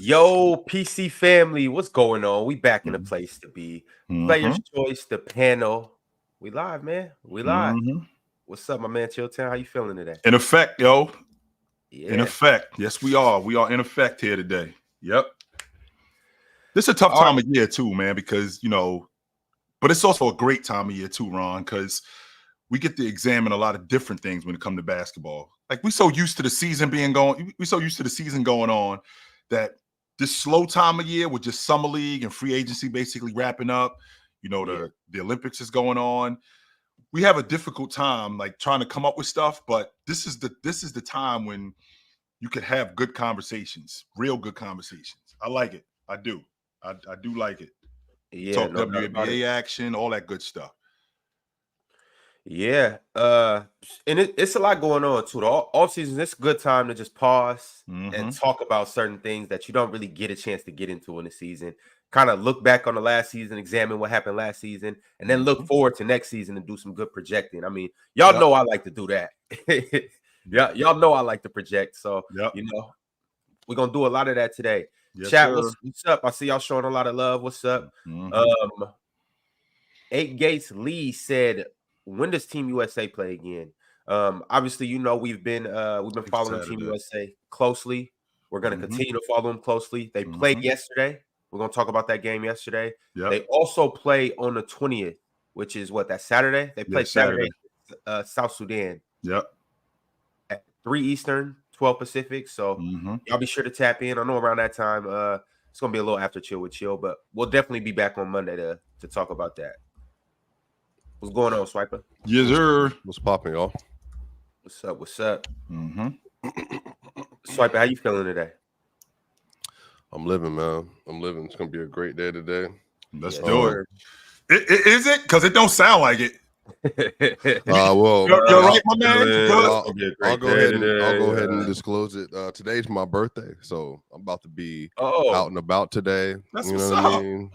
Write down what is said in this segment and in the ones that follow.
Yo, PC family, what's going on? We back in the place to be. Player's choice, the panel. We live, man. We live. What's up, my man? Chilltown, how you feeling today? In effect, yo. Yeah. In effect. Yes, we are. We are in effect here today. Yep. This is a tough time of year too, man, because, but it's also a great time of year too, Ron, because we get to examine a lot of different things when it comes to basketball. Like, we're so used to the season going on that this slow time of year with just summer league and free agency basically wrapping up, the Olympics is going on. We have a difficult time like trying to come up with stuff, but this is the time when you could have good conversations, real good conversations. I like it. I do. I do like it. Yeah, talk WNBA action, all that good stuff. Yeah. And it's a lot going on too. The off season, it's a good time to just pause and talk about certain things that you don't really get a chance to get into in the season. Kind of look back on the last season, examine what happened last season, and then look forward to next season and do some good projecting. I mean, y'all know I like to do that. Y'all know I like to project. So, we're going to do a lot of that today. Yes, Chat, sir. what's up? I see y'all showing a lot of love. What's up? 8 Gates Lee said, when does Team USA play again? Obviously, we've been following Team USA closely. We're going to continue to follow them closely. They played yesterday. We're going to talk about that game yesterday. Yep. They also play on the 20th, which is what, that Saturday? They play Saturday, South Sudan. Yep. At 3 Eastern, 12 Pacific. So y'all be sure to tap in. I know around that time, it's going to be a little after Chill with Chill, but we'll definitely be back on Monday to talk about that. What's going on, Swiper? Yes, sir. What's popping, y'all? What's up? Swiper, how you feeling today? I'm living, man. I'm living. It's gonna be a great day today. Let's do it. Is it? Because it don't sound like it. Well, you're right, my man. I'll go ahead and disclose it. Today's my birthday, so I'm about to be out and about today. That's you know what's what up. I mean?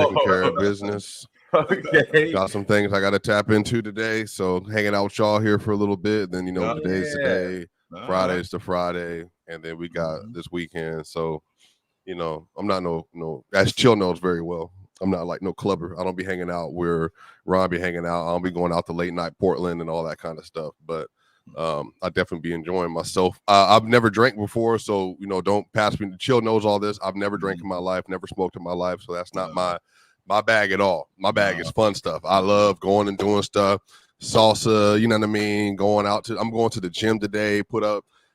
Taking care of business. Okay. Got some things I got to tap into today, so hanging out with y'all here for a little bit. Then today's the day. Friday's the Friday, and then we got this weekend. So, I'm not no. As Chill knows very well, I'm not like no clubber. I don't be hanging out where Ron be hanging out. I don't be going out to late night Portland and all that kind of stuff. But I definitely be enjoying myself. I've never drank before, so don't pass me. Chill knows all this. I've never drank in my life, never smoked in my life, so that's not my bag at all. My bag is fun stuff. I love going and doing stuff. Salsa, you know what I mean? I'm going to the gym today,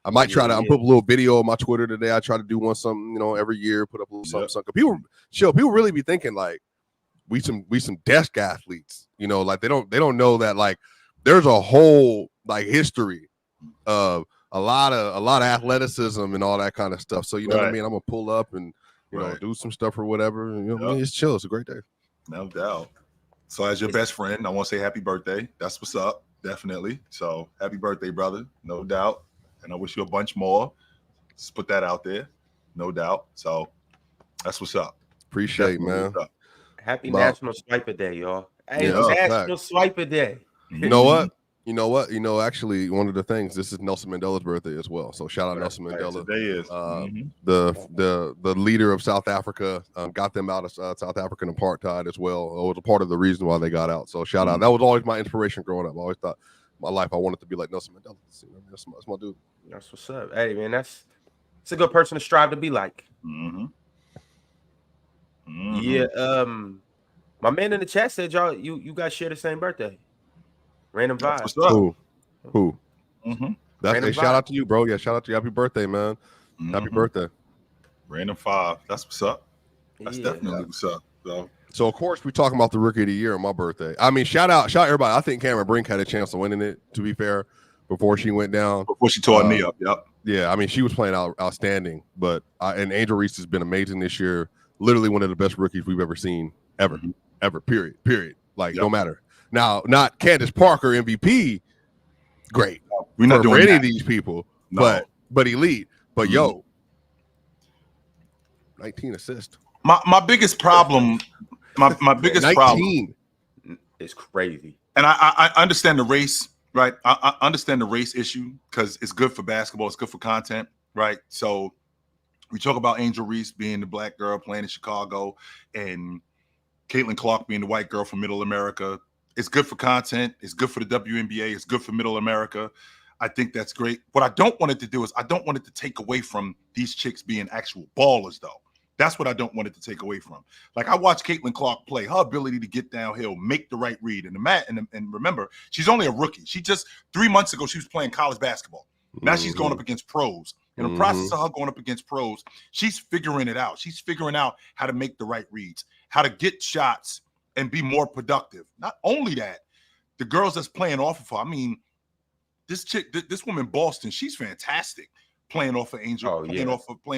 I might try to put a little video on my Twitter today. I try to do something, every year, put up a little something. People really be thinking like we some desk athletes, like they don't know that like there's a whole like history of a lot of athleticism and all that kind of stuff. So what I mean? I'm gonna pull up and do some stuff or whatever. It's chill. It's a great day. No doubt. So as your best friend, I want to say happy birthday. That's what's up. Definitely. So happy birthday, brother. No doubt. And I wish you a bunch more. Just put that out there. No doubt. So that's what's up. Appreciate, man. Happy National Swiper Day, y'all. Hey, National Swiper Day. You know what? Actually, one of the things, this is Nelson Mandela's birthday as well. So shout out Nelson Mandela. Today is the leader of South Africa, got them out of South African apartheid as well. It was a part of the reason why they got out. So shout out. That was always my inspiration growing up. I always thought my life I wanted to be like Nelson Mandela. That's my dude. That's what's up. Hey, man, it's a good person to strive to be like. Yeah. My man in the chat said you guys share the same birthday. Random vibe. What's up? Who? That's shout out to you, bro. Yeah, shout out to you. Happy birthday, man. Happy birthday. Random 5. That's what's up. That's definitely what's up. So of course we talking about the rookie of the year on my birthday. I mean, shout out everybody. I think Cameron Brink had a chance of winning it, to be fair, before she went down. Before she tore her knee up. Yep. Yeah, I mean, she was playing outstanding, but and Angel Reese has been amazing this year. Literally one of the best rookies we've ever seen, ever. Period. Like no matter. Now, not Candace Parker MVP, great. We're not doing any of these people, but elite. But 19 assists. My biggest problem, my biggest 19. problem is crazy. And I understand the race, right? I understand the race issue because it's good for basketball, it's good for content, right? So We talk about Angel Reese being the black girl playing in Chicago and Caitlin Clark being the white girl from Middle America. It's good for content. It's good for the WNBA. It's good for Middle America. I think that's great. What I don't want it to do is I don't want it to take away from these chicks being actual ballers, though. That's what I don't want it to take away from. Like, I watched Caitlin Clark play, her ability to get downhill, make the right read. And remember, she's only a rookie. She just 3 months ago, she was playing college basketball. Now she's going up against pros. In the process of her going up against pros, she's figuring it out. She's figuring out how to make the right reads, how to get shots and be more productive. Not only that, the girls that's playing off of her, I mean, this chick, this woman, Boston, she's fantastic playing off of Angel, playing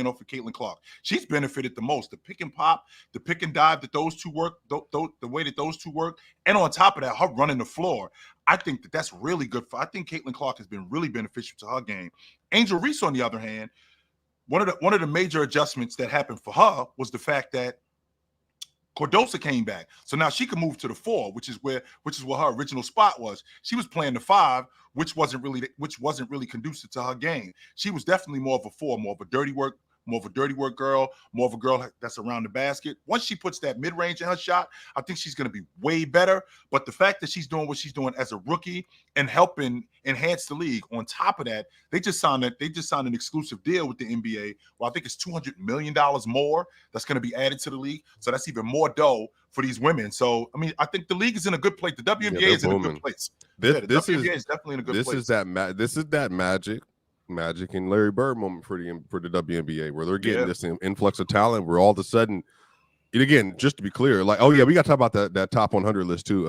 off of Caitlin Clark. She's benefited the most. The pick and pop, the pick and dive that those two work, the way that those two work, and on top of that, her running the floor. I think that's really good I think Caitlin Clark has been really beneficial to her game. Angel Reese, on the other hand, one of the major adjustments that happened for her was the fact that Cordosa came back, so now she can move to the 4, which is where her original spot was. She was playing the 5, which wasn't really conducive to her game. She was definitely more of a 4, more of a dirty work girl, more of a girl that's around the basket. Once she puts that mid range in her shot, I think she's going to be way better. But the fact that she's doing what she's doing as a rookie and helping enhance the league, on top of that, they just signed an exclusive deal with the NBA. Well, I think it's $200 million more that's going to be added to the league. So that's even more dough for these women. So, I mean, I think the league is in a good place. The WNBA is in a good place. The WNBA is definitely in a good place. This is that Magic and Larry Bird moment for the WNBA, where they're getting this influx of talent, where all of a sudden, and again, just to be clear, like, oh yeah, we got to talk about that top 100 list too,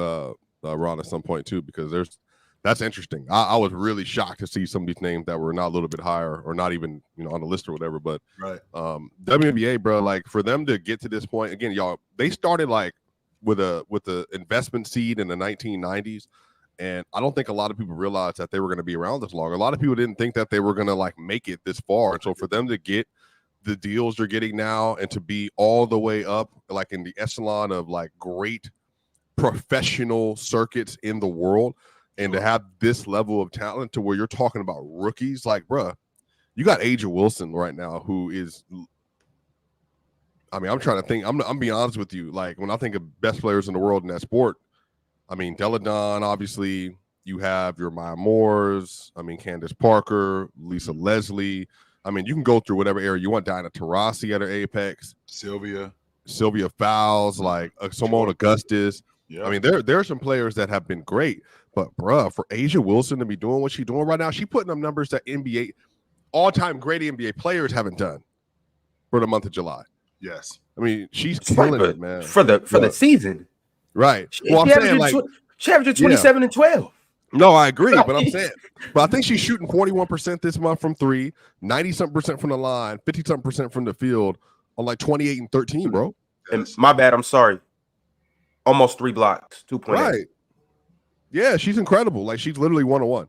Ron, at some point too, because that's interesting. I was really shocked to see some of these names that were not a little bit higher or not even on the list or whatever. But WNBA, bro, like, for them to get to this point, again, y'all, they started like with the investment seed in the 1990s. And I don't think a lot of people realized that they were going to be around this long. A lot of people didn't think that they were going to like make it this far. And so for them to get the deals they're getting now and to be all the way up, like in the echelon of like great professional circuits in the world, and to have this level of talent to where you're talking about rookies, like, bruh, you got Aja Wilson right now, who is, I mean, I'm trying to think, I'm being honest with you. Like, when I think of best players in the world in that sport, I mean, Deladon, obviously, you have your Maya Moores, I mean, Candace Parker, Lisa Leslie. I mean, you can go through whatever area you want. Diana Taurasi at her apex. Sylvia Fowles, like Simone Augustus. Yeah. I mean, there are some players that have been great, but bruh, for Aja Wilson to be doing what she's doing right now, she's putting up numbers that NBA, all-time great NBA players haven't done for the month of July. Yes. I mean, she's killing it, man. For the season. Right. Well, I'm saying, like, she averaged 27 and 12. No, I agree, but I'm saying, but I think she's shooting 41% this month from 3, 90-something% from the line, 50-something% from the field on like 28 and 13, bro. And my bad, I'm sorry. Almost 3 blocks, 2.8. Right. Yeah, she's incredible. Like, she's literally 1-1.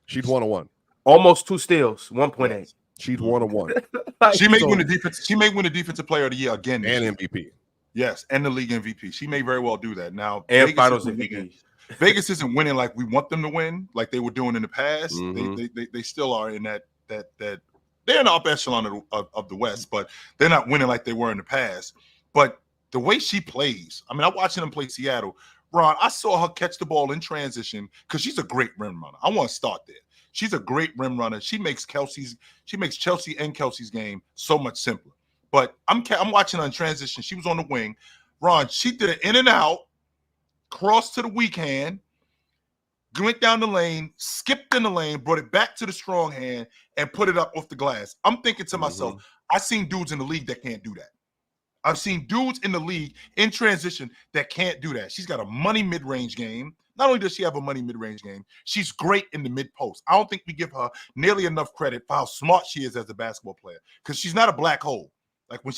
She's 1-1. Almost 2 steals, 1.8. She's 1-1. She may win the defense. She may win the defensive player of the year again. And MVP. Yes, and the league MVP. She may very well do that. Now, and Vegas finals MVP. Vegas isn't winning like we want them to win, like they were doing in the past. They still are in that they're in the upper echelon of the West, but they're not winning like they were in the past. But the way she plays, I mean, I'm watching them play Seattle. Ron, I saw her catch the ball in transition because she's a great rim runner. I want to start there. She's a great rim runner. She makes Chelsea and Kelsey's game so much simpler. But I'm watching her in transition. She was on the wing. Ron, she did it in and out, crossed to the weak hand, went down the lane, skipped in the lane, brought it back to the strong hand, and put it up off the glass. I'm thinking to myself, I've seen dudes in the league that can't do that. I've seen dudes in the league in transition that can't do that. She's got a money mid-range game. Not only does she have a money mid-range game, she's great in the mid-post. I don't think we give her nearly enough credit for how smart she is as a basketball player, because she's not a black hole. Like when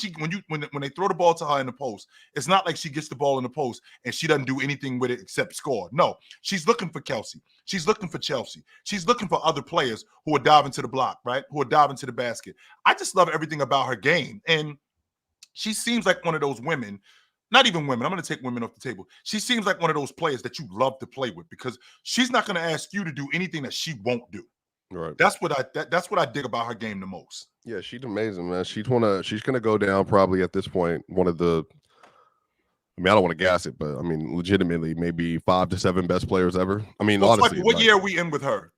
they throw the ball to her in the post, it's not like she gets the ball in the post and she doesn't do anything with it except score. No, she's looking for Kelsey. She's looking for Chelsea. She's looking for other players who are diving to the block, right? Who are diving to the basket. I just love everything about her game. And she seems like one of those women, not even women. I'm going to take women off the table. She seems like one of those players that you love to play with, because she's not going to ask you to do anything that she won't do. Right. That's what I dig about her game the most. Yeah, she's amazing, man. She's gonna go down probably at this point one of the. I mean, I don't want to gas it, but I mean, legitimately, maybe 5 to 7 best players ever. I mean, honestly, what year are we in with her?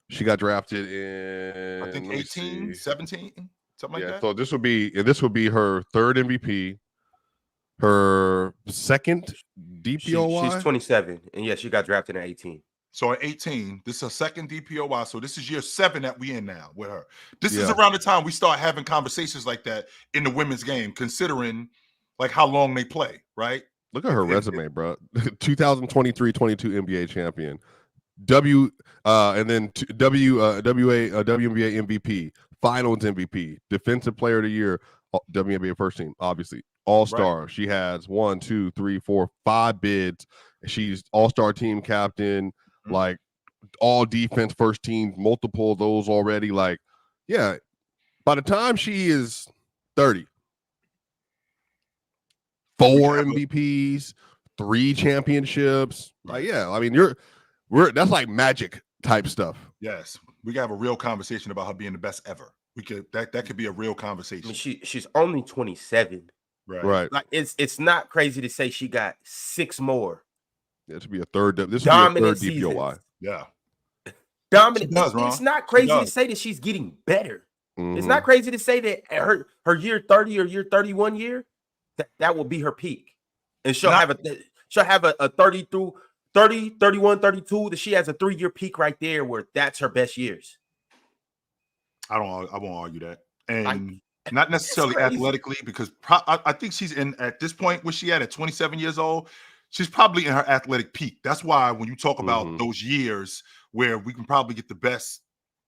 She got drafted in, I think 18, 17, something like that. So this would be her third MVP, her second DPOY. She's 27, and yeah, she got drafted at 18. So at 18, this is her second DPOY. So this is year 7 that we in now with her. This is around the time we start having conversations like that in the women's game, considering like how long they play, right? Look at her resume, bro. 2023-22 NBA champion. WNBA MVP, Finals MVP, Defensive Player of the Year, WNBA first team, obviously. All-star. Right. She has 1, 2, 3, 4, 5 bids. She's all-star team captain, like all defense first team, multiple of those already. Like, yeah, by the time she is 30, 4 MVPs, 3 championships. Like, yeah, I mean, that's like magic type stuff. Yes, we can have a real conversation about her being the best ever. We could that could be a real conversation. I mean, she's only 27. Right. Like it's not crazy to say she got 6 more. Yeah, to be a third. This would be a third DPOY. Yeah. Dominant. It's not crazy to say that she's getting better. Mm-hmm. It's not crazy to say that her year 30 or year 31 year that will be her peak, and she'll have a 30 through 30, 31, 32. That she has a 3-year peak right there where that's her best years. I won't argue that, and not necessarily athletically, because I think she's in at this point where she at 27 years old. She's probably in her athletic peak. That's why when you talk about those years where we can probably get the best,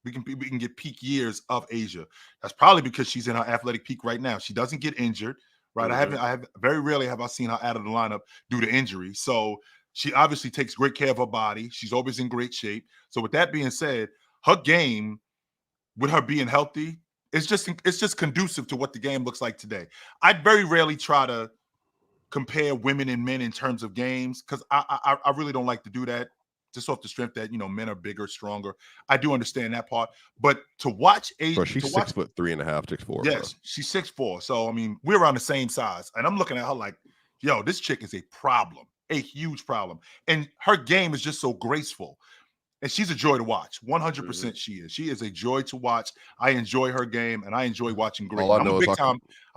we can get peak years of Asia. That's probably because she's in her athletic peak right now. She doesn't get injured, right? I have very rarely have I seen her out of the lineup due to injury. So she obviously takes great care of her body. She's always in great shape. So with that being said, her game, with her being healthy, it's just conducive to what the game looks like today. I very rarely try to compare women and men in terms of games because I really don't like to do that, just off the strength that men are bigger, stronger. I do understand that part, but to watch Asia, she's 6'3.5", 6'4". Yes, bro. She's 6'4". So I mean, we're around the same size, and I'm looking at her like, yo, this chick is a problem, a huge problem, and her game is just so graceful. And she's a joy to watch. 100% she is. She is a joy to watch. I enjoy her game, and I enjoy watching great. I'm a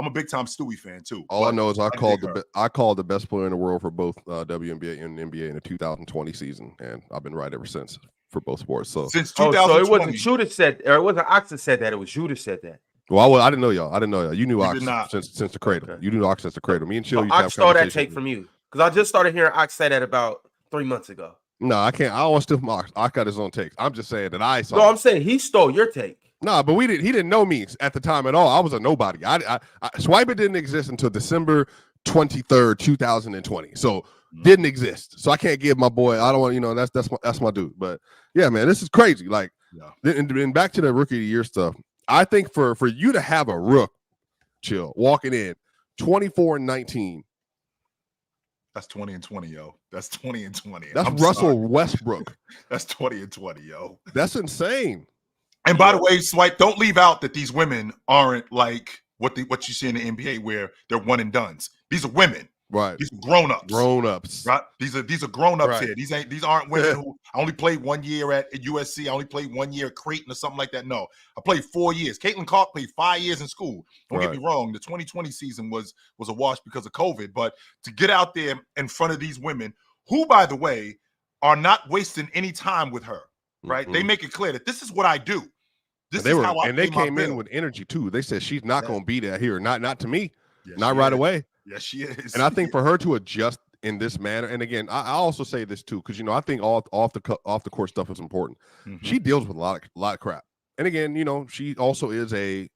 big time Stewie fan too. All I know is I called the best player in the world for both WNBA and NBA in the 2020 season, and I've been right ever since for both sports. So since 2020, so it wasn't Judah said, or it wasn't Ox that said that. It was Judah said that. Well, I didn't know y'all. You knew Ox since the cradle. Okay. You knew Ox since the cradle. Me and Chill. Ox stole that take from you because I just started hearing Ox say that about 3 months ago. No, I can't. I don't want to steal Ox. Ox got his own takes. I'm just saying that I saw. No, I'm saying he stole your take. No, but he didn't know me at the time at all. I was a nobody. Swiper didn't exist until December 23rd, 2020. So didn't exist. So I can't give my boy. I don't want. That's my dude. But yeah, man, this is crazy. Like, and back to the rookie of the year stuff. I think for you to have a rook, Chill, walking in 24-19. That's 20-20, yo. That's 20-20. That's Russell Westbrook. That's 20-20, yo. That's insane. And by the way, Swipe, don't leave out that these women aren't like what you see in the NBA where they're one and dones. These are women. Right. These are grown-ups. Grown-ups. Right. These are grown-ups here. These aren't women who I only played 1 year at USC. I only played 1 year at Creighton or something like that. No, I played 4 years. Caitlin Clark played 5 years in school. Don't get me wrong. The 2020 season was a wash because of COVID. But to get out there in front of these women, who, by the way, are not wasting any time with her, right? Mm-hmm. They make it clear that this is what I do. They came in with energy too. They said she's not going to be there here. Not to me. Yes, not right away. Yes, she is. And I think for her to adjust in this manner, and again, I also say this too, because I think off the court stuff is important. Mm-hmm. She deals with a lot of crap, and again, she also is and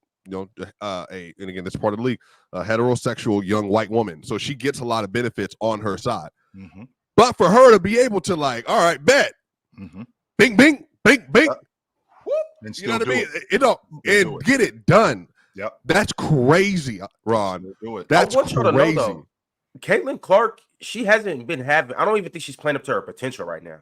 again, that's part of the league, a heterosexual young white woman, so she gets a lot of benefits on her side. Mm-hmm. But for her to be able to all right, bet, bing, bing, bing, bing, and you know what I mean? Get it done. Yep. That's crazy, Ron. That's I want you to crazy. know, though, Caitlin Clark, she hasn't been having. I don't even think she's playing up to her potential right now.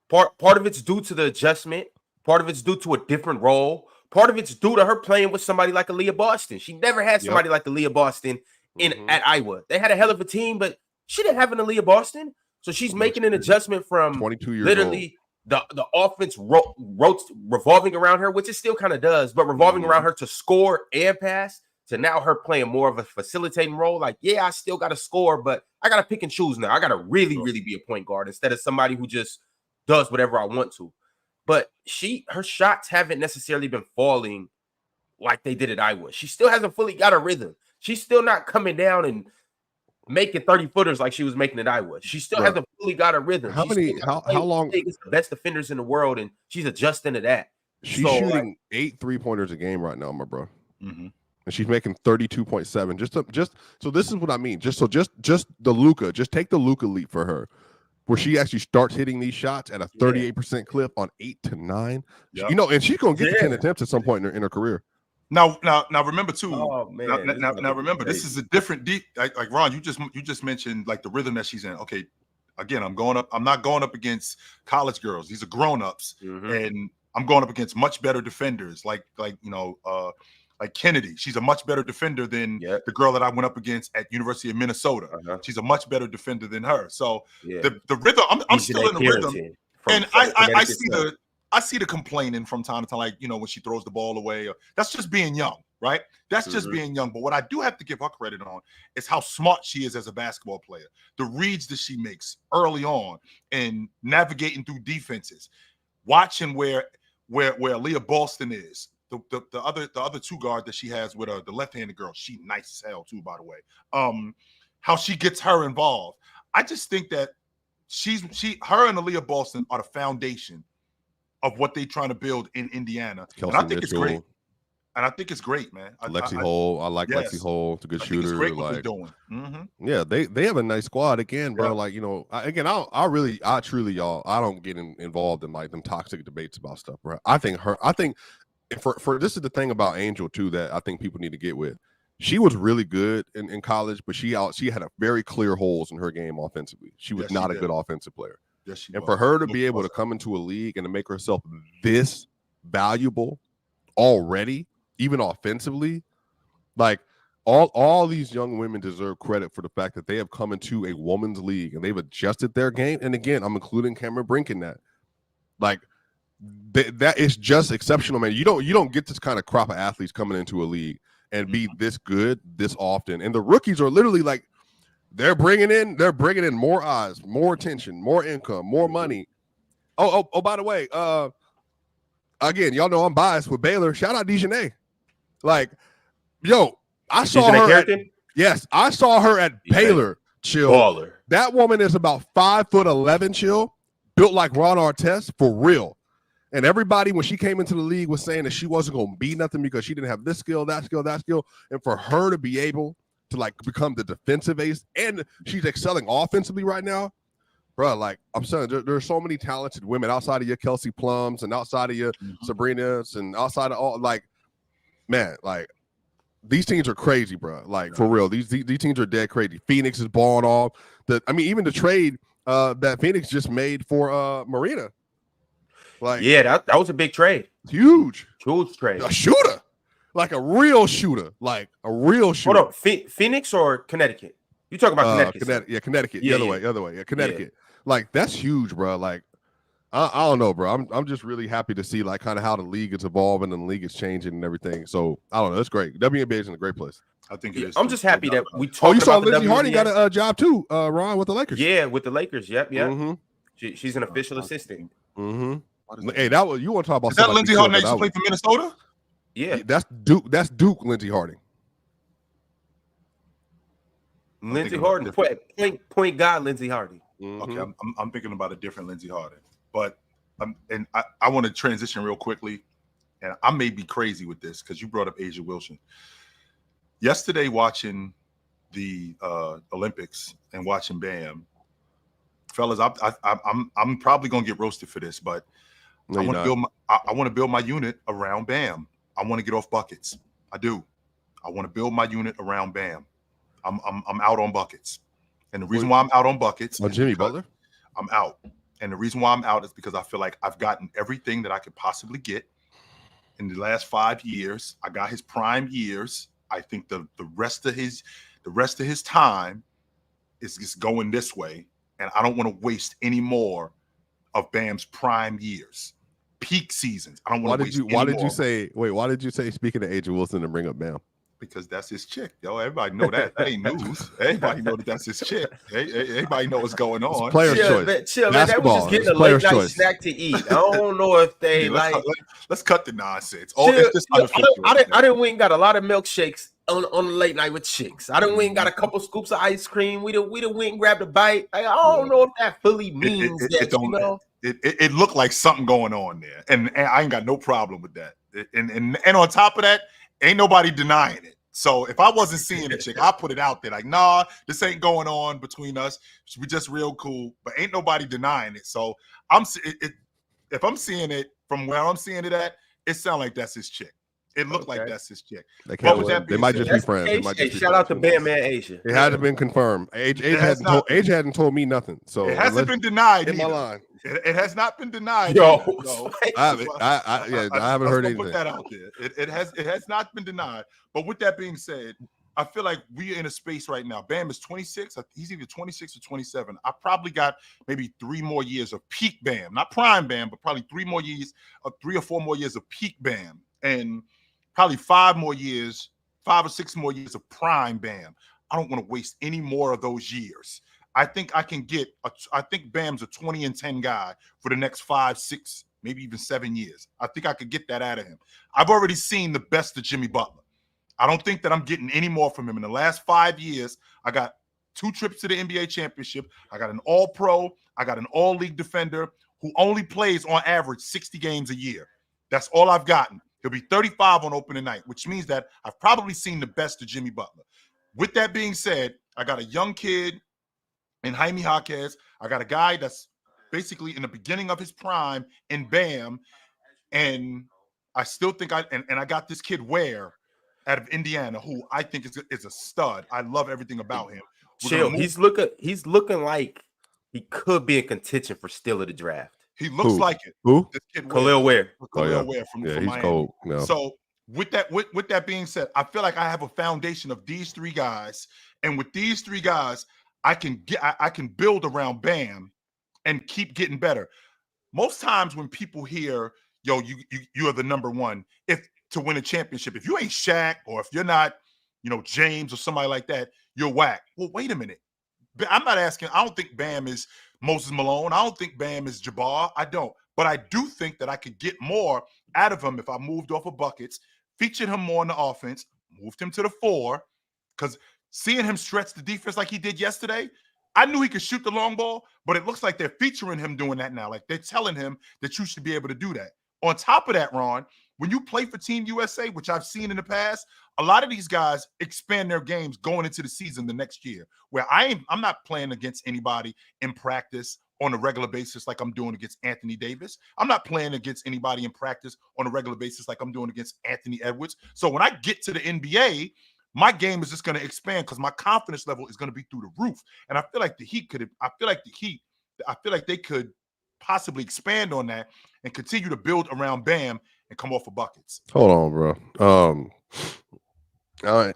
Part of it's due to the adjustment. Part of it's due to a different role. Part of it's due to her playing with somebody like Aaliyah Boston. She never had somebody like Aaliyah Boston at Iowa. They had a hell of a team, but she didn't have an Aaliyah Boston. So she's making an adjustment from 22 years literally the offense revolving around her, which it still kind of does, but revolving around her to score and pass, to now her playing more of a facilitating role. Like, yeah, I still got to score, but I got to pick and choose now. I got to really be a point guard instead of somebody who just does whatever I want to. But her shots haven't necessarily been falling like they did at Iowa. She still hasn't fully got a rhythm. She's still not coming down and making 30-footers like she was making at Iowa. She still hasn't fully got a rhythm. How long? Against the best defenders in the world, and she's adjusting to that. She's shooting 8 3-pointers a game right now, my bro. And she's making 32.7. So this is what I mean. Just the Luka. Just take the Luka leap for her, where she actually starts hitting these shots at a 38% clip on 8 to 9. You know, and she's gonna get to 10 attempts at some point in her career. Now, remember too. Oh, man, now, remember, this is a different deep. Like Ron, you just mentioned like the rhythm that she's in. Okay, again, I'm not going up against college girls. These are grown-ups, and I'm going up against much better defenders. Like Kennedy. She's a much better defender than the girl that I went up against at University of Minnesota. She's a much better defender than her. So the rhythm, I'm still in the rhythm, and I see the complaining from time to time, like, you know, when she throws the ball away. That's just being young, right? That's just being young. But what I do have to give her credit on is how smart she is as a basketball player. The reads that she makes early on and navigating through defenses, watching where Aaliyah Boston is. The other two guard that she has with her, the left-handed girl, she nice as hell too, by the way. How she gets her involved. I just think that her and Aaliyah Boston are the foundation of what they're trying to build in Indiana. Kelsey and I think Mitchell. it's great. And I think it's great, man. Lexi Hole. I like Lexi Hole. It's a good shooter. It's great what they're doing. Yeah, they have a nice squad again, bro. Like, you know, I truly, y'all, I don't get involved in like them toxic debates about stuff, bro. I think for this is the thing about Angel too that I think people need to get with. She was really good in college, but she had a very clear holes in her game offensively. She was not a good offensive player. And for her to be able to come into a league and to make herself this valuable already, even offensively, like all these young women deserve credit for the fact that they have come into a woman's league and they've adjusted their game. And again, I'm including Cameron Brink in that. Like that is just exceptional, man. You don't get this kind of crop of athletes coming into a league and be this good this often. And the rookies are literally like, they're bringing in more eyes, more attention, more income, more money. Oh, by the way, again, y'all know I'm biased with Baylor. Shout out Dejanay. Like, yo, I saw her. I saw her at Baylor. Chill. Baller. That woman is about 5'11", chill, built like Ron Artest for real. And everybody, when she came into the league, was saying that she wasn't going to be nothing because she didn't have this skill, that skill, that skill. And for her to be able to like become the defensive ace, and she's excelling offensively right now, bro. Like I'm saying, there's so many talented women outside of your Kelsey Plums and outside of your Sabrinas and outside of all, like, man, like these teams are crazy, bro. Like for real, these teams are dead crazy. Phoenix is balling off. Even the trade that Phoenix just made for Marina. Like, yeah, that was a big trade. Huge trade. A shooter. Like a real shooter. Like a real shooter. Hold on. Phoenix or Connecticut? You talking about Connecticut? Connecticut. The other way. Yeah, Connecticut. Yeah. Like that's huge, bro. Like I don't know, bro. I'm just really happy to see like kind of how the league is evolving and the league is changing and everything. So I don't know. It's great. WNBA is in a great place. I think it is. I'm just happy that we talked. Oh, you saw Lindsey Harding got a job too, Ron, with the Lakers. Yeah, with the Lakers. Yep. She's an official assistant. Hey, that was you want to talk about? Is that Lindsey Harding that played for Minnesota? Yeah, that's Duke. That's Duke. Lindsey Harding. Lindsey Harding, point guard. Lindsey Harding. Okay, I'm thinking about a different Lindsey Harding, but and I want to transition real quickly, and I may be crazy with this because you brought up Asia Wilson. Yesterday, watching the Olympics and watching Bam, fellas, I'm probably gonna get roasted for this, but I want to build my unit around Bam. I want to get off buckets. I do. I want to build my unit around Bam. I'm out on buckets, and the reason why I'm out on buckets on Jimmy Butler, I'm out And the reason why I'm out is because I feel like I've gotten everything that I could possibly get in the last 5 years. I got his prime years. I think the rest of his time is just going this way, and I don't want to waste any more of Bam's prime years, peak seasons. I don't want to waste any more. Why did you say speaking of Agent Wilson and bring up Bam? Because that's his chick, yo. Everybody know that. That ain't news. Everybody know that's his chick. Everybody know what's going on. It's player's choice. Chill, man. That was just getting a late night snack to eat. I don't know if they let's cut the nonsense. I didn't went and got a lot of milkshakes on the late night with chicks. I done went and got a couple scoops of ice cream. We done went and grabbed a bite. I don't know if that fully means it looked like something going on there, and I ain't got no problem with that. And on top of that, ain't nobody denying it. So if I wasn't seeing a chick, I put it out there like, nah, this ain't going on between us. We just real cool, but ain't nobody denying it. So if I'm seeing it from where I'm seeing it at, it sounds like that's his chick. It looked like that's his chick. They might just be friends. Shout out to Bam Man Asia. It hasn't been confirmed. Age hadn't told me nothing. So it hasn't been denied. In my line. It has not been denied. Yo, I haven't heard anything. Put that out there. It has not been denied. But with that being said, I feel like we're in a space right now. Bam is 26. He's either 26 or 27. I probably got maybe 3 more years of peak Bam, not prime Bam, but probably 3 or 4 more years of peak Bam, and probably 5 or 6 more years of prime Bam. I don't want to waste any more of those years. I think I think Bam's a 20 and 10 guy for the next 5, 6, maybe even 7 years. I think I could get that out of him. I've already seen the best of Jimmy Butler. I don't think that I'm getting any more from him. In the last 5 years, I got 2 trips to the NBA championship. I got an all-pro. I got an all-league defender who only plays on average 60 games a year. That's all I've gotten. He'll be 35 on opening night, which means that I've probably seen the best of Jimmy Butler. With that being said, I got a young kid in Jaime Jaquez. I got a guy that's basically in the beginning of his prime in Bam. And I still think I got this kid Ware out of Indiana, who I think is a stud. I love everything about him. Chill. He's looking like he could be in contention for steal of the draft. He looks like it. Who? This kid Khalil Ware. Ware from he's Miami. cold. No. So with that being said, I feel like I have a foundation of these 3 guys, and with these 3 guys, I can build around Bam and keep getting better. Most times when people hear, yo, you are the number one to win a championship, if you ain't Shaq or if you're not, James or somebody like that, you're whack. Well, wait a minute. I'm not asking. I don't think Bam is Moses Malone. I don't think Bam is Jabbar. I don't. But I do think that I could get more out of him if I moved off of buckets, featured him more in the offense, moved him to the 4, because seeing him stretch the defense like he did yesterday, I knew he could shoot the long ball, but it looks like they're featuring him doing that now. Like they're telling him that you should be able to do that. On top of that, Ron, when you play for Team USA, which I've seen in the past, a lot of these guys expand their games going into the season the next year, where I'm not playing against anybody in practice on a regular basis like I'm doing against Anthony Davis. I'm not playing against anybody in practice on a regular basis like I'm doing against Anthony Edwards. So when I get to the NBA, my game is just going to expand because my confidence level is going to be through the roof. And I feel like they could possibly expand on that and continue to build around Bam and come off of buckets. Hold on, bro. All right.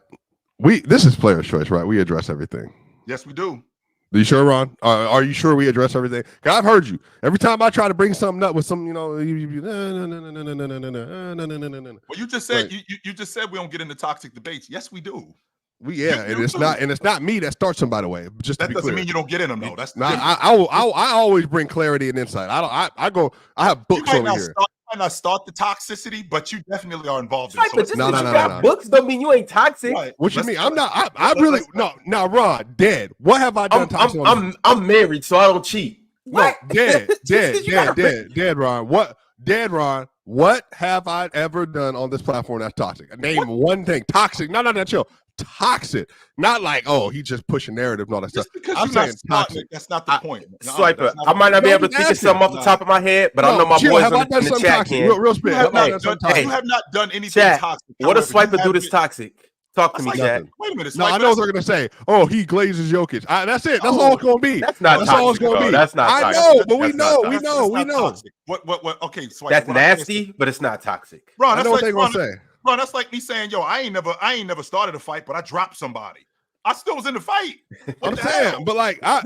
This is player's choice, right? We address everything. Yes, we do. Are you sure, Ron? Are you sure we address everything? Because I've heard you. Every time I try to bring something up with some, no. Well, you just said you just said we don't get into toxic debates. Yes, we do. It's not me that starts them, by the way. Just that doesn't mean you don't get in them, though. That's I always bring clarity and insight. I have books over here. You might not start the toxicity, but you definitely are involved in it. So no. Books don't mean you ain't toxic. Right. What you mean? I'm not. I really no. Now, Ron, dead. What have I done? I'm married, so I don't cheat. What? No, dead, Ron. What? Dead, Ron. What have I ever done on this platform that's toxic? Name one thing. Toxic. No, chill. Toxic. Not like, oh, he just pushing narrative and all that stuff. I'm saying toxic. That's not the point. Swiper, I might not be able to think of something off the top of my head, but I know my boys in the chat can. You have not done anything toxic. What does Swiper do that's toxic? Talk to me, Chad. Wait a minute. No, I know what they're gonna say. Oh, he glazes Jokic. That's it. That's all it's gonna be. That's not That's all it's toxic, gonna be. That's not I toxic. know, but we That's know. not We toxic. know. We know. Toxic. What? Okay, Swipe. That's nasty, but it's not toxic. Ron, I that's know what like, they're gonna say. Ron, that's like me saying, yo, I ain't never started a fight, but I dropped somebody. I still was in the fight. I'm saying, but like, the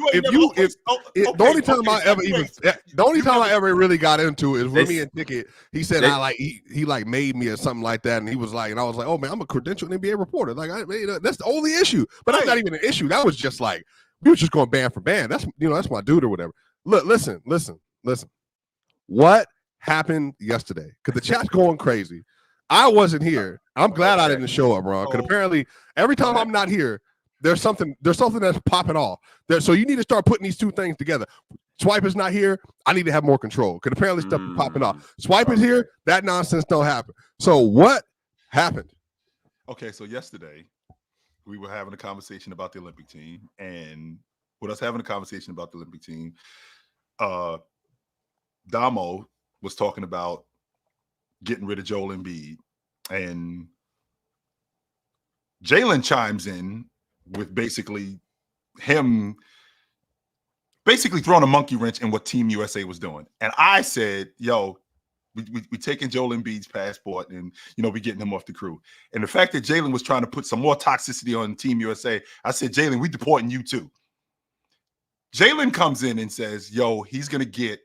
only time I ever really got into it is with me and Ticket. He said he like made me or something like that, and he was like, and I was like, oh man, I'm a credentialed NBA reporter. Like, that's the only issue, but that's not even an issue. That was just like we were just going band for band. That's that's my dude or whatever. Look, listen. What happened yesterday? Because the chat's going crazy. I wasn't here. I'm glad I didn't show up, Ron. Because apparently every time I'm not here, there's something that's popping off there. So you need to start putting these two things together. Swipe is not here. I need to have more control because apparently stuff is popping off. Swipe is here. That nonsense don't happen. So what happened? Okay, so yesterday we were having a conversation about the Olympic team, and with us having a conversation about the Olympic team, Damo was talking about getting rid of Joel Embiid, and Jalen chimes in with basically him throwing a monkey wrench in what Team USA was doing. And I said, yo, we taking Joel Embiid's passport and, we getting him off the crew. And the fact that Jalen was trying to put some more toxicity on Team USA, I said, Jalen, we deporting you too. Jalen comes in and says, yo, he's going to get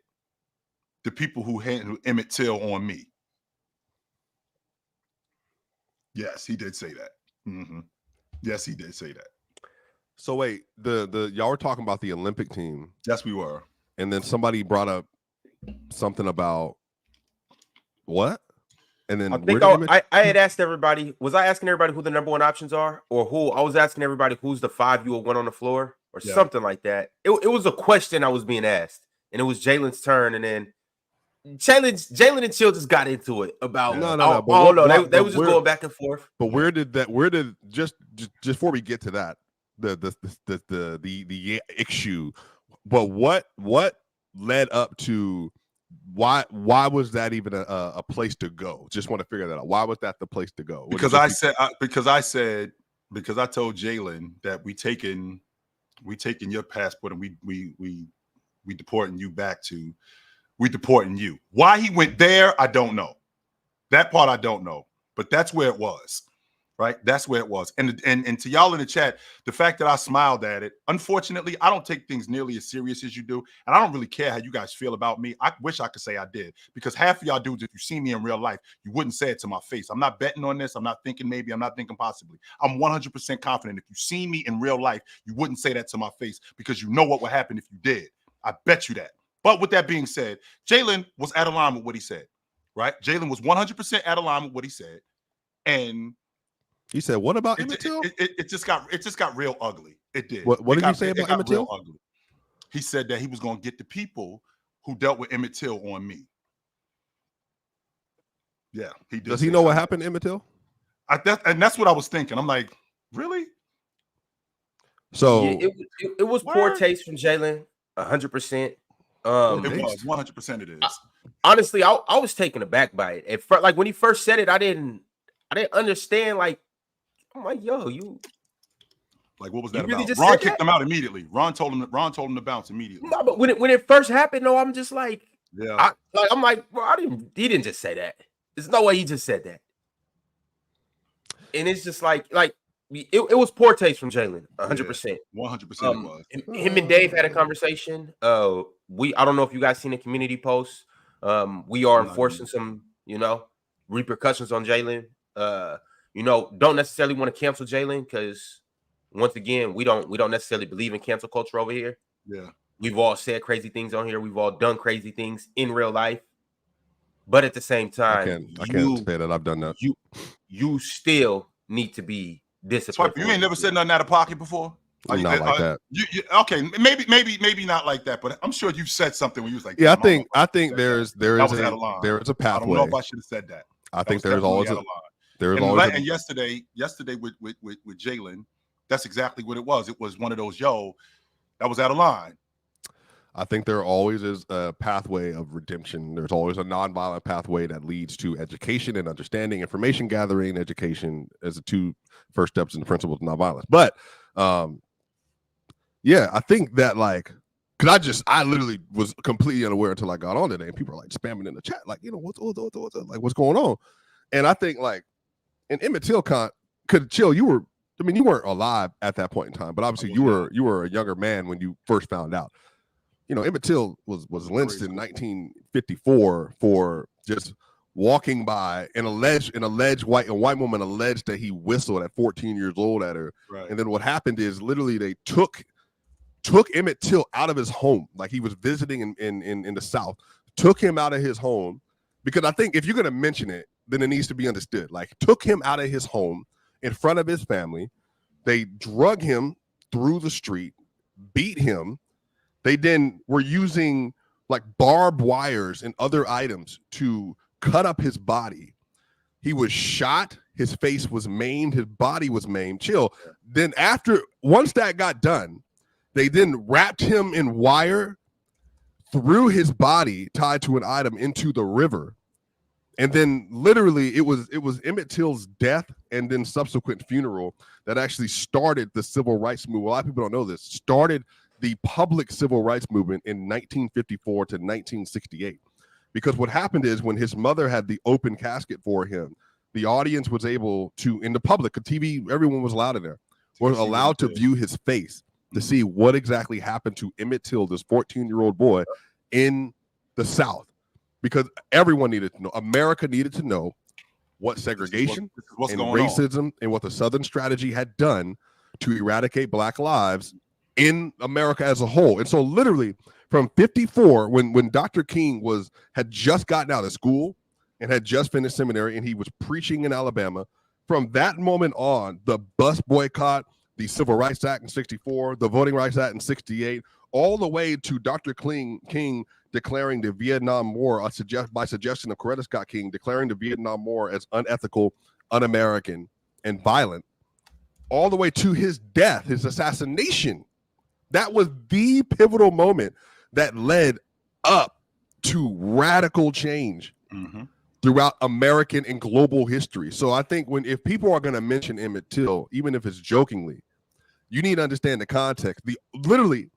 the people who handle Emmett Till on me. Yes, he did say that. Mm-hmm. Yes, he did say that. So wait, the y'all were talking about the Olympic team. Yes, we were. And then somebody brought up something about what? And then I think I had asked everybody, was I asking everybody who the number one options are? Or who I was asking everybody who's the 5 you will win on the floor or something like that. It was a question I was being asked. And it was Jalen's turn. And then Jalen and Chill just got into it about they was just going back and forth. But where did just before we get to that, the issue, but what led up to why was that even a place to go? Just want to figure that out. Why was that the place to go? Because I told Jalen that we taking your passport and we deporting you back to. We deporting you. Why he went there, I don't know. That part I don't know. But that's where it was, right? That's where it was. And to y'all in the chat, the fact that I smiled at it, unfortunately, I don't take things nearly as serious as you do. And I don't really care how you guys feel about me. I wish I could say I did. Because half of y'all dudes, if you see me in real life, you wouldn't say it to my face. I'm not betting on this. I'm not thinking maybe. I'm not thinking possibly. I'm 100% confident. If you see me in real life, you wouldn't say that to my face because you know what would happen if you did. I bet you that. But with that being said, Jalen was out of line with what he said, right? Jalen was 100% out of line with what he said. And he said, what about Emmett Till? It just got real ugly. It did. What did he say about Emmett Till? Ugly. He said that he was going to get the people who dealt with Emmett Till on me. Yeah, he did. Does he know what happened to Emmett Till? And that's what I was thinking. I'm like, really? So it was poor taste from Jalen, 100%. It was 100%. It is. Honestly, I was taken aback by it. Like when he first said it, I didn't understand. Like, I'm like, yo, you. Like, what was that really about? Ron kicked him out immediately. Ron told him to bounce immediately. No, but when it first happened, no, I'm just like, yeah. I'm like, bro, he didn't just say that. There's no way he just said that. And it's just like it was poor taste from Jalen, 100%. 100% it was. Him and Dave had a conversation. I don't know if you guys seen the community post. We are enforcing some, repercussions on Jalen. Don't necessarily want to cancel Jalen because once again, we don't necessarily believe in cancel culture over here. Yeah. We've all said crazy things on here. We've all done crazy things in real life. But at the same time, I can't say that I've done that. You still need to be disciplined. You ain't never said nothing out of pocket before? Not like that. Okay, maybe not like that, but I'm sure you've said something when you was like, yeah, I think there is a pathway. I don't know if I should have said that. I think there's always and yesterday with Jalen, that's exactly what it was. It was one of those, that was out of line. I think there always is a pathway of redemption. There's always a nonviolent pathway that leads to education and understanding, information gathering, education as the two first steps in the principles of nonviolence. But yeah, I think that like, because I literally was completely unaware until I got on today, and people are like spamming in the chat, like, what's going on? And I think like, and Emmett Till could Chill. You weren't alive at that point in time, but obviously you were a younger man when you first found out. Emmett Till was lynched in 1954 for just walking by a white woman alleged that he whistled at 14 years old at her. Right. And then what happened is literally they took Emmett Till out of his home, like he was visiting in the South, took him out of his home, because I think if you're going to mention it, then it needs to be understood. Like, took him out of his home in front of his family. They drug him through the street, beat him. They then were using like barbed wires and other items to cut up his body. He was shot. His face was maimed. His body was maimed. Chill. Then once that got done, they then wrapped him in wire, threw his body tied to an item into the river. And then literally it was Emmett Till's death and then subsequent funeral that actually started the civil rights movement. A lot of people don't know this. Started the public civil rights movement in 1954 to 1968. Because what happened is when his mother had the open casket for him, the audience was able to, in the public, TV, everyone was allowed in there, was allowed to view his face to see what exactly happened to Emmett Till, this 14-year-old boy in the South. Because everyone needed to know, America needed to know what segregation and racism and what the Southern strategy had done to eradicate Black lives in America as a whole. And so literally from 54, when Dr. King had just gotten out of school and had just finished seminary and he was preaching in Alabama, from that moment on, the bus boycott, the Civil Rights Act in 64, the Voting Rights Act in 68, all the way to Dr. King declaring the Vietnam War, by suggestion of Coretta Scott King, declaring the Vietnam War as unethical, un-American, and violent, all the way to his death, his assassination. That was the pivotal moment that led up to radical change throughout American and global history. So I think if people are going to mention Emmett Till, even if it's jokingly, you need to understand the context. Literally,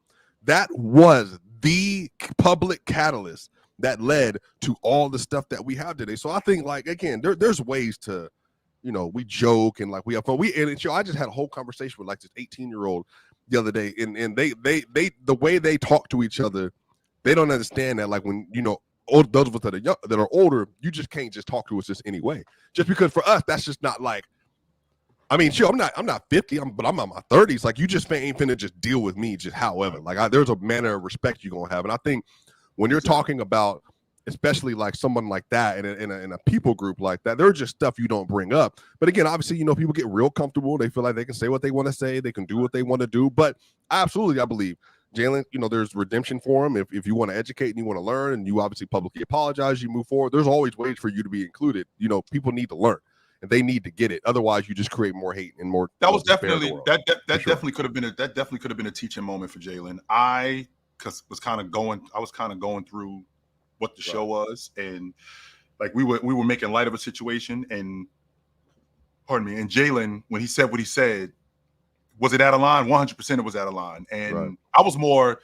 that was the public catalyst that led to all the stuff that we have today. So I think, like, again, there's ways to, we joke and like we have fun. I just had a whole conversation with like this 18-year-old the other day, and they the way they talk to each other, they don't understand that, like, when those of us that are older, you just can't just talk to us just any way. Just because for us, that's just not like, I mean, sure, I'm not 50, but I'm in my 30s. Like, you just ain't finna just deal with me just however. Like, there's a manner of respect you're gonna have, and I think when you're talking about, especially like someone like that in a people group like that, there's just stuff you don't bring up. But again, obviously, people get real comfortable. They feel like they can say what they want to say. They can do what they want to do. But absolutely, I believe, Jalen, there's redemption for him. If you want to educate and you want to learn and you obviously publicly apologize, you move forward, there's always ways for you to be included. People need to learn. And they need to get it. Otherwise, you just create more hate and more. That was definitely definitely could have been a teaching moment for Jalen. I was kind of going through what the show was, and like we were making light of a situation, and and Jalen, when he said what he said, was it out of line? 100% it was out of line, and I was more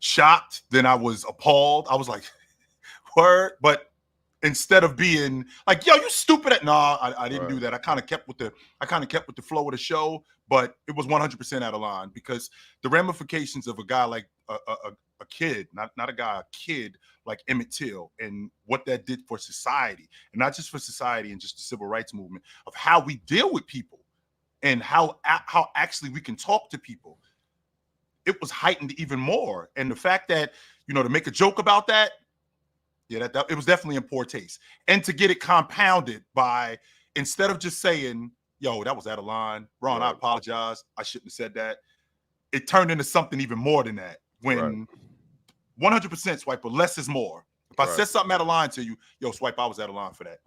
shocked than I was appalled. I was like, word, but instead of being like, yo, you stupid. I didn't do that. I kind of kept with the flow of the show, but it was 100% out of line, because the ramifications of a guy like a kid, not a guy, a kid like Emmett Till, and what that did for society, and not just for society and just the civil rights movement, of how we deal with people and how actually we can talk to people. It was heightened even more. And the fact that, to make a joke about that, yeah, that it was definitely in poor taste. And to get it compounded by, instead of just saying, yo, that was out of line, Ron, I apologize, I shouldn't have said that, it turned into something even more than that. When 100% Swiper, less is more. If I said something out of line to you, yo, Swipe, I was out of line for that.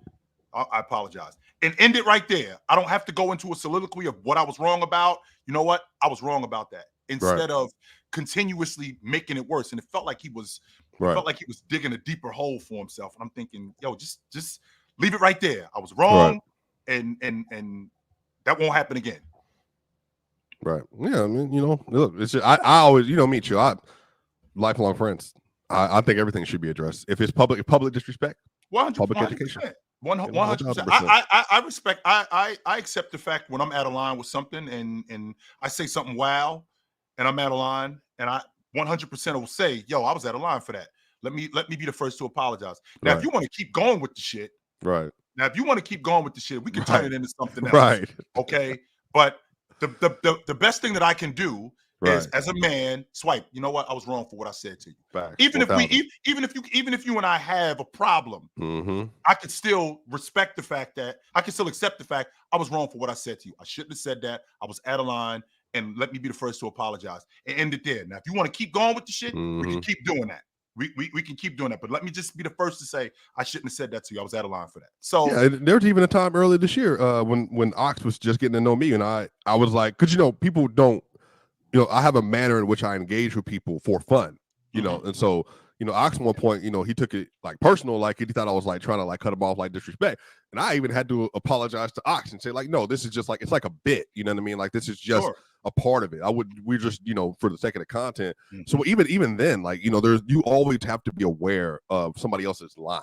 I apologize. And end it right there. I don't have to go into a soliloquy of what I was wrong about. You know what? I was wrong about that. instead of continuously making it worse. And it felt like he was digging a deeper hole for himself. And I'm thinking, yo, just leave it right there. I was wrong, and that won't happen again. Right. Yeah. I mean, look, it's just, I always, me too. Lifelong friends. I think everything should be addressed. If it's public disrespect, 100%, public education. 100%. I respect. I accept the fact when I'm out of line with something and I say something wow, and I'm out of line, and I 100% will say, yo, I was out of line for that. Let me be the first to apologize. Now, if you want to keep going with the shit, right. Now, if you want to keep going with the shit, we can turn it into something else, right? Okay, but the best thing that I can do is, as a man, swipe. You know what? I was wrong for what I said to you. Facts. Even if you and I have a problem, I could still respect the fact that I can still accept the fact I was wrong for what I said to you. I shouldn't have said that. I was out of line, and let me be the first to apologize and end it there. Now, if you want to keep going with the shit, we can keep doing that. We can keep doing that, but let me just be the first to say I shouldn't have said that to you. I was out of line for that. So there was even a time earlier this year when Ox was just getting to know me, and I was like, because people don't. I have a manner in which I engage with people for fun, and so, Ox at one point, he took it like personal, like he thought I was like trying to like cut him off like disrespect. And I even had to apologize to Ox and say like, no, this is just like, it's like a bit, you know what I mean? Like, this is just a part of it. We're just, for the sake of the content. So even then, like, you always have to be aware of somebody else's line.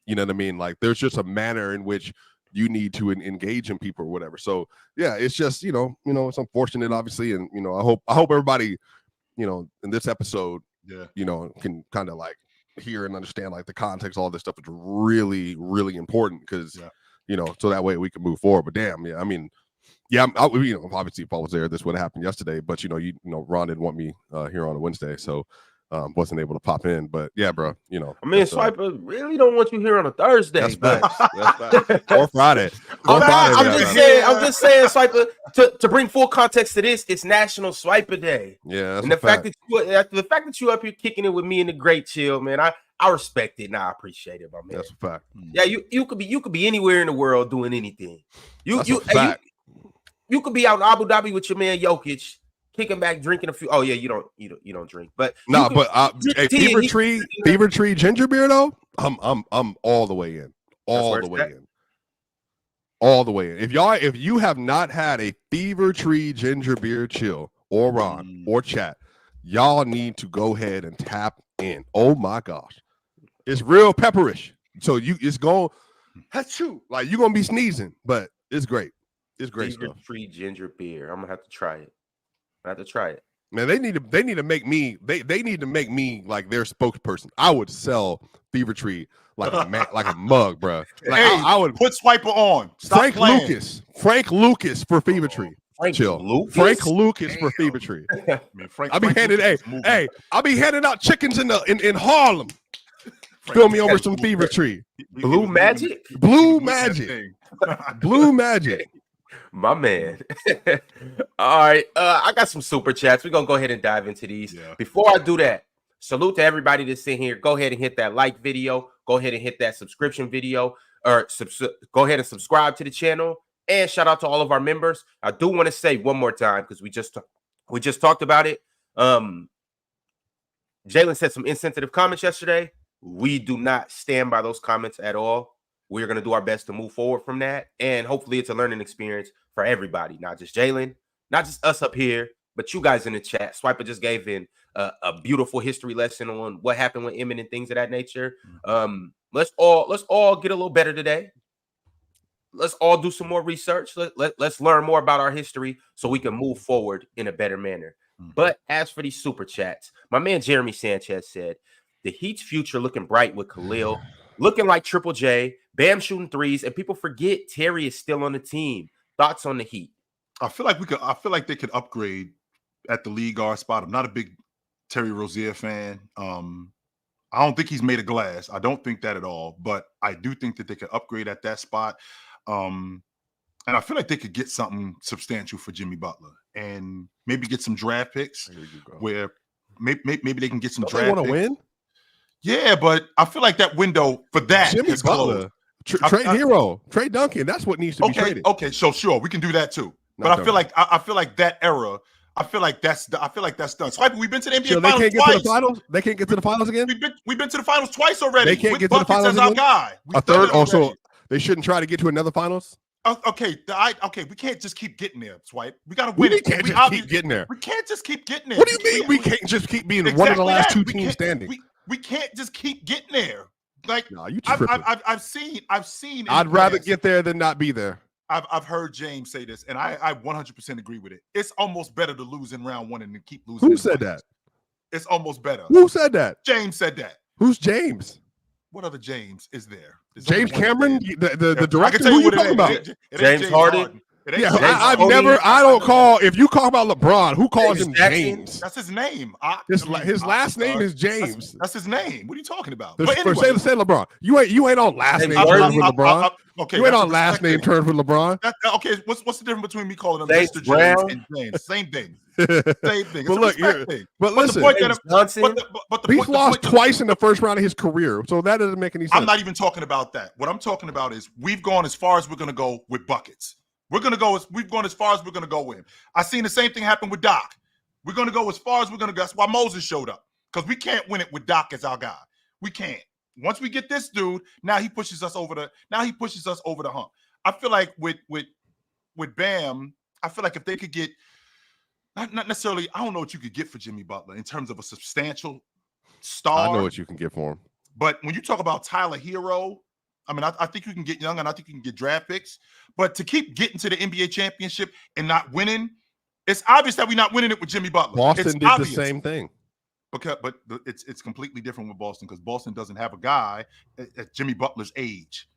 You know what I mean? Like, there's just a manner in which you need to engage in people or whatever. So yeah, it's just, it's unfortunate, obviously. And, I hope everybody, in this episode, can kind of like hear and understand like the context, all this stuff is really, really important because, so that way we can move forward. But damn, yeah, I mean, obviously if I was there, this would have happened yesterday, but Ron didn't want me here on a Wednesday. So wasn't able to pop in, but yeah, bro, I mean, Swiper really don't want you here on a Thursday. That's facts. Or Friday. I'm just saying, Swiper, to bring full context to this, it's National Swiper Day. Yeah, that's and the fact that you up here kicking it with me in the great chill, man, I respect it and I appreciate it, my man. That's a fact. Yeah, you could be anywhere in the world doing anything. You could be out in Abu Dhabi with your man Jokic, kicking back, drinking a few. Oh yeah, you don't drink, but Fever Tree ginger beer though. I'm all the way in, all the way in. If you have not had a Fever Tree ginger beer chill or Ron or chat, y'all need to go ahead and tap in. Oh my gosh, it's real pepperish. So it's going, that's true. Like you're gonna be sneezing, but it's great. It's great Fever stuff. Tree ginger beer. I'm gonna have to try it. I have to try it. Man, they need to make me like their spokesperson. I would sell Fever Tree like a mug, bro. Like, I would put Swiper on. Frank Lucas for Fever Tree. Frank Lucas for Fever Tree. I'll be handing out chickens in Harlem. Fill me over some Fever Tree. Blue Magic. My man. All right. I got some super chats. We're going to go ahead and dive into these. Yeah. Before I do that, salute to everybody that's in here. Go ahead and hit that like video. Go ahead and hit that subscription video. Or go ahead and subscribe to the channel. And shout out to all of our members. I do want to say one more time because we just talked about it. Jalen said some insensitive comments yesterday. We do not stand by those comments at all. We're going to do our best to move forward from that. And hopefully it's a learning experience for everybody, not just Jalen, not just us up here, but you guys in the chat. Swiper just gave in a beautiful history lesson on what happened with Emmett and things of that nature. Let's all get a little better today. Let's all do some more research. Let's learn more about our history so we can move forward in a better manner. But as for these super chats, my man Jeremy Sanchez said, the Heat's future looking bright with Khalil, looking like Triple J, Bam shooting threes, and people forget Terry is still on the team. Thoughts on the Heat? I feel like they could upgrade at the lead guard spot. I'm not a big Terry Rozier fan. I don't think he's made of glass. I don't think that at all. But I do think that they could upgrade at that spot. And I feel like they could get something substantial for Jimmy Butler and maybe get some draft picks where maybe they can get some draft picks. They want to win? Yeah, but I feel like that window for that Jimmy Butler, trade hero, trade Duncan. That's what needs to be traded. Okay, so sure, we can do that too. But I feel like that era, I feel like that's done. Swiper, we've been to the NBA So finals they can't get twice. to the finals. They can't get to the finals again. We've been to the finals twice already. They can't with get to the Buckets finals as our again? guy. A third. Also, they shouldn't try to get to another finals. Okay, we can't just keep getting there, Swipe. We got to win it. Can't just keep getting there. We can't just keep getting there. What do you mean we can't just keep being one of the last two teams standing? We can't just keep getting there. Like, no, you tripping. I've seen. I'd rather get there than not be there. I've heard James say this, and I 100% agree with it. It's almost better to lose in round one and to keep losing. Who said that? It's almost better. Who said that? James said that. Who's James? What other James is there? James Cameron, the director. Who you talking about? James Harden. Yeah, I don't call. If you call about LeBron, who calls him James? That's his name. His last name is James. That's his name. What are you talking about? But anyway, say LeBron. You ain't on last name terms with LeBron. Okay, you ain't on last name terms with LeBron. Okay, what's the difference between me calling him Mr. James and James? Same thing. Same thing. But look, but listen, he's lost twice in the first round of his career, so that doesn't make any sense. I'm not even talking about that. What I'm talking about is we've gone as far as we're going to go with Buckets. We've gone as far as we're going to go with him. I seen the same thing happen with Doc. We're going to go as far as we're going to go. That's why Moses showed up, because we can't win it with Doc as our guy. We can't. Once we get this dude, now he pushes us over the hump. I feel like with Bam, I feel like if they could get not necessarily, I don't know what you could get for Jimmy Butler in terms of a substantial star. I know what you can get for him. But when you talk about Tyler Hero, I mean, I think you can get young and I think you can get draft picks. But to keep getting to the NBA championship and not winning, it's obvious that we're not winning it with Jimmy Butler. Boston did the same thing. But it's completely different with Boston, because Boston doesn't have a guy at Jimmy Butler's age.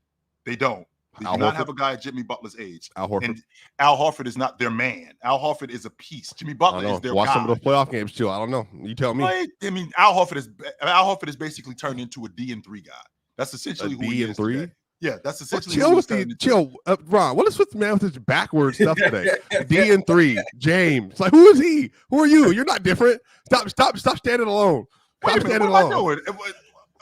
They don't. They do not have a guy at Jimmy Butler's age. Al Horford. And Al Horford is not their man. Al Horford is a piece. Jimmy Butler is their guy. Watch some of those playoff games too. I don't know. You tell me. I mean, Al Horford is basically turned into a D&3 guy. That's essentially who he is today. Yeah, that's essentially. Chill, Ron. What is with man with this backwards stuff today? D&3, James. Like, who is he? Who are you? You're not different. Stop standing alone. Stop standing alone.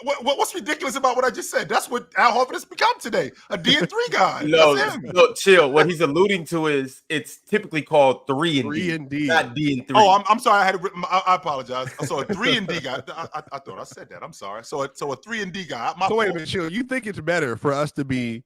What's ridiculous about what I just said? That's what Al Horford has become today, a D&3 guy. No, chill. What he's alluding to is it's typically called 3-and-D, not D&3. Oh, I'm sorry. I had it written. I apologize. So a 3-and-D guy. I thought I said that. I'm sorry. So a 3-and-D guy. So wait a minute, chill. You think it's better for us to be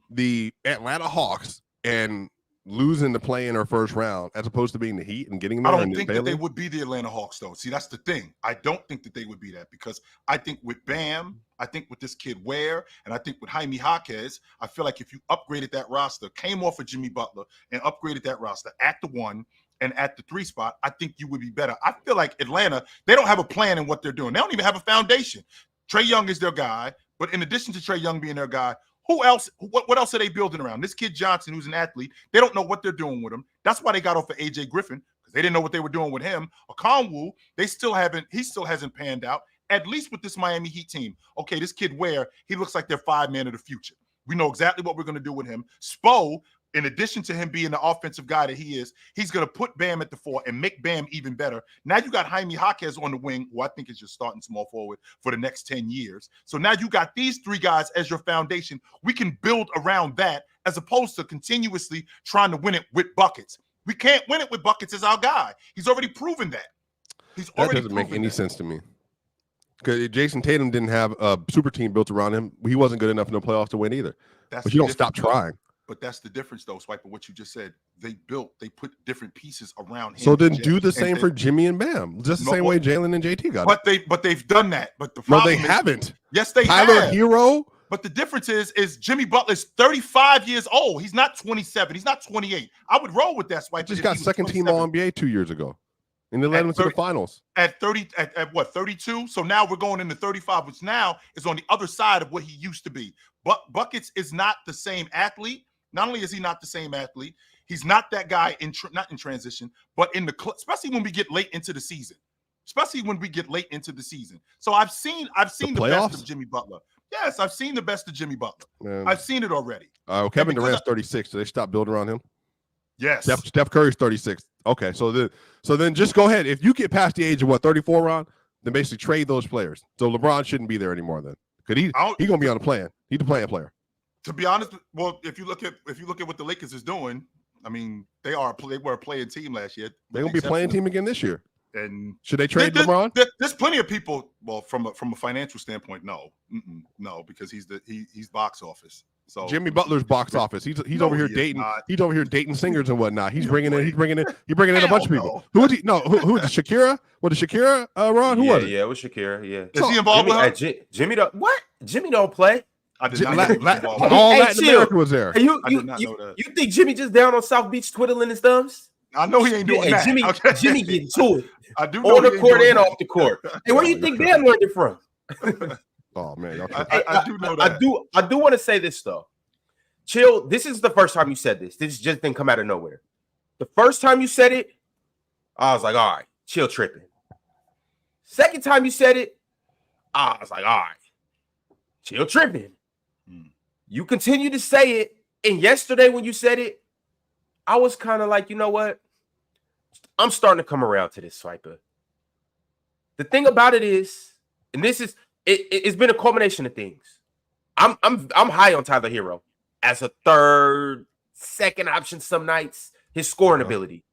the Atlanta Hawks and losing the play in our first round as opposed to being the Heat and getting there? I don't think that they would be the Atlanta Hawks, though. See, that's the thing. I don't think that they would be that, because I think with Bam, I think with this kid Ware, and I think with Jaime Jaquez, I feel like if you upgraded that roster, came off of Jimmy Butler and upgraded that roster at the 1 and at the 3 spot, I think you would be better. I feel like Atlanta, they don't have a plan in what they're doing. They don't even have a foundation. Trae Young is their guy, but in addition to Trae Young being their guy, who else? What else are they building around? This kid Johnson, who's an athlete, they don't know what they're doing with him. That's why they got off of AJ Griffin, because they didn't know what they were doing with him. Okongwu, he still hasn't panned out, at least with this Miami Heat team. Okay, this kid Ware, he looks like their 5-man of the future. We know exactly what we're going to do with him. Spo, in addition to him being the offensive guy that he is, he's going to put Bam at the 4 and make Bam even better. Now you got Jaime Jaquez on the wing, who I think is your starting small forward for the next 10 years. So now you got these 3 guys as your foundation. We can build around that as opposed to continuously trying to win it with Buckets. We can't win it with Buckets as our guy. He's already proven that. That doesn't make any sense to me. Because Jason Tatum didn't have a super team built around him. He wasn't good enough in the playoffs to win either. But you don't stop trying. But that's the difference, though, Swiper, what you just said. They put different pieces around him. So then do the same for Jimmy and Bam. Just the same way Jalen and JT got it. But they've done that. But the problem they haven't. Yes, they Tyler have. Hero. But the difference is Jimmy Butler's 35 years old. He's not 27. He's not 28. I would roll with that, Swiper. Just got second team All-NBA 2 years ago. And they led him to the finals. At 32? So now we're going into 35, which now is on the other side of what he used to be. But Buckets is not the same athlete. Not only is he not the same athlete, he's not that guy not in transition, but especially when we get late into the season. So I've seen the best of Jimmy Butler. Yes, I've seen the best of Jimmy Butler. Man. I've seen it already. Kevin Durant's 36, so they stopped building around him. Yes. Steph Curry's 36. Okay, so then just go ahead. If you get past the age of 34, Ron, then basically trade those players. So LeBron shouldn't be there anymore then, because he's gonna be on the plan. He's the playing player. To be honest, well, if you look at what the Lakers is doing, I mean, they were a playing team last year. They're gonna be playing team again this year. And should they trade LeBron? There's plenty of people. Well, from a financial standpoint, no, because he's box office. So Jimmy Butler's box office. He's over here dating. He's over here dating singers and whatnot. He's bringing in a bunch of people. Who was he? No, who was it? Shakira? Was it Shakira? Ron? Who was it? Yeah, it was Shakira. Yeah. Is he involved with her? Jimmy don't what? Jimmy don't play. I did not know all Latin America was there. Hey, I did not know that. You think Jimmy just down on South Beach twiddling his thumbs? I know he ain't doing that. Jimmy getting to it. I do know on the court and off the court. Hey, where do you think Bam learned it from? Oh man, I do know that. I do want to say this though. Chill, this is the first time you said this. This just didn't come out of nowhere. The first time you said it, I was like, all right, Chill tripping. Second time you said it, I was like, all right, Chill tripping. You continue to say it, and yesterday when you said it, I was kind of like, you know what? I'm starting to come around to this, Swiper. The thing about it is, and this is, it's been a culmination of things. I'm high on Tyler Hero as a third, second option some nights. His scoring ability.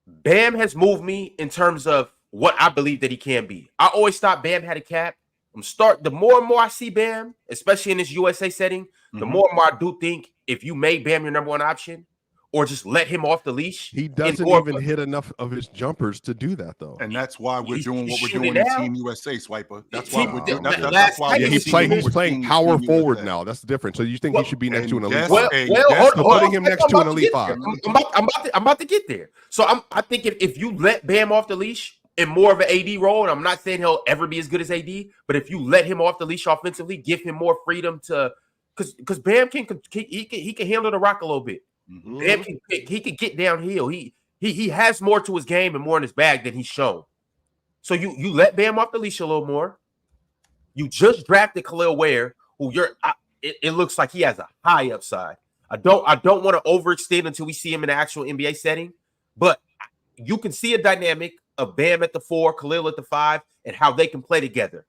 Bam has moved me in terms of what I believe that he can be. I always thought Bam had a cap. The more and more I see Bam, especially in this USA setting, the more and more I do think if you made Bam your number one option, or just let him off the leash. He doesn't even hit enough of his jumpers to do that, though. And that's why we're doing what we're doing in Team USA, Swiper. That's why we're doing that's why he's playing power forward now. That's the difference. So you think he should be next to an elite? Putting him next to an elite 5. I'm about to get there. So I think if you let Bam off the leash in more of an AD role, and I'm not saying he'll ever be as good as AD, but if you let him off the leash offensively, give him more freedom to, because Bam can handle the rock a little bit. Bam he can get downhill. He has more to his game and more in his bag than he's shown. So you let Bam off the leash a little more. You just drafted Khalil Ware, who it looks like he has a high upside. I don't want to overextend until we see him in the actual NBA setting, but you can see a dynamic of Bam at the 4, Khalil at the 5, and how they can play together.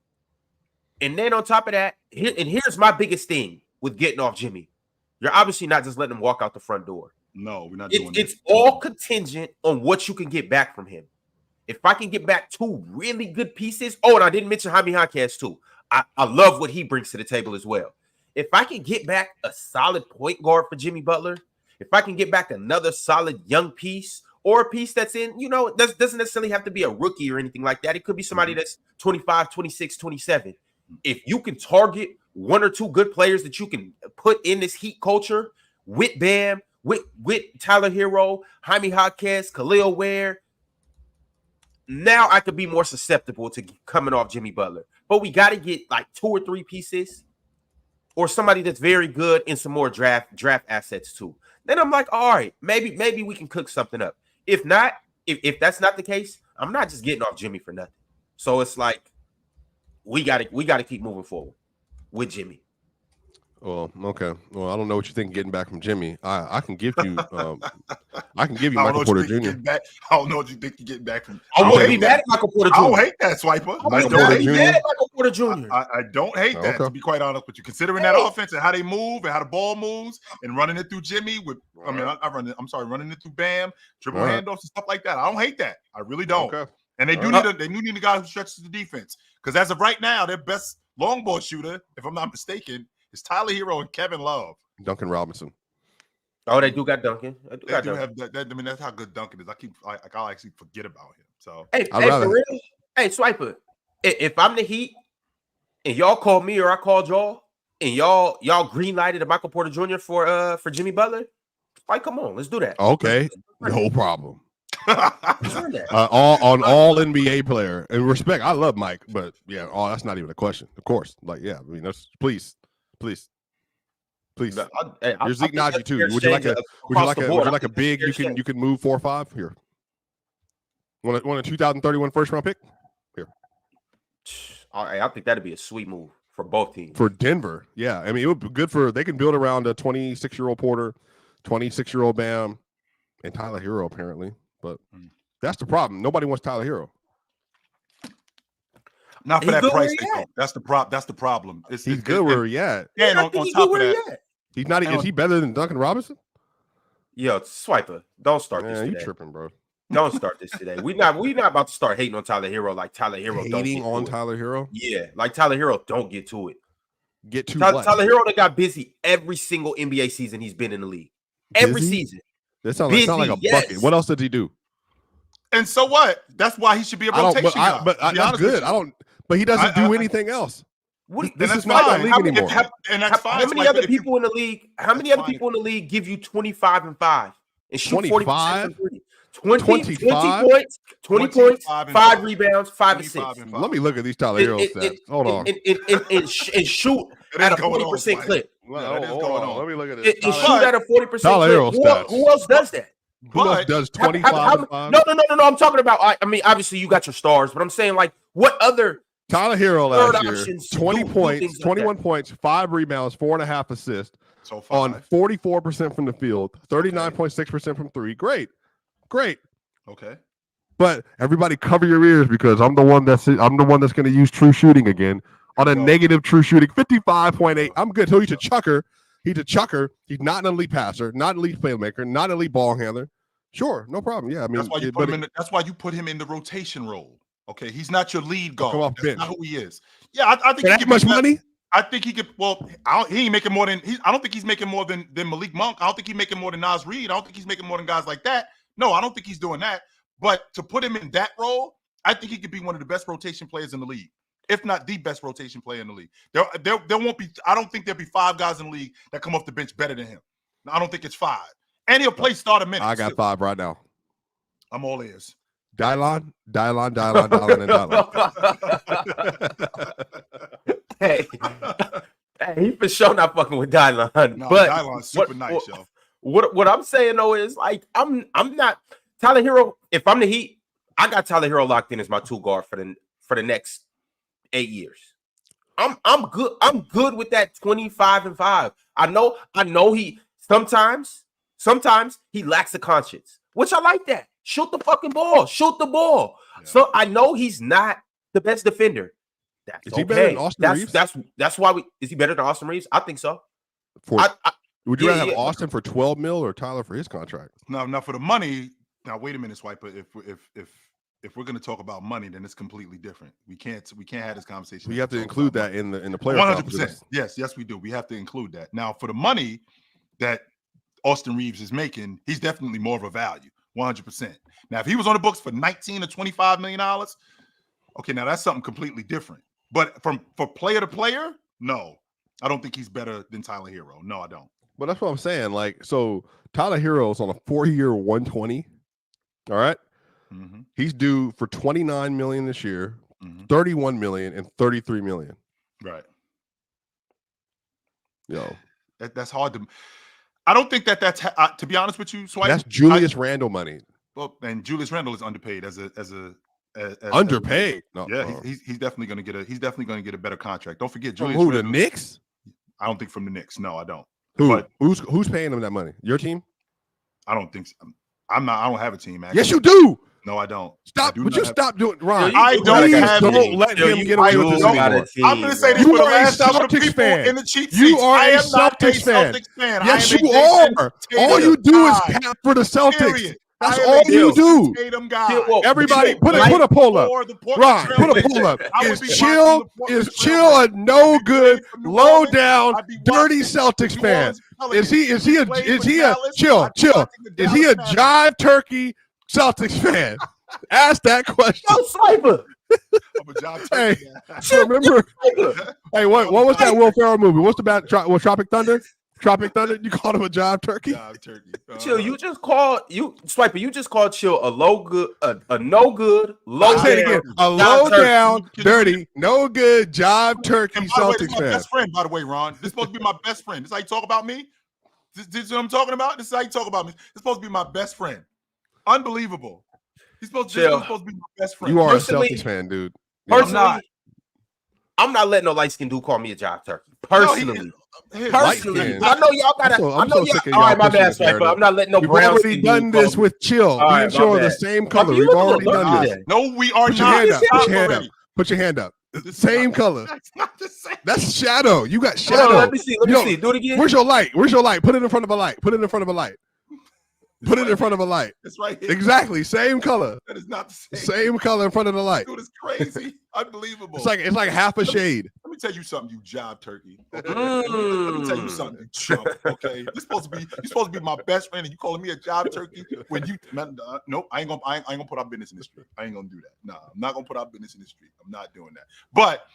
And then on top of that, here's my biggest thing with getting off Jimmy. You're obviously not just letting him walk out the front door. No, we're not doing that. It's all contingent on what you can get back from him. If I can get back 2 really good pieces. Oh, and I didn't mention Jaime Jaquez too. I love what he brings to the table as well. If I can get back a solid point guard for Jimmy Butler, if I can get back another solid young piece or a piece that's in, that doesn't necessarily have to be a rookie or anything like that. It could be somebody that's 25, 26, 27. If you can target 1 or 2 good players that you can put in this Heat culture with Bam, with Tyler Hero, Jaime Jaquez, Khalil Ware, now I could be more susceptible to coming off Jimmy Butler. But we got to get like 2 or 3 pieces or somebody that's very good in some more draft assets too. Then I'm like, all right, maybe we can cook something up. If not, if that's not the case, I'm not just getting off Jimmy for nothing. So it's like we got to keep moving forward with Jimmy. Well, okay. Well, I don't know what you think getting back from Jimmy. I can give you Michael Porter Jr. I don't know what you think you're getting back from. I wouldn't be mad at Michael Porter Jr. I don't hate that, Swiper. Michael Porter Jr. I don't hate that, to be quite honest with you. Considering that offense and how they move and how the ball moves and running it through Jimmy running it through Bam, triple handoffs and stuff like that. I don't hate that. I really don't. Okay. And they do need a guy who stretches the defense. Because as of right now, their best long ball shooter, if I'm not mistaken, is Tyler Hero and Kevin Love. Duncan Robinson. Oh, they do got Duncan. They do have that. I mean, that's how good Duncan is. I actually forget about him. So for real. Hey, Swiper, if I'm the Heat and y'all call me or I called y'all and y'all green lighted a Michael Porter Jr. for Jimmy Butler, like, come on, let's do that. Okay, no problem. all NBA player and respect. I love Mike, but yeah, that's not even a question. Of course, please. Here's Zeke Naji too. Would you like a big? You can move 4 or 5 here. Want a 2031 first round pick here? I think that'd be a sweet move for both teams. For Denver, yeah. I mean, it would be good they can build around a 26-year-old Porter, 26-year-old Bam, and Tyler Hero apparently. But that's the problem. Nobody wants Tyler Hero. Not for that price. That's the problem. He's good where he at. And on top of that, he's not. Is he better than Duncan Robinson? Yo, Swiper, don't start this today. You tripping, bro. Don't start this today. We not about to start hating on Tyler Hero like Tyler Hero don't get to it. Tyler Hero? Yeah, like Tyler Hero don't get to it. Get to what? Tyler Hero that got busy every single NBA season he's been in the league. Every season. That sounds like a bucket. What else did he do? And so what? That's why he should be a rotation guy. That's good. But he doesn't do anything else. This is not the league anymore. And that's fine. How many other people in the league? How many other people in the league give you 25 and 5 and shoot 40%? 20 points, 5 rebounds, 5 assists. Let me look at these Tyler Hero stats. Hold on. And shoot at a 40% clip. Let me look at it. And shoot at a 40% Tyler Hero stats. Who else does that? Who else does 25 and 5? No. I'm talking about, I mean, obviously you got your stars, but I'm saying, like, what other Tyler Hero last year, 20 points, 21 points, 5 rebounds, 4.5 assists on 44% from the field, 39.6% from 3. Great. Okay. But everybody cover your ears because I'm the one that's going to use true shooting again on a negative true shooting, 55.8. I'm good. So he's a chucker. He's not an elite passer, not an elite playmaker, not an elite ball handler. Sure, no problem. Yeah, I mean that's why you put him in the rotation role. Okay, he's not your lead guard. Come off That's bench. not who he is. Yeah, I think that much money. I think he could. Well, he ain't making more than. I don't think he's making more than Malik Monk. I don't think he's making more than Nas Reed. I don't think he's making more than guys like that. No, I don't think he's doing that. But to put him in that role, I think he could be one of the best rotation players in the league, if not the best rotation player in the league. There won't be. I don't think there'll be 5 guys in the league that come off the bench better than him. I don't think it's 5, and he'll play start a minute. I got 5 right now. I'm all ears. Dylon. Hey, he for sure not fucking with Dylon. No, but Dylon's super nice, yo. What I'm saying though is, like, I'm not Tyler Hero. If I'm the Heat, I got Tyler Hero locked in as my 2 guard for the next 8 years. I'm good. I'm good with that 25 and 5. I know he sometimes he lacks a conscience, which I like that. Shoot the fucking ball. Shoot the ball. Yeah. So I know he's not the best defender. That's is he better than Austin Reeves? That's why is he better than Austin Reeves? I think so. Would you rather have Austin for 12 mil or Tyler for his contract? No, for the money. Now wait a minute, Swiper. If we're going to talk about money, then it's completely different. We can't have this conversation. We have to include that in the player. 100%. Yes, we do. We have to include that. Now, for the money that Austin Reeves is making, he's definitely more of a value. 100%. Now, if he was on the books for $19 or $25 million, okay, now that's something completely different. But for player to player, no, I don't think he's better than Tyler Hero. No, I don't. But that's what I'm saying. Like, so Tyler Hero is on a 4-year 120. All right. Mm-hmm. He's due for $29 million this year, $31 million, and $33 million. Right. Yo, that's hard to. I don't think that's to be honest with you. So that's Julius Randle money. Well, and Julius Randle is underpaid as underpaid. He's definitely going to get a better contract. Don't forget Julius. Randle, the Knicks? I don't think from the Knicks. No, I don't. Who's paying him that money? Your team? I don't think so. I don't have a team. Actually. Yes, you do. No, I don't. Stop. Would you stop doing Ron? I don't have don't let him get away with this anymore. I'm going to say this for the last time for the people in the cheat sheets. You are a Celtics fan. Yes, you are. All you do is cap for the Celtics. That's all you do. Everybody, put a poll up. Ron, put a poll up. Is Chill a no good, low down, dirty Celtics fan? Is he a Chill? Is he a jive turkey Celtics fan? Ask that question. No, Sniper. I'm a jive turkey. Hey, remember? Hey, what was that Will Ferrell movie? What's the Tropic Thunder? Tropic Thunder, you called him a jive turkey? Jive turkey. Chill, you just called Swiper. You just called Chill a low good, a no good, low down, say it again. A low down, dirty, no good jive turkey Celtics fan. Best friend, by the way, Ron. This is supposed to be my best friend. This is how you talk about me. This is what I'm talking about. This is how you talk about me. This is supposed to be my best friend. Unbelievable. He's supposed to be my best friend. You are a Celtics fan, dude. Personally, I'm not letting no light skin dude call me a jive turkey. Personally. Personally, I know y'all gotta. I know y'all. All right, my bad, Swiper. I'm not letting no brown. We've already done this with Chill. Me and Chill are the same color. We've already done this. No, we are not. Put your hand up. Same color. That's not the same. That's shadow. You got shadow. Let me see. Do it again. Where's your light? Put it in front of a light. Put it in front of a light. It's right here. Exactly, same color. That is not the same. Same color in front of the light. Dude, it's crazy. Unbelievable. It's like half a shade. Let me tell you something, you job turkey. Okay? Let me tell you something, you chump. Okay, you're supposed to be my best friend, and you calling me a job turkey when you nope. I ain't gonna put our business in the street. I ain't gonna do that. Nah, I'm not gonna put our business in the street. I'm not doing that. But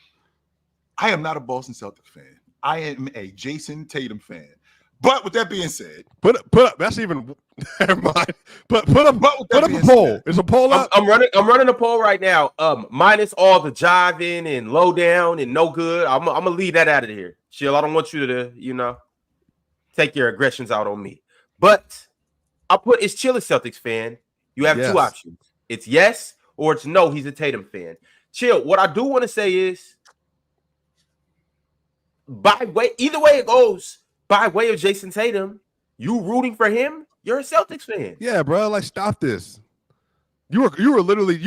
I am not a Boston Celtics fan. I am a Jason Tatum fan. But with that being said, put up. That's even. Never mind. Put up a poll. Is a poll up? I'm running a poll right now. Minus all the jiving and low down and no good. I'm gonna leave that out of here. Chill. I don't want you to take your aggressions out on me. But I put it's Chill a Celtics fan. You have two options. It's yes or it's no. He's a Tatum fan. Chill. What I do want to say is, either way it goes. By way of Jason Tatum, you rooting for him, you're a Celtics fan. Yeah, bro. Like, stop this. You were literally.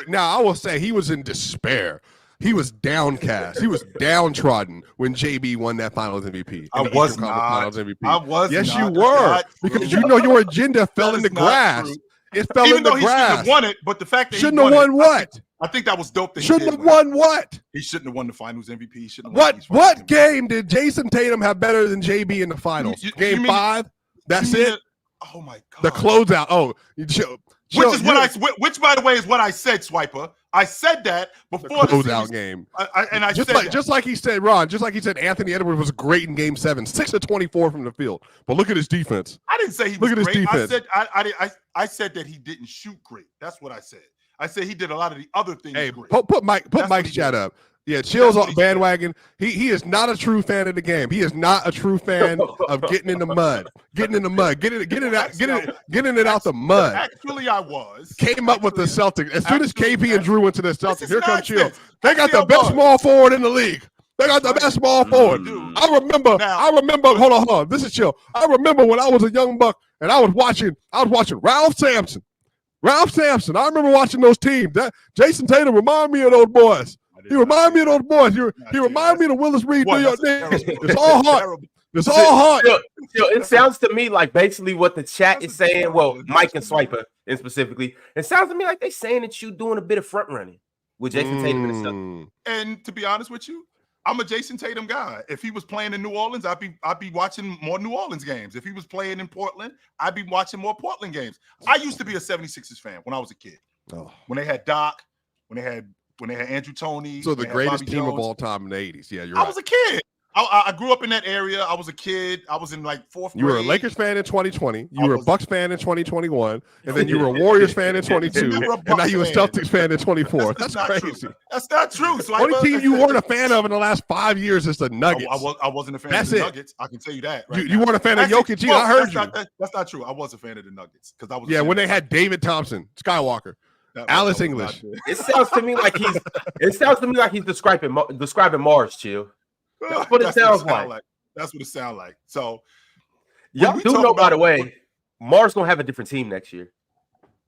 Now, I will say he was in despair. He was downcast. He was downtrodden when JB won that Finals MVP. I was not. Finals MVP. I was. Yes, not. you were, because your agenda fell in the grass. True. It fell Even in the though grass. He shouldn't have won it, but the fact that shouldn't have won what? I think that was dope. That shouldn't have won what? He shouldn't have won the Finals MVP. He shouldn't. What game did Jason Tatum have better than JB in the Finals? Game 5. That's it. Oh my God. The closeout. Oh, which by the way is what I said, Swiper. I said that before the closeout game. I just like he said, Ron. Just like he said, Anthony Edwards was great in Game 7, 6 of 24 from the field. But look at his defense. I didn't say he was great. Look at his defense. I said that he didn't shoot great. That's what I said. I said he did a lot of the other things. Hey, great. put Mike's chat up. Yeah, Chill's on bandwagon. He is not a true fan of the game. He is not a true fan of getting in the mud. Getting it out the mud. Actually, I was. Came up with the Celtics. As soon as KP and Drew went to the Celtics, here comes Chill. They got the best small forward in the league. They got the best small forward. I remember. Hold on. This is Chill. I remember when I was a young buck and I was watching Ralph Sampson. I remember watching those teams. That Jason Tatum reminded me of those boys. He reminded me of those boys. He reminded me of Willis Reed, New York Knicks. It's all hard. It's all hard. It sounds to me like basically what the chat is saying. Well, Mike and Swiper, and specifically, it sounds to me like they're saying that you doing a bit of front running with Jason Tatum and stuff. And to be honest with you, I'm a Jason Tatum guy. If he was playing in New Orleans, I'd be watching more New Orleans games. If he was playing in Portland, I'd be watching more Portland games. I used to be a 76ers fan when I was a kid. Oh. When they had Doc, when they had Andrew Toney. So the greatest Bobby team Jones. of all time in the 80s. Yeah, you're right. I was a kid. I grew up in that area. I was a kid. I was in like 4th grade. You were a Lakers fan in 2020. You were a Bucks fan in 2021. And then you were a Warriors fan in 22. And now you're a Celtics fan in 24. That's crazy. True. That's not true. So only team you weren't a fan of in the last 5 years is the Nuggets. I wasn't a fan of the Nuggets. I can tell you that. Right you weren't a fan of Jokic. I heard you. That's not true. I was a fan of the Nuggets because I was. Yeah, when they had David Thompson, Skywalker. Alice English. It sounds to me like he's describing Mars, Chill. That's what it sounds like. That's what it sounds like. So y'all do know, by the way, Mars gonna have a different team next year.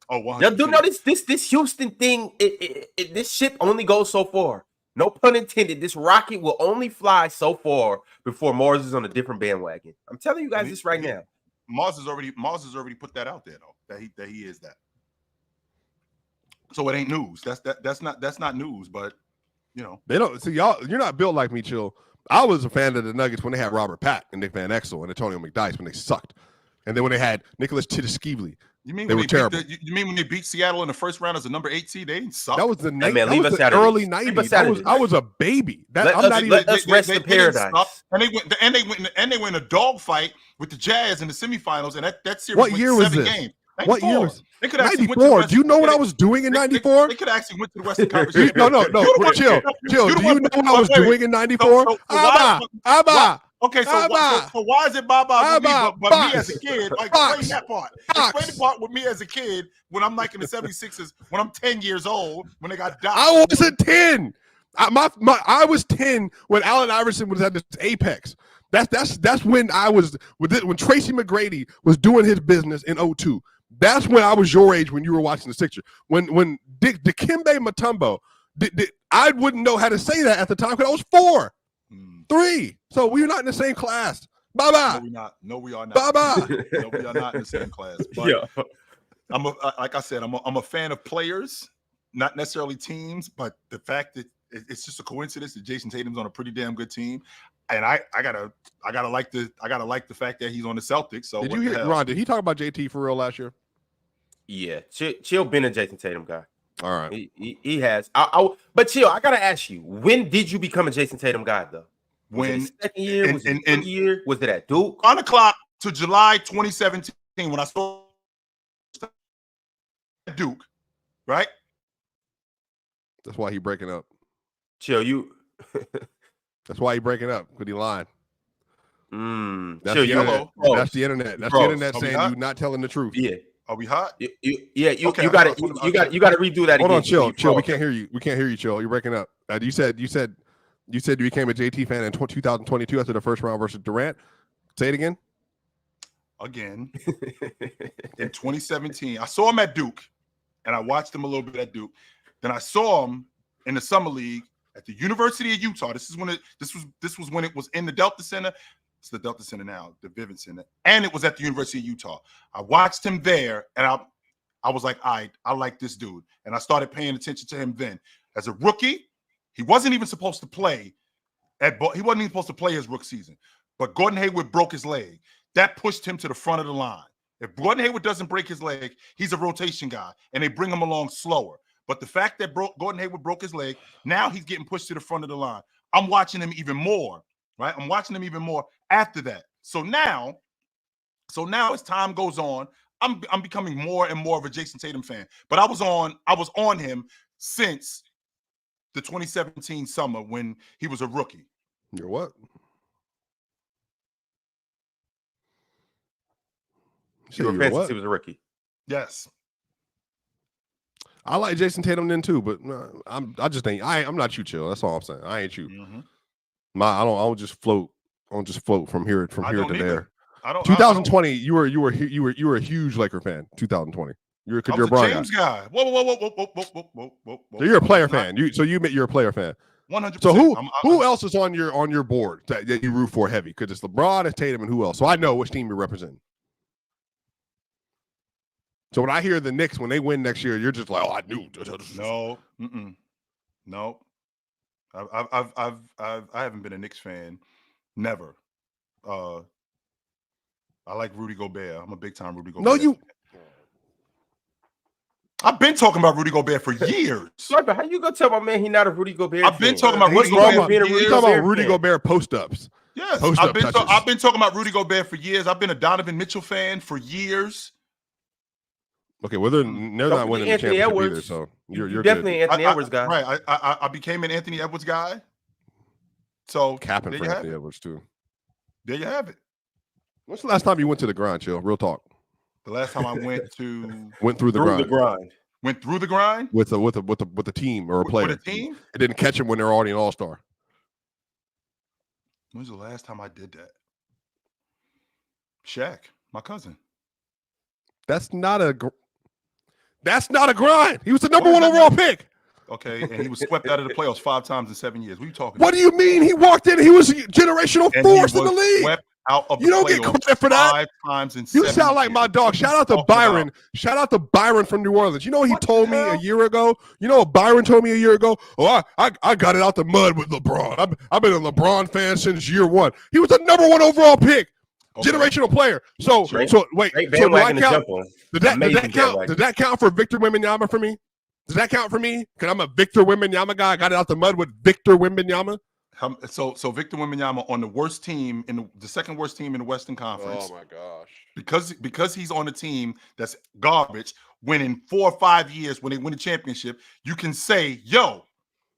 Oh, 100%. Y'all do know this Houston thing. This ship only goes so far. No pun intended. This rocket will only fly so far before Mars is on a different bandwagon. I'm telling you guys this right now. Mars has already put that out there though. That he is that. So it ain't news. That's not news, but you know. They don't see y'all, you're not built like me, Chill. I was a fan of the Nuggets when they had Robert Pack and Nick Van Exel and Antonio McDyess when they sucked. And then when they had Nicholas Chittiskively, you mean they were terrible. You mean when they beat Seattle in the first round as a number 8 seed? They didn't suck. That was the early 90s. I was a baby. Let's rest in paradise. And they went a dogfight with the Jazz in the semifinals, and that series what year was 7 this? games. What year was they could 94? Do you know what I was doing in 94? They could actually went to the Western Conference. No. Chill. Do you know what I was doing in 94? Abba. Okay, so why is it Baba with me, but me as a kid? Like, explain that part. Explain the part with me as a kid when I'm like in the 76ers, when I'm 10 years old, when they got docked. I wasn't 10. I was 10 when Allen Iverson was at this apex. That's when I was when Tracy McGrady was doing his business in 02. That's when I was your age when you were watching the Sixers. When Dikembe Mutombo, I wouldn't know how to say that at the time because I was 4, 3. So we were not in the same class. Bye-bye. No, we're not. No, we are not. Bye-bye. No, we are not in the same class. But like I said, I'm a fan of players, not necessarily teams, but the fact that it's just a coincidence that Jason Tatum's on a pretty damn good team. And I gotta like the fact that he's on the Celtics. So did you hear Ron? Did he talk about JT for real last year? Yeah, Chill been a Jason Tatum guy. All right, he has. But Chill, I gotta ask you, when did you become a Jason Tatum guy though? When second year, was it third year? Was it at Duke? On the clock to July 2017 when I saw Duke, right? that's why he breaking up. Chill, you. That's why he breaking up. Could he lying? That's Chill, the internet. That's the internet. That's the internet saying you not telling the truth. Yeah. Are we hot? You got to redo that. Hold again. on, Chill. We can't hear you. We can't hear you, Chill. You're breaking up. You said you became a JT fan in 2022 after the first round versus Durant. Say it again. Again, in 2017, I saw him at Duke, and I watched him a little bit at Duke. Then I saw him in the summer league at the University of Utah. This was when it was in the Delta Center. It's the Delta Center now, the Vivint Center, and it was at the University of Utah. I watched him there, and I was like, I like this dude, and I started paying attention to him then. As a rookie, he wasn't even supposed to play he wasn't even supposed to play his rookie season, but Gordon Hayward broke his leg. That pushed him to the front of the line. If Gordon Hayward doesn't break his leg, he's a rotation guy, and they bring him along slower. But the fact that Gordon Hayward broke his leg, now he's getting pushed to the front of the line. I'm watching him even more, right? I'm watching him even more after that. So now as time goes on, I'm becoming more and more of a Jason Tatum fan. But I was on him since the 2017 summer when he was a rookie. You're what? You were a fan since he was a rookie. Yes. I like Jason Tatum then too, but I'm not you, Chill. That's all I'm saying. I ain't you. Mm-hmm. I don't just float. I don't just float from here to there. I don't. 2020, you were a huge Laker fan. 2020, you're a Bron James guy. Whoa. So you're a player fan. You admit you're a player fan. 100%. So who else is on your board that you root for heavy? Because it's LeBron and Tatum and who else? So I know which team you're representing. So when I hear the Knicks, when they win next year, you're just like, oh, I knew. No. I haven't been a Knicks fan. Never. I like Rudy Gobert. I'm a big time Rudy Gobert. No, you. I've been talking about Rudy Gobert for years. Sorry, but how you gonna tell my man he not a Rudy Gobert? I've been talking about Rudy Gobert. You're talking about Rudy Gobert post-ups. Yes, I've been talking about Rudy Gobert for years. I've been a Donovan Mitchell fan for years. Okay, well they're not winning the championship Edwards, either, so you're definitely good. an Anthony Edwards guy. Right, I became an Anthony Edwards guy. So capping for Anthony Edwards too. There you have it. When's the last time you went to the grind, Chill? Real talk. The last time I went through the grind. Went through the grind with a team or a player. With a team? It didn't catch him when they're already an all-star. When's the last time I did that? Shaq, my cousin. That's not a grind. He was the number one overall pick. Okay, and he was swept out of the playoffs 5 times in 7 years. What are you talking about? What do you mean? He walked in. He was a generational force in the league. Swept out of you don't get credit for that. 5 times in 7 years. You sound like my dog. Shout out to Byron. About? Shout out to Byron from New Orleans. You know what he told me a year ago? You know what Byron told me a year ago? Oh, I got it out the mud with LeBron. I've been a LeBron fan since year 1. He was the number 1 overall pick. Okay. Generational player. So wait. So do I count? Did that count for Victor Wembanyama for me? Does that count for me? Because I'm a Victor Wembanyama guy. I got it out the mud with Victor Wembanyama. So Victor Wembanyama on the worst team in the second worst team in the Western Conference. Oh my gosh! Because he's on a team that's garbage. When in 4 or 5 years, when they win a championship, you can say, "Yo,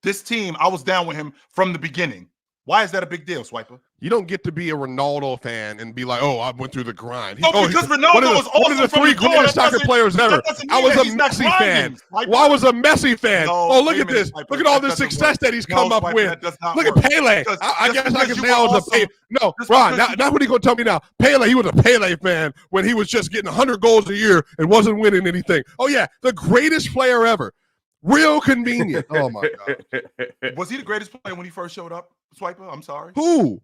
this team, I was down with him from the beginning." Why is that a big deal, Swiper? You don't get to be a Ronaldo fan and be like, "Oh, I went through the grind." Because Ronaldo was one of the 3 greatest soccer players ever. I was a Messi fan. Well, I was a Messi fan. Look at this. Look at all this success that he's come up with. Look at Pele. I guess I can say I was a Pele. No, Ron, that's what he's going to tell me now. Pele, he was a Pele fan when he was just getting 100 goals a year and wasn't winning anything. Oh, yeah, the greatest player ever. Real convenient. Oh, my God. Was he the greatest player when he first showed up, Swiper? I'm sorry. Who?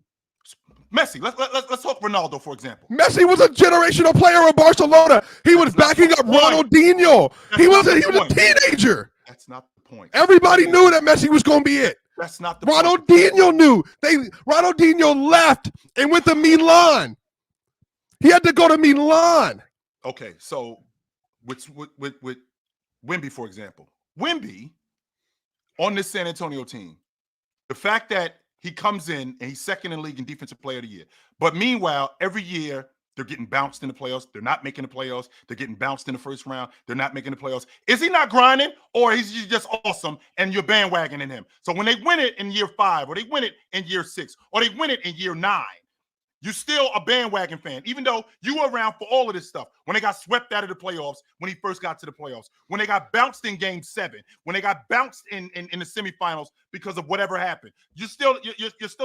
Messi. Let's talk Ronaldo, for example. Messi was a generational player in Barcelona. He was backing up Ronaldinho. He was a teenager. That's not the point. Everybody knew that Messi was going to be it. That's not the Ronaldinho knew. Ronaldinho left and went to Milan. He had to go to Milan. Okay, so with Wemby, for example. Wemby on this San Antonio team, the fact that he comes in and he's second in the league in defensive player of the year. But meanwhile, every year they're getting bounced in the playoffs. They're not making the playoffs. They're getting bounced in the first round. They're not making the playoffs. Is he not grinding, or is he just awesome and you're bandwagoning him? So when they win it in year 5, or they win it in year 6, or they win it in year 9, you're still a bandwagon fan, even though you were around for all of this stuff. When they got swept out of the playoffs, when he first got to the playoffs, when they got bounced in game 7, when they got bounced in the semifinals because of whatever happened, you're still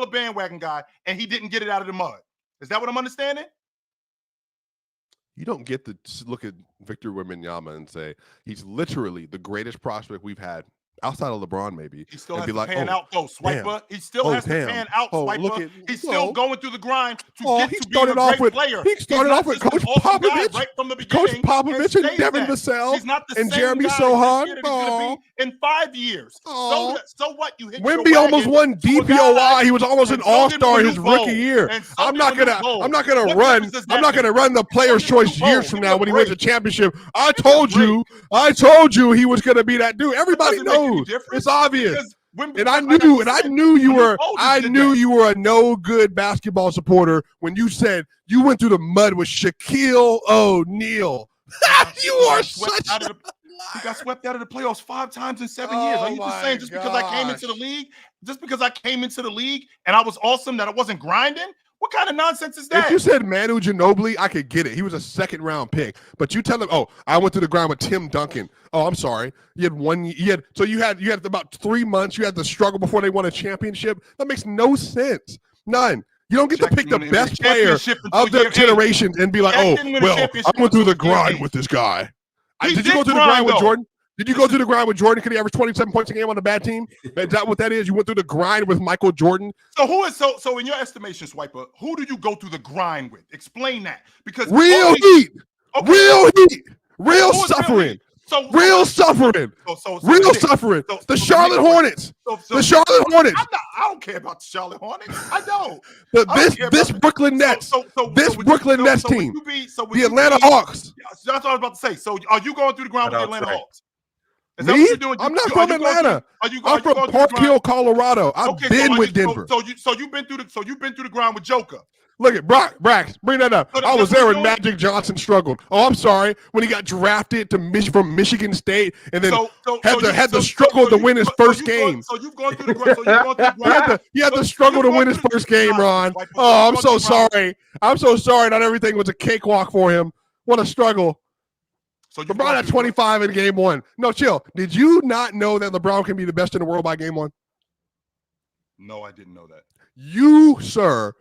a bandwagon guy, and he didn't get it out of the mud. Is that what I'm understanding? You don't get to look at Victor Wembanyama and say he's literally the greatest prospect we've had outside of LeBron, maybe. He still has to pan out, though, Swiper. He still has to pan out, Swiper. He's still going through the grind to get to be a great player. He started off with Coach Popovich, right from the beginning. Coach Popovich and Devin Vassell and Jeremy Sohan. In 5 years. So what? You hit Wemby almost won DPOI. He was almost an all-star his rookie year. I'm not gonna run the Players' Choice years from now when he wins a championship. I told you he was gonna be that dude. Everybody knows. It's obvious. And I knew you were a no good basketball supporter when you said you went through the mud with Shaquille O'Neal. You are such he got swept out of the playoffs 5 times in 7 years. Are you just saying because I came into the league and I was awesome that I wasn't grinding? What kind of nonsense is that? If you said Manu Ginobili, I could get it. He was a second-round pick. But you tell him, oh, I went to the ground with Tim Duncan. Oh, I'm sorry. You had about 3 months. You had to struggle before they won a championship. That makes no sense. None. You don't get to pick the best player of their generation and be like, oh, well, I went through the grind with this guy. Did you go through the grind with Jordan? Did you go through the grind with Jordan? Could he average 27 points a game on a bad team? Is that what that is? You went through the grind with Michael Jordan? So in your estimation, Swiper, who do you go through the grind with? Explain that. Because real heat. Real suffering. Real suffering. The Charlotte Hornets. The Charlotte Hornets. I don't care about the Charlotte Hornets. I don't. This Brooklyn Nets. This Brooklyn Nets team. The Atlanta Hawks. That's what I was about to say. So are you going through the ground with the Atlanta Hawks? Me? I'm not from Atlanta. I'm from Park Hill, Colorado. I've been with Denver. So you've been through the ground with Joker. Look at Brax, bring that up. I was there when Magic Johnson struggled. Oh, I'm sorry. When he got drafted from Michigan State and then had to struggle to win his first game. So you've gone through the ground. He had to struggle to win his first game, Ron. Oh, I'm so sorry. I'm so sorry. Not everything was a cakewalk for him. What a struggle. So LeBron had 25 in game 1. No, chill. Did you not know that LeBron can be the best in the world by game 1? No, I didn't know that. You, sir,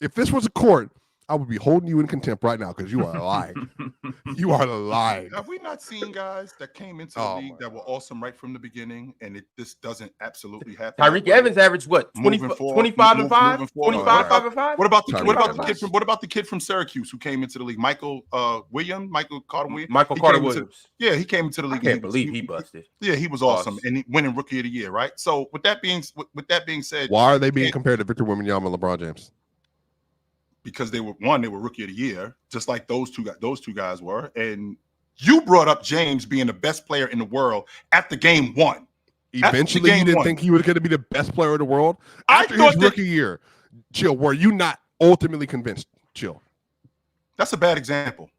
if this was a court, I would be holding you in contempt right now because you are lying. You are lying. Have we not seen guys that came into the league that were awesome right from the beginning, and this doesn't absolutely happen? Tyreek Evans averaged what? 25 and 5? 25, 5 and 5? What about the kid from Syracuse who came into the league? Michael Carter Williams. Michael Carter Williams. Yeah, he came into the league. I can't believe he busted. Yeah, he was awesome and winning Rookie of the Year, right? So with that being said, why are they being compared to Victor Wembanyama and LeBron James? Because they were Rookie of the Year, just like those two guys were. And you brought up James being the best player in the world after game 1. Eventually, you didn't think he was going to be the best player in the world after his rookie year. Chill. Were you not ultimately convinced? Chill. That's a bad example.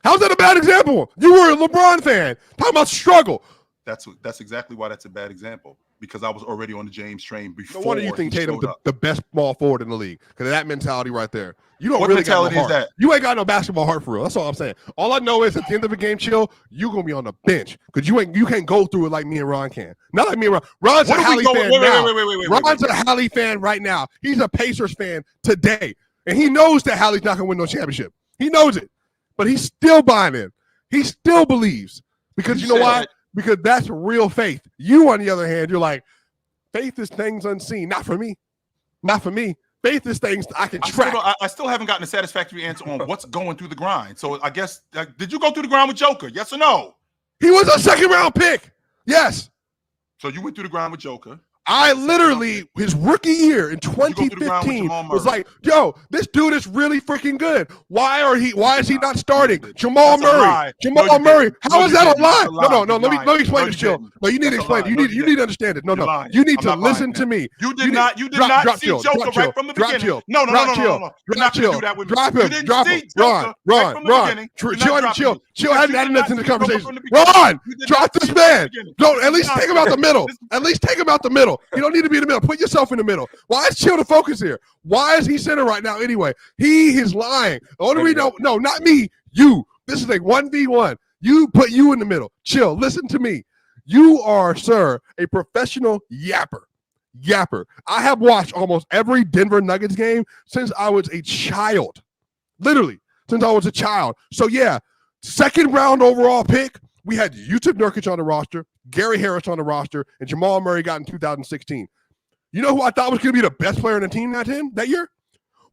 How's that a bad example? You were a LeBron fan. Talking about struggle. That's exactly why that's a bad example. Because I was already on the James train before. No wonder you think Tatum's the best small forward in the league. Because of that mentality right there. You don't what really mentality got no heart. Is that? You ain't got no basketball heart for real. That's all I'm saying. All I know is at the end of the game, chill, you're gonna be on the bench. Because you can't go through it like me and Ron can. Not like me and Ron. Ron's a Halley fan now. Ron's a Halley fan right now. He's a Pacers fan today. And he knows that Halley's not gonna win no championship. He knows it. But he's still buying in. He still believes. Because you know why? Because that's real faith. You, on the other hand, you're like, faith is things unseen. Not for me. Not for me. Faith is things I can track. I still haven't gotten a satisfactory answer on what's going through the grind. So I guess, did you go through the grind with Joker? Yes or no? He was a second-round pick. Yes. So you went through the grind with Joker. I literally, his rookie year in 2015 was like, yo, this dude is really freaking good. Why is he not starting? Jamal Murray. How is that a lie? No. Let me explain this, Chill. No, you need to explain it. You need to understand it. No. You need to listen to me. You did not see Joker right from the beginning. No. You're not going to do that with me. Drop him. Drop him. Ron. Chill hadn't added nothing to the conversation. Ron, drop this man. Don't, at least take him out the middle. You don't need to be in the middle. Put yourself in the middle. Why is Chill the focus here? Why is he center right now anyway? He is lying. The only reason, no, not me, you. This is a 1v1. You put you in the middle. Chill, listen to me. You are, sir, a professional yapper. I have watched almost every Denver Nuggets game since I was a child. Literally, since I was a child. So, yeah, second round overall pick. We had Yusuf Nurkic on the roster, Gary Harris on the roster, and Jamal Murray got in 2016. You know who I thought was going to be the best player on the team that year?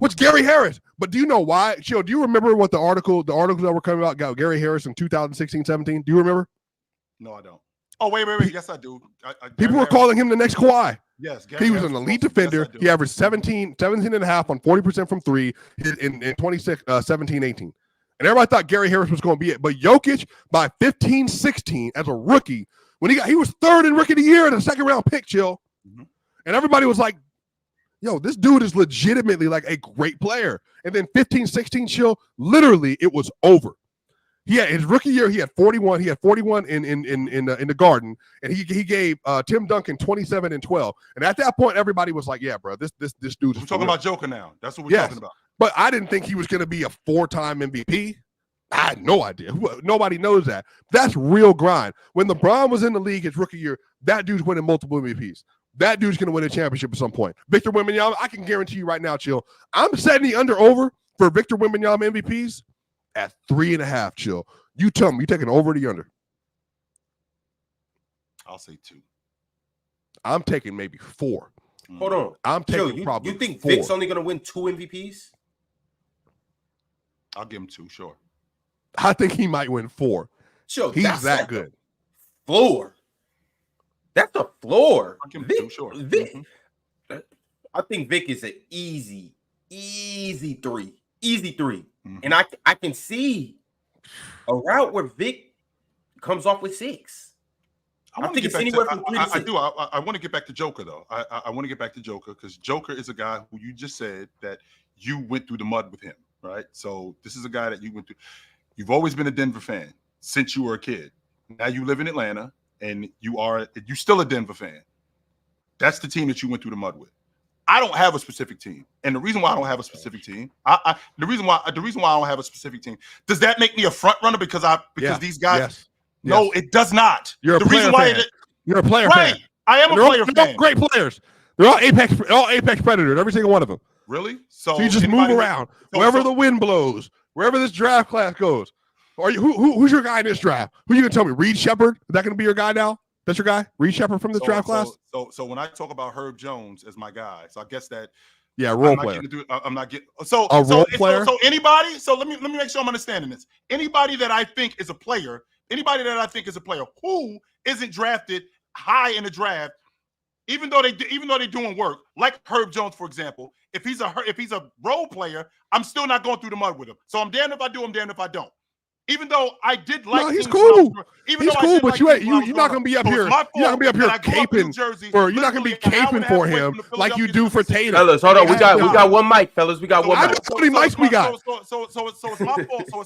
Was Gary Harris. But do you know why? Chill, do you remember what the articles that were coming out got Gary Harris in 2016-17? Do you remember? No, I don't. Oh, wait. Yes, I do. People were calling him the next Kawhi. Yes. He was an elite defender. Yes, he averaged 17 and a half on 40% from three in 2017-18. And everybody thought Gary Harris was going to be it. But Jokic, by 15-16 as a rookie, he was third in rookie of the year and a second-round pick, Chill. Mm-hmm. And everybody was like, yo, this dude is legitimately like a great player. And then 15-16, Chill, literally it was over. His rookie year, he had 41. He had 41 in the Garden, and he gave Tim Duncan 27 and 12. And at that point, everybody was like, yeah, bro, this dude is. We're talking about Joker now. That's what we're talking about. But I didn't think he was going to be a 4-time MVP. I had no idea. Nobody knows that. That's real grind. When LeBron was in the league his rookie year, that dude's winning multiple MVPs. That dude's going to win a championship at some point. Victor Wembanyama, I can guarantee you right now, Chill, I'm setting the under-over for Victor Wembanyama MVPs at 3.5, Chill. You tell me, you taking over or the under? I'll say 2. I'm taking maybe 4. Hold on. I'm taking probably You think 4. Vic's only going to win 2 MVPs? I'll give him 2, sure. I think he might win 4. Sure, he's that good. Floor. That's a floor. I'll give him 2, sure. Vic, I think Vic is an easy 3. Easy 3. Mm-hmm. And I can see a route where Vic comes off with 6. I think it's anywhere from 3 to 6. I want to get back to Joker, though. I want to get back to Joker because Joker is a guy who you just said that you went through the mud with him, right? So this is a guy that you went through. You've always been a Denver fan since you were a kid. Now you live in Atlanta, and you're still a Denver fan. That's the team that you went through the mud with. I don't have a specific team, and the reason why I don't have a specific team, the reason why I don't have a specific team, does that make me a front runner because these guys? Yes. No, it does not. You're a player fan. You're a player fan. I am a player fan. They're all great players. They're all apex predators, every single one of them. Really? So you just move around wherever the wind blows, wherever this draft class goes. Who's your guy in this draft? Who you gonna tell me? Reed Shepard? Is that gonna be your guy now? That's your guy? Reed Shepard from this draft class? So when I talk about Herb Jones as my guy, so I guess that role player. I'm not getting role player. So anybody. So let me make sure I'm understanding this. Anybody that I think is a player. Anybody that I think is a player who isn't drafted high in the draft, even though they're doing work, like Herb Jones, for example, if he's a role player, I'm still not going through the mud with him. So I'm damned if I do, I'm damned if I don't. Even though I did like, no, he's cool. He's cool, but you're not gonna be up here. You're not gonna be up here caping for. You're not gonna be caping for him like you do for Tatum. Fellas, hold on. We got one mic, fellas. We got one mic. How many mics we got? So it's my fault. So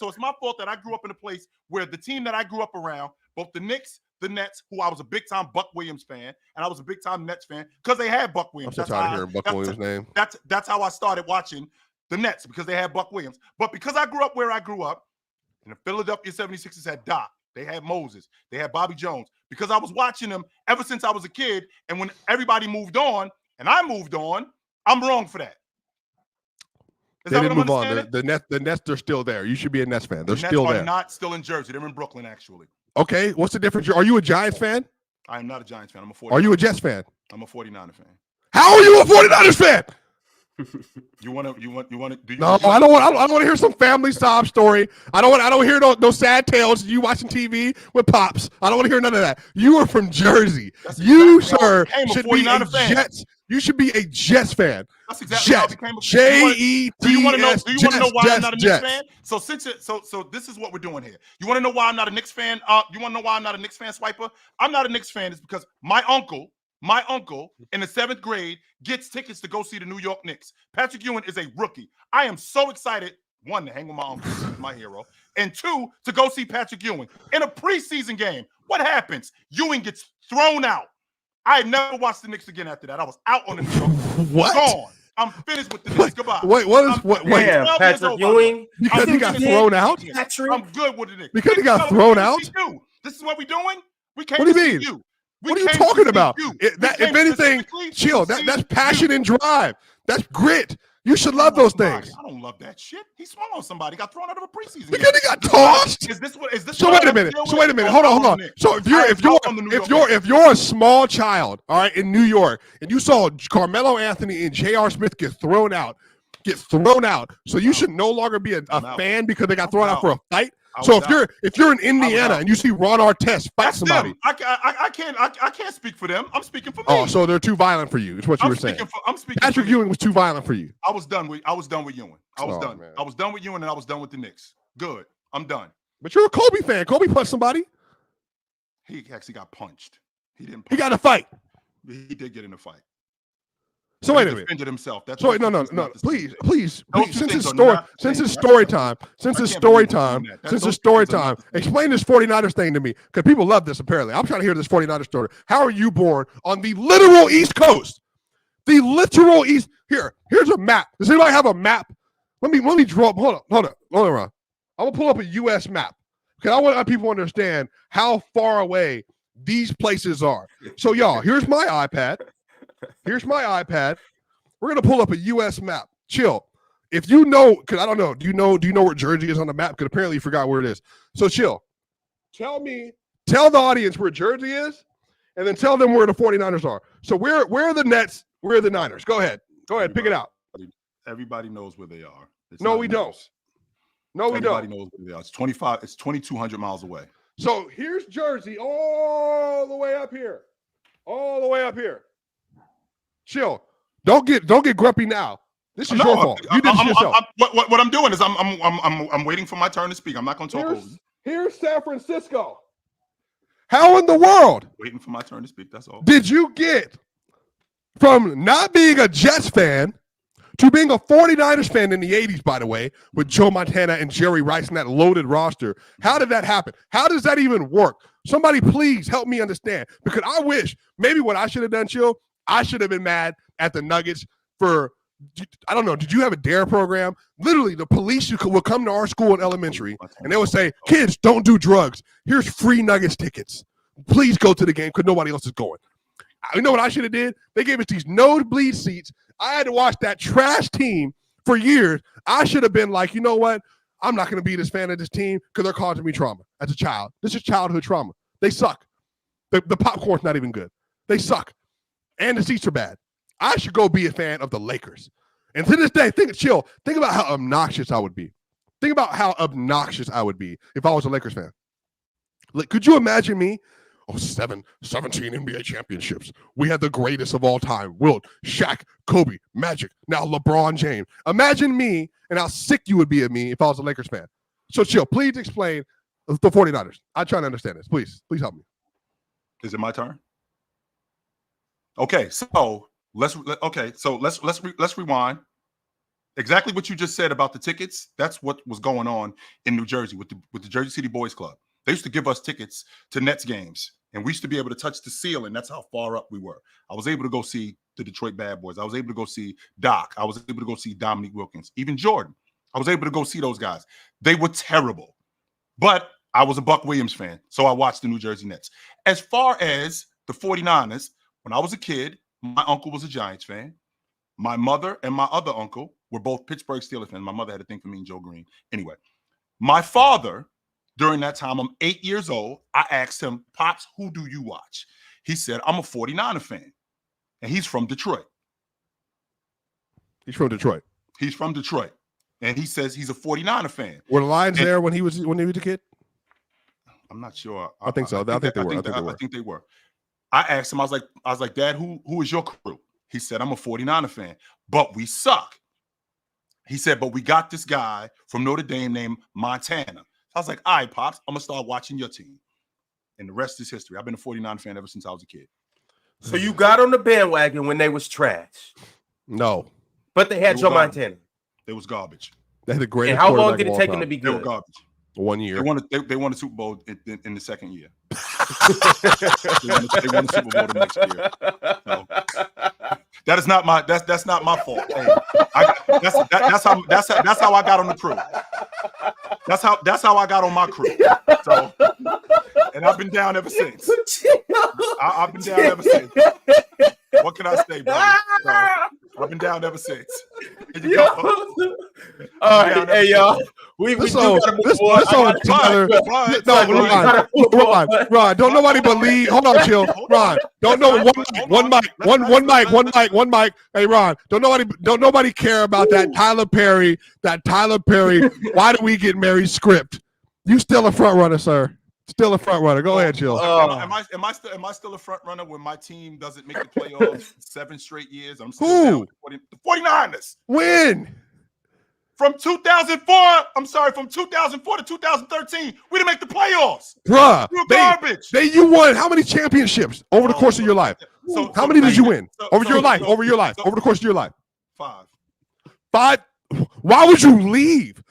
it's my fault that I grew up in a place where the team that I grew up around, both the Knicks, the Nets, who I was a big time Buck Williams fan, and I was a big time Nets fan because they had Buck Williams. I'm so tired of hearing Buck Williams' name. That's how I started watching the Nets because they had Buck Williams. But because I grew up where I grew up, and the Philadelphia 76ers had Doc, they had Moses, they had Bobby Jones. Because I was watching them ever since I was a kid, and when everybody moved on, and I moved on, I'm wrong for that. They didn't move on. The Nets are still there. You should be a Nets fan. They're still there. They're not still in Jersey. They're in Brooklyn, actually. Okay, what's the difference? Are you a Giants fan? I am not a Giants fan. I'm a 49er. Are you a Jets fan? I'm a 49er fan. How are you a 49ers fan? You want to? No, I don't want to hear some family sob story. I don't want to hear no sad tales. You watching TV with pops. I don't want to hear none of that. You are from Jersey. You, sir, should be a Jets. You should be a Jets fan. That's exactly how I became a J-E-T-S. Do you want to know why I'm not a Knicks fan? So this is what we're doing here. You want to know why I'm not a Knicks fan? You want to know why I'm not a Knicks fan, Swiper? I'm not a Knicks fan. It's because my uncle in the 7th grade gets tickets to go see the New York Knicks. Patrick Ewing is a rookie. I am so excited, 1, to hang with my uncle, my hero, and 2, to go see Patrick Ewing in a preseason game. What happens? Ewing gets thrown out. I never watched the Knicks again after that. I was out on the New York. What? Gone. I'm finished with the Knicks. Goodbye. Wait, Damn, Patrick Ewing. Because he got thrown out? I'm good with the Knicks. Because he got thrown out? This is what we're doing? We came what do you to mean? See you. What are you talking about? If anything, chill. That's passion and drive. That's grit. You should love those things. I don't love that shit. He swung on somebody. Got thrown out of a preseason because he got tossed. Is this what? So wait a minute. Hold on. So if you're a small child, all right, in New York, and you saw Carmelo Anthony and J.R. Smith get thrown out, so you should no longer be a fan because they got thrown out for a fight. So if you're in Indiana and you see Ron Artest fight somebody, I can't speak for them. I'm speaking for me. Oh, so they're too violent for you? Is what you were saying? I'm speaking. Patrick Ewing was too violent for you. I was done with Ewing. I was done. Man. I was done with Ewing, and I was done with the Knicks. Good. I'm done. But you're a Kobe fan. Kobe punched somebody. He actually got punched. He didn't. He got in a fight. He did get in a fight. So wait a minute. Defended himself. That's no. Please. Since it's story time, explain this 49ers thing to me because people love this. Apparently, I'm trying to hear this 49ers story. How are you born on the literal East Coast? The literal East. Here's a map. Does anybody have a map? Let me draw. Hold on, Ron. I'm gonna pull up a U.S. map because I want people to understand how far away these places are. So y'all, here's my iPad. We're going to pull up a U.S. map. Chill. If you know, because I don't know, do you know where Jersey is on the map? Because apparently you forgot where it is. So chill. Tell the audience where Jersey is, and then tell them where the 49ers are. So where are the Nets? Where are the Niners? Go ahead, pick it out. Everybody knows where they are. No, we don't. Everybody knows where they are. It's 2,200 miles away. So here's Jersey all the way up here. Chill. Don't get grumpy now. This is your fault. You did it yourself. What I'm doing is I'm waiting for my turn to speak. I'm not going to talk over you. Here's San Francisco. How in the world? Waiting for my turn to speak. That's all. Did you get from not being a Jets fan to being a 49ers fan in the 80s, by the way, with Joe Montana and Jerry Rice and that loaded roster? How did that happen? How does that even work? Somebody please help me understand. Because I wish maybe what I should have done, Chill, I should have been mad at the Nuggets for, I don't know, did you have a DARE program? Literally, the police would come to our school in elementary, and they would say, kids, don't do drugs. Here's free Nuggets tickets. Please go to the game because nobody else is going. You know what I should have did? They gave us these nosebleed seats. I had to watch that trash team for years. I should have been like, you know what? I'm not going to be this fan of this team because they're causing me trauma as a child. This is childhood trauma. They suck. The popcorn's not even good. They suck. And the seats are bad. I should go be a fan of the Lakers. And to this day, think about how obnoxious I would be. Think about how obnoxious I would be if I was a Lakers fan. Like, could you imagine me? 17 NBA championships. We had the greatest of all time. Wilt, Shaq, Kobe, Magic, now LeBron James. Imagine me and how sick you would be of me if I was a Lakers fan. So chill. Please explain the 49ers. I'm trying to understand this. Please help me. Is it my turn? Okay, so let's rewind. Exactly what you just said about the tickets. That's what was going on in New Jersey with the Jersey City Boys Club. They used to give us tickets to Nets games, and we used to be able to touch the ceiling. That's how far up we were. I was able to go see the Detroit Bad Boys. I was able to go see Doc. I was able to go see Dominique Wilkins, even Jordan. I was able to go see those guys. They were terrible, but I was a Buck Williams fan, so I watched the New Jersey Nets. As far as the 49ers, when I was a kid, my uncle was a Giants fan. My mother and my other uncle were both Pittsburgh Steelers fans. My mother had a thing for me and Joe Green. Anyway, my father, during that time, I'm 8 years old. I asked him, Pops, who do you watch? He said, I'm a 49er fan. And he's from Detroit. He's from Detroit. He's from Detroit. And he says he's a 49er fan. Were the Lions there when he was a kid? I'm not sure. I think so. I think they were. I asked him, I was like, Dad, who is your crew? He said, I'm a 49er fan, but we suck. He said, but we got this guy from Notre Dame named Montana. I was like, all right, Pops, I'm going to start watching your team. And the rest is history. I've been a 49 fan ever since I was a kid. So you got on the bandwagon when they was trash? No. But they had Joe Montana. They was garbage. They had the greatest. And how long did it take them to be good? They were garbage. 1 year. They won the Super Bowl in the second year. they won the Super Bowl the next year. So, that's not my fault. Hey, that's how I got on the crew. That's how I got on my crew. So, and I've been down ever since. I've been down ever since. What can I say, brother? So, I've been down ever since. All right, hey y'all. We gotta move on. Ron, don't nobody believe. Hold on, chill. Ron, don't know one mic. Hey, Ron, don't nobody care about that Tyler Perry. Why do we get married script? You still a front runner, sir. Still a front runner. Go ahead, chill. Am I still a front runner when my team doesn't make the playoffs 7 straight years? I'm still down with the 49ers. When? From 2004 to 2013, we didn't make the playoffs. Bruh, you were garbage. You won how many championships over the course of your life? How many did you win over the course of your life? 5. 5? Why would you leave?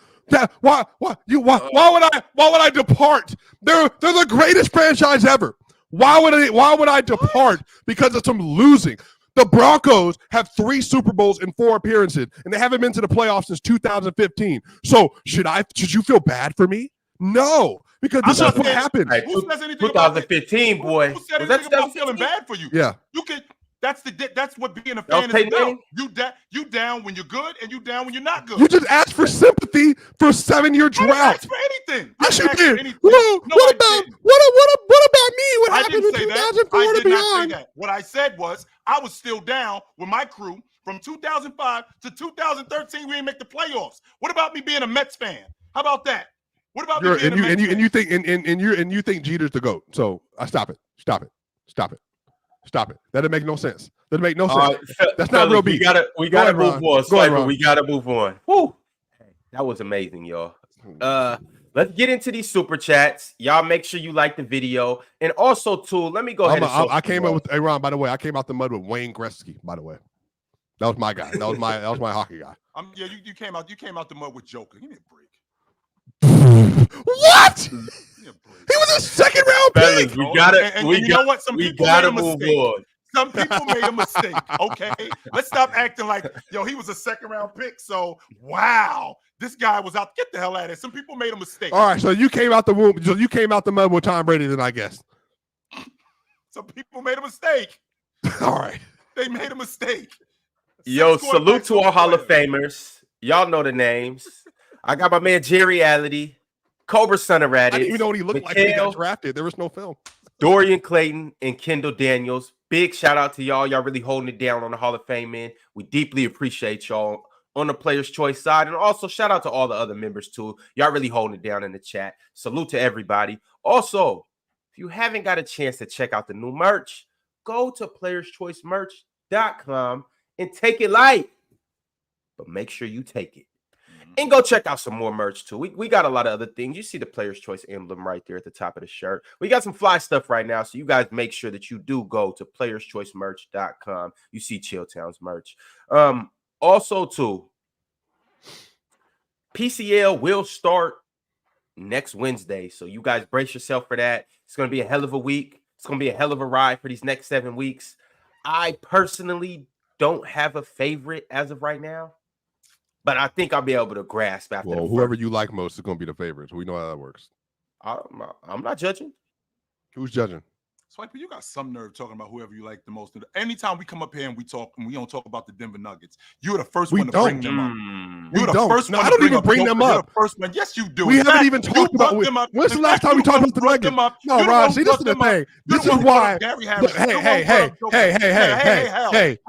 Why would I depart? They're the greatest franchise ever. Why would I depart because of some losing? The Broncos have 3 Super Bowls in 4 appearances, and they haven't been to the playoffs since 2015. So should you feel bad for me? No, because this is what happened. Right, who says anything 2015, about boy. Who said anything about feeling bad for you? Yeah. You can. That's what being a fan is about. You down when you're good, and you down when you're not good. You just asked for sympathy for a 7-year drought. I didn't ask for anything. I should did. Well, what about me? What happened in 2004 I did to not beyond? say that. What I said was I was still down with my crew from 2005 to 2013. We didn't make the playoffs. What about me being a Mets fan? How about that? What about me being a Mets fan? You think Jeter's the GOAT? So stop it. That didn't make no sense. That's not real beef. We gotta move on. Swiper, we gotta move on. Woo! That was amazing, y'all. Let's get into these super chats. Y'all make sure you like the video. And also, too, let me go ahead I came up with Ron, by the way. I came out the mud with Wayne Gretzky, by the way. That was my guy. That was my hockey guy. You came out the mud with Joker. Give me a break. What? He was a second round pick. You know what? Some people made a mistake. Some people made a mistake. Okay, let's stop acting like he was a second round pick. So wow, this guy was out. Get the hell out of here. Some people made a mistake. All right, so you came out the womb. So you came out the mud with Tom Brady, then I guess. Some people made a mistake. All right, they made a mistake. Yo, salute to our Hall of Famers. Y'all know the names. I got my man Jerry Allity, Cobra Son of Raditz. I didn't even know what he looked like when he got drafted. There was no film. Dorian Clayton and Kendall Daniels. Big shout out to y'all. Y'all really holding it down on the Hall of Fame, man. We deeply appreciate y'all on the Players' Choice side. And also shout out to all the other members too. Y'all really holding it down in the chat. Salute to everybody. Also, if you haven't got a chance to check out the new merch, go to playerschoicemerch.com and take it light. But make sure you take it. And go check out some more merch, too. We got a lot of other things. You see the Player's Choice emblem right there at the top of the shirt. We got some fly stuff right now, so you guys make sure that you do go to playerschoicemerch.com. You see Chilltown's merch. Also, too, PCL will start next Wednesday, so you guys brace yourself for that. It's going to be a hell of a week. It's going to be a hell of a ride for these next 7 weeks. I personally don't have a favorite as of right now. But I think I'll be able to grasp after. Well, whoever you like most is going to be the favorites. We know how that works. I'm not judging. Who's judging? Swiper, you got some nerve talking about whoever you like the most. Anytime we come up here and we talk, and we don't talk about the Denver Nuggets, you're the first one to bring them up. You're the first one. I don't even bring them up. You're the first one. Yes, you do. We haven't even talked about them. When's the last time we talked about the Nuggets? No, Ron, see, this is the thing. This is why. Hey.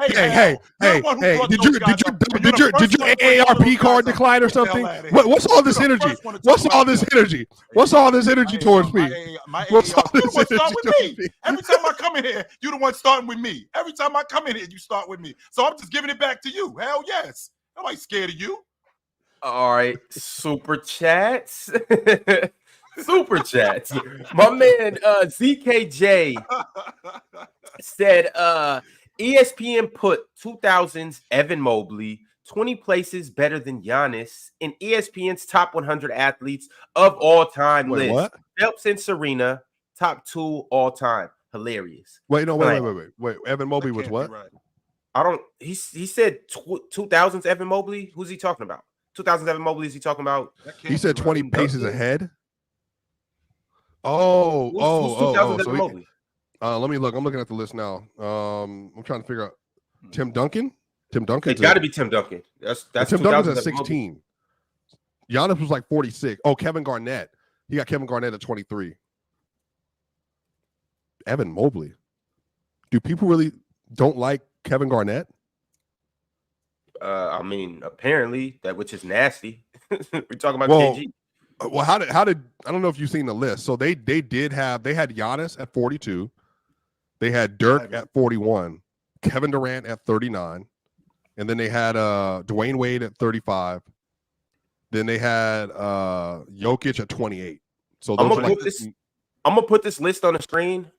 Did your AARP card decline or something? What's all this energy? What's all this energy? What's all this energy towards me? What's all this energy towards me? Every time I come in here, you're the one starting with me. Every time I come in here, you start with me. So I'm just giving it back to you. Hell yes. Nobody's scared of you. All right. Super chats. Super chats. My man ZKJ said ESPN put 2000's Evan Mobley 20 places better than Giannis in ESPN's top 100 athletes of all time list. What? Phelps and Serena, top 2 all time. Hilarious. Wait. Evan Mobley was what? Right. I don't. He said 2000's Evan Mobley. Who's he talking about? 2000's Evan Mobley. Is he talking about? He said 20 right. paces ahead. Who's 2000's So Evan Mobley? Let me look. I'm looking at the list now. I'm trying to figure out Tim Duncan. Tim Duncan. It got to be Tim Duncan. That's Tim Duncan's at 16. 16. Giannis was like 46. Oh, Kevin Garnett. He got Kevin Garnett at 23. Evan Mobley. Do people really don't like Kevin Garnett? I mean, apparently that, which is nasty. We're talking about KG. Well, how did I don't know if you've seen the list. So they had Giannis at 42. They had Dirk at 41, Kevin Durant at 39, and then they had Dwayne Wade at 35. Then they had Jokic at 28. So those I'm gonna put this list on the screen.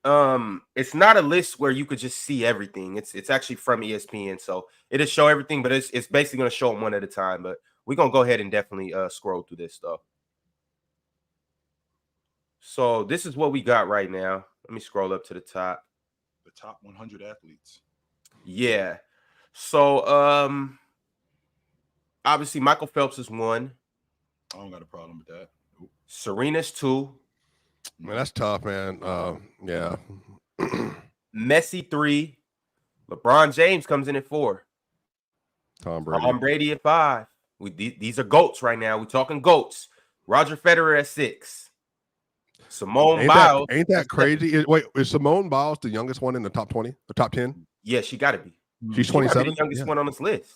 It's not a list where you could just see everything. It's actually from ESPN, so it'll show everything, but it's basically gonna show them one at a time. But we're gonna go ahead and definitely scroll through this stuff. So this is what we got right now. Let me scroll up to the top. The top 100 athletes. Yeah. So obviously Michael Phelps is 1. I don't got a problem with that. Nope. Serena's 2. Man, that's tough, man. Yeah. Messi 3. LeBron James comes in at 4. Tom Brady. Tom Brady at 5. These are GOATs right now. We're talking GOATs. Roger Federer at 6. Simone Biles. Ain't that crazy? Wait, is Simone Biles the youngest one in the top 20? The top 10? Yeah, she got to be. She's 27. The youngest one on this list.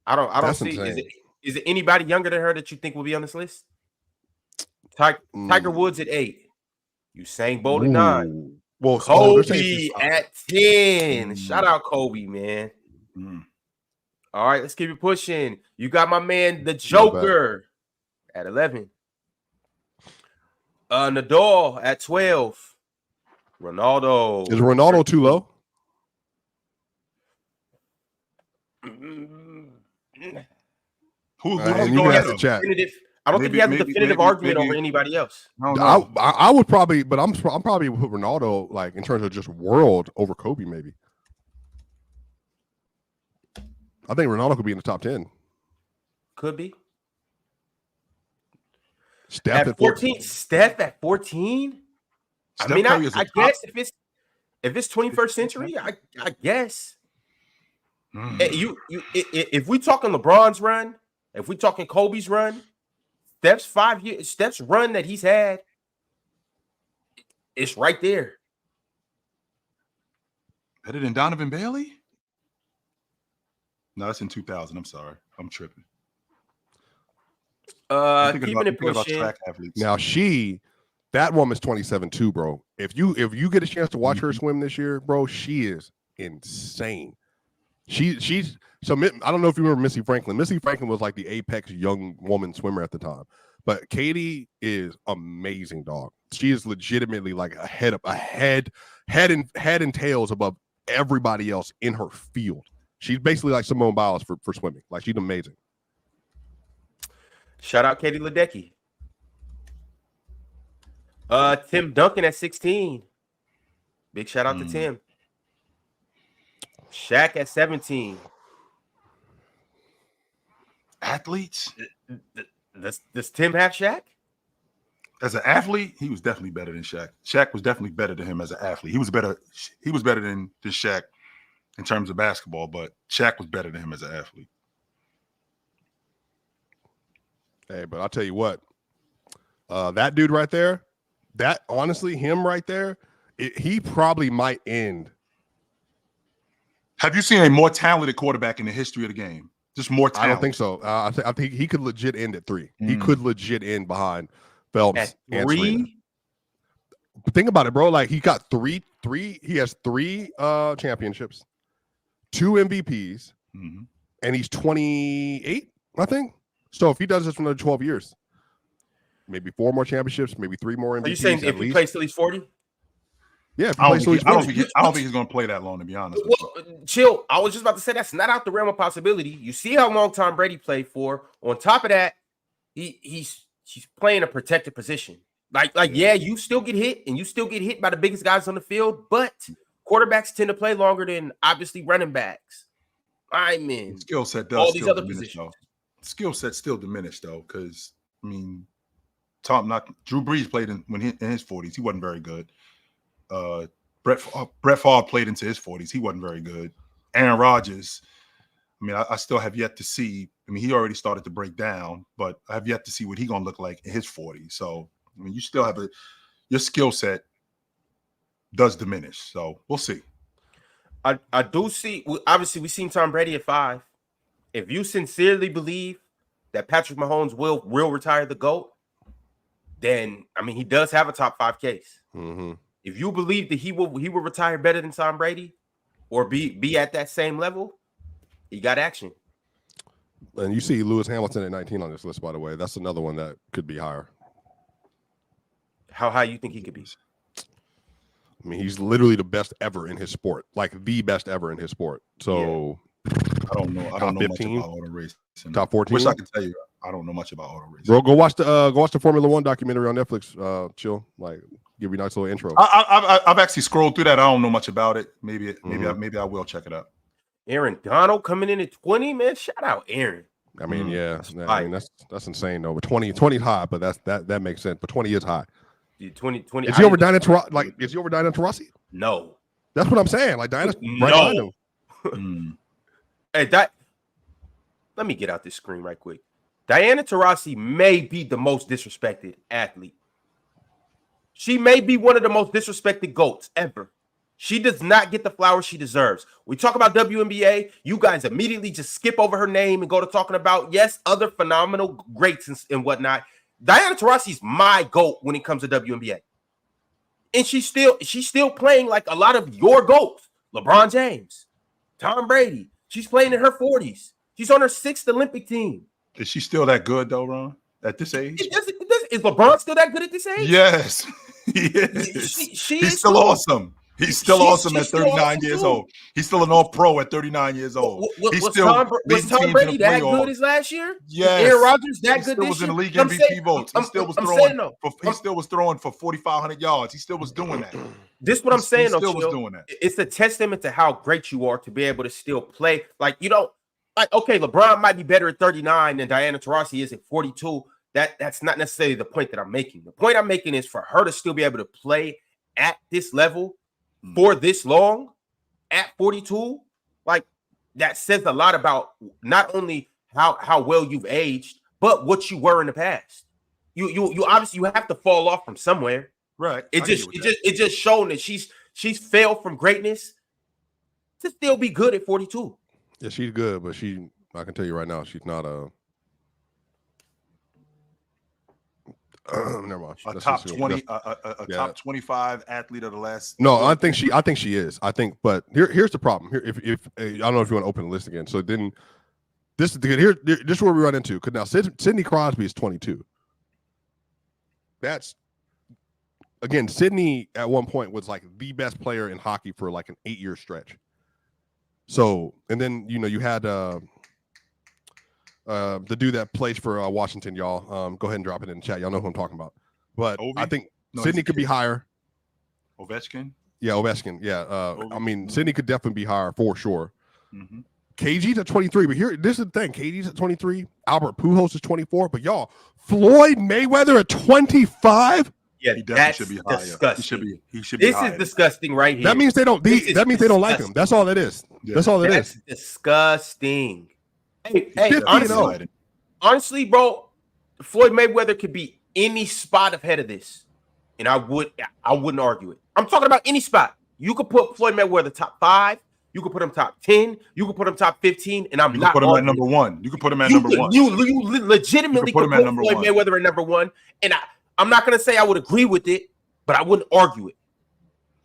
I don't see. Is it anybody younger than her that you think will be on this list? Tiger Woods at 8. Usain Bolt at 9. Well, Kobe at 10. Shout out Kobe, man. All right, let's keep it pushing. You got my man, the Joker, at 11. Nadal at 12. Ronaldo. Is Ronaldo too low? Who's going at the chat? I don't think he has a definitive argument over anybody else. I would probably, but I'm probably with Ronaldo, like in terms of just world over Kobe, maybe. I think Ronaldo could be in the top 10. Could be. Steph at 14. Steph at 14. I mean, I guess if it's 21st century, I guess. If we talking LeBron's run, if we talking Kobe's run, Steph's 5 years, Steph's run that he's had, it's right there. Better than Donovan Bailey? No, that's in 2000. I'm sorry, I'm tripping. Keeping it pushing. Now that woman's 27 too, bro. If you get a chance to watch her swim this year, bro, she is insane. She's so I don't know if you remember Missy Franklin. Missy Franklin was like the apex young woman swimmer at the time. But Katie is amazing, dog. She is legitimately like a head and tails above everybody else in her field. She's basically like Simone Biles for swimming. Like, she's amazing. Shout out Katie Ledecky. Tim Duncan at 16. Big shout out to Tim. Shaq at 17. Athletes? Does Tim have Shaq? As an athlete, he was definitely better than Shaq. Shaq was definitely better than him as an athlete. He was better than Shaq in terms of basketball, but Shaq was better than him as an athlete. Hey, but I'll tell you what, that dude right there, him right there, he probably might end. Have you seen a more talented quarterback in the history of the game? Just more talented. I don't think so. I think he could legit end at 3. He could legit end behind Phelps at and 3. Serena. But think about it, bro. Like he got three. He has 3 championships, 2 MVPs, and he's 28, I think. So if he does this for another 12 years, maybe 4 more championships, maybe 3 more MVPs. Are you saying if he plays till he's 40? Yeah, if he plays till he's 40. I don't think he's going to play that long, to be honest. Well, chill. I was just about to say that's not out the realm of possibility. You see how long Tom Brady played for. On top of that, he's playing a protected position. Yeah, you still get hit, and you still get hit by the biggest guys on the field, but quarterbacks tend to play longer than obviously running backs. I mean, skill set does all these still other diminish, positions. though. Skill set still diminished though, because I mean, Drew Brees played in his 40s. He wasn't very good. Brett Favre played into his 40s. He wasn't very good. Aaron Rodgers. I mean, I still have yet to see. I mean, he already started to break down, but I have yet to see what he's gonna look like in his 40s. So I mean, you still have your skill set does diminish. So we'll see. I do see. Obviously, we've seen Tom Brady at 5. If you sincerely believe that Patrick Mahomes will retire the GOAT, then I mean he does have a top 5 case. If you believe that he will retire better than Tom Brady, or be at that same level, he got action. And you see Lewis Hamilton at 19 on this list, by the way. That's another one that could be higher. How high you think he could be? I mean, he's literally the best ever in his sport, like the best ever in his sport. So. Yeah. I don't know much about auto racing. Top 14. Wish I could tell you. I don't know much about auto racing. Bro, go watch the Formula One documentary on Netflix. Chill, like give you a nice little intro. I've actually scrolled through that. I don't know much about it. Maybe I will check it out. Aaron Donald coming in at 20, man. Shout out Aaron. I mean, that's insane though. But 20 high, but that makes sense. But 20 is high. 20. Is he over Diana Taurasi? Like, is he over Diana Taurasi? No. That's what I'm saying. Like Diana's right behind him. Hey, let me get out this screen right quick. Diana Taurasi may be the most disrespected athlete. She may be one of the most disrespected GOATs ever. She does not get the flowers she deserves. We talk about WNBA, you guys immediately just skip over her name and go to talking about, yes, other phenomenal greats and whatnot. Diana Taurasi's my GOAT when it comes to WNBA. And she's still playing like a lot of your GOATs. LeBron James, Tom Brady. She's playing in her 40s. She's on her 6th Olympic team. Is she still that good, though, Ron? At this age? Is LeBron still that good at this age? Yes. He is. He's still awesome. He's still awesome at 39 years old. He's still an all-pro at 39 years old. Was Tom Brady that good as last year? Yes. Aaron Rodgers that good this year? He still was in the league MVP votes. He still was throwing for 4,500 yards. He still was doing that. This is what I'm saying. He still was doing that. It's a testament to how great you are to be able to still play. Like, you know, like, okay, LeBron might be better at 39 than Diana Taurasi is at 42. That's not necessarily the point that I'm making. The point I'm making is for her to still be able to play at this level for this long at 42, like that says a lot about not only how well you've aged, but what you were in the past. You obviously you have to fall off from somewhere, right? It just shown that she's failed from greatness to still be good at 42. Yeah, she's good, but I can tell you right now, she's not never mind. A top 20, top 25 athlete of the last. No, I think she is. But here's the problem. Here, if I don't know if you want to open the list again. So then, this is where we run into. Because now Sidney Crosby is 22. That's again, Sidney at one point was like the best player in hockey for like an 8-year stretch. So, and then you had the dude that plays for Washington, y'all. Go ahead and drop it in the chat. Y'all know who I'm talking about. But I think Sidney could be higher. Ovechkin? Yeah, Ovechkin. Yeah. I mean, Sidney could definitely be higher for sure. KG's at 23, but here, this is the thing. KG's at 23. Albert Pujols is 24, but y'all, Floyd Mayweather at 25. Yeah, he that's should be higher. disgusting. He should be. This higher. is disgusting right here. That means they don't. That means they don't like him. That's all it is. Yeah. That's all it That's is. disgusting. Hey, 50-0. honestly, bro, Floyd Mayweather could be any spot ahead of this, and I wouldn't argue it. I'm talking about any spot. You could put Floyd Mayweather top 5. You could put him top 10. You could put him top 15, and I'm not put him at number 1. You could put him at number 1. You legitimately could put Floyd Mayweather at number 1, and I'm not gonna say I would agree with it, but I wouldn't argue it.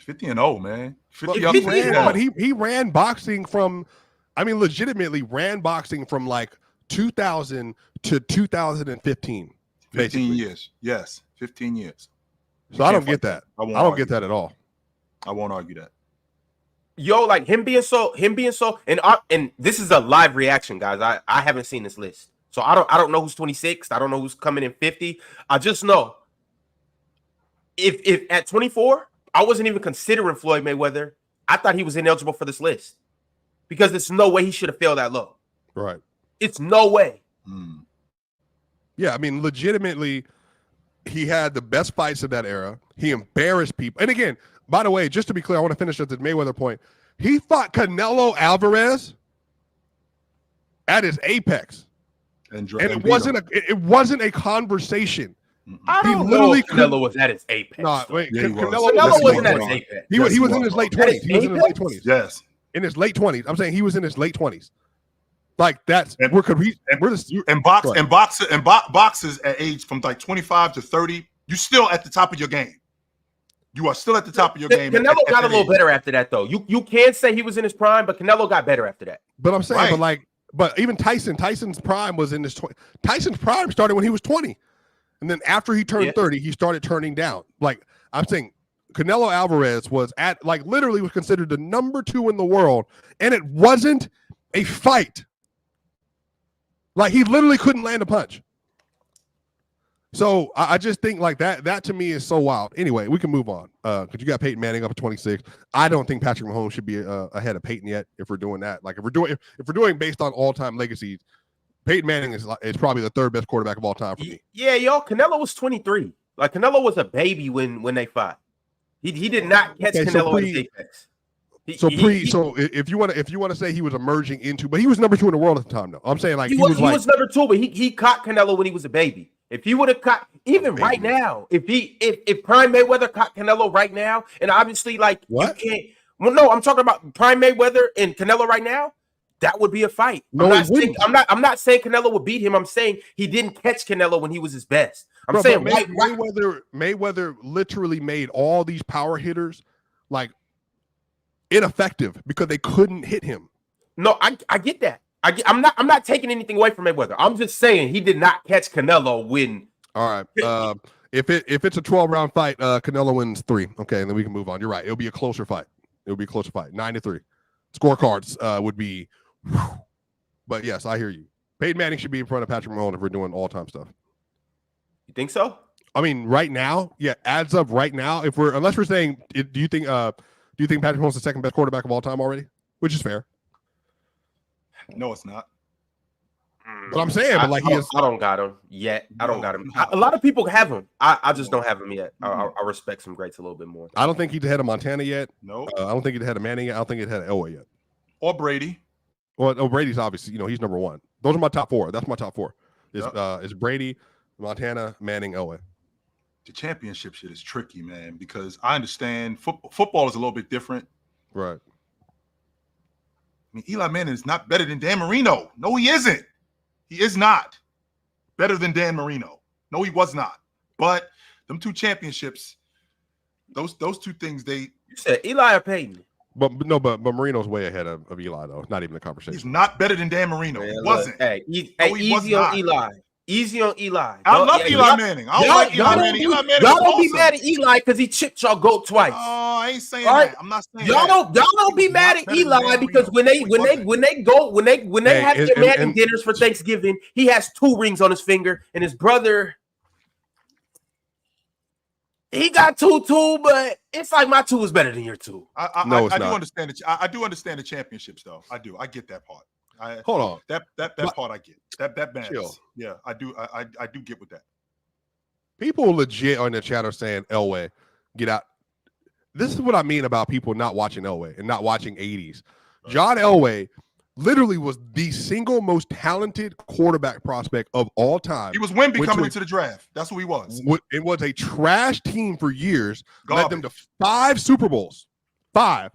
50-0, man. 50 but he ran boxing from, I mean, legitimately ran boxing from like 2000 to 2015. 15 years. Yes, 15 years. So I don't get that. I don't get that at all. I won't argue that. Yo, like him being so, and this is a live reaction, guys. I haven't seen this list, so I don't know who's 26th. I don't know who's coming in 50. I just know if at 24, I wasn't even considering Floyd Mayweather. I thought he was ineligible for this list because there's no way he should have failed that low. Right. It's no way. Yeah, I mean, legitimately, he had the best fights of that era. He embarrassed people. And again, by the way, just to be clear, I want to finish at the Mayweather point. He fought Canelo Alvarez at his apex, and it wasn't a conversation. I don't know if Canelo was at his apex. Nah, wait, Yeah, Canelo wasn't at his apex. He was in his late 20s. He was in his late 20s. Yes. In his late 20s. I'm saying he was in his late 20s. Like that's boxes at age from like 25 to 30, you're still at the top of your game. You are still at the top of your game. Canelo got a little better after that, though. You can't say he was in his prime, but Canelo got better after that. But I'm saying, but even Tyson's prime was in his 20. Tyson's prime started when he was 20, and then after he turned 30, he started turning down. Like I'm saying, Canelo Alvarez was at literally was considered the number 2 in the world, and it wasn't a fight. Like he literally couldn't land a punch. So I just think like that to me is so wild. Anyway, we can move on. Because you got Peyton Manning up at 26. I don't think Patrick Mahomes should be ahead of Peyton yet. If we're doing that, like if we're doing based on all-time legacies, Peyton Manning is probably the 3rd best quarterback of all time for me. Yeah, y'all. Canelo was 23. Like Canelo was a baby when they fought. He did not catch Canelo at his apex. So if you want to say he was emerging into, but he was number 2 in the world at the time, though. I'm saying like he was number 2, but he caught Canelo when he was a baby. If he would have caught even right now, if Prime Mayweather caught Canelo right now, and obviously like what? You can't. Well, no, I'm talking about Prime Mayweather and Canelo right now. That would be a fight. No, I'm not saying Canelo would beat him. I'm saying he didn't catch Canelo when he was his best. I'm saying Mayweather literally made all these power hitters like ineffective because they couldn't hit him. No, I get that. I'm not taking anything away from Mayweather. I'm just saying he did not catch Canelo when. All right. If it's a 12-round fight, Canelo wins 3. Okay, and then we can move on. You're right. It'll be a closer fight. 9-3. Scorecards would be. But yes, I hear you. Peyton Manning should be in front of Patrick Mahomes if we're doing all-time stuff. You think so? I mean, right now, yeah. As of right now, unless we're saying, do you think Patrick Mahomes is the 2nd best quarterback of all time already? Which is fair. No, it's not. But I'm saying, but like I don't got him yet. I don't got him. A lot of people have him. I just don't have him yet. I respect some greats a little bit more. I don't think he's ahead of Montana yet. No. I don't think he's ahead of Manning yet. I don't think he's ahead of Elway yet. Or Brady. Well, Brady's obviously, he's number 1. Those are my top 4. That's my top 4. Is Brady, Montana, Manning, Elway. The championship shit is tricky, man, because I understand football is a little bit different. Right. I mean, Eli Manning is not better than Dan Marino. No, he isn't. He is not better than Dan Marino. No, he was not. But them 2 championships, those 2 things, You said Eli or Peyton? But Marino's way ahead of Eli, though. Not even a conversation. He's not better than Dan Marino. He wasn't. Easy on Eli. Easy on Eli. I love Eli Manning. I don't like Eli Manning. Eli Manning. Y'all don't be mad at Eli because he chipped y'all goat twice. Oh, I ain't saying that. I'm not saying y'all don't be mad at Eli because when they have their Manning dinners for Thanksgiving, he has 2 rings on his finger, and his brother, he got 2 too, but it's like my 2 is better than your 2. I do understand the championships though. I do. I get that part. Hold on. That part I get. That matters. Chill. Yeah, I do. I do get with that. People legit on the chat are saying Elway, get out. This is what I mean about people not watching Elway and not watching 80s. John Elway literally was the single most talented quarterback prospect of all time. He was Wemby coming into the draft. That's who he was. It was a trash team for years. Garbage. Led them to 5 Super Bowls. 5.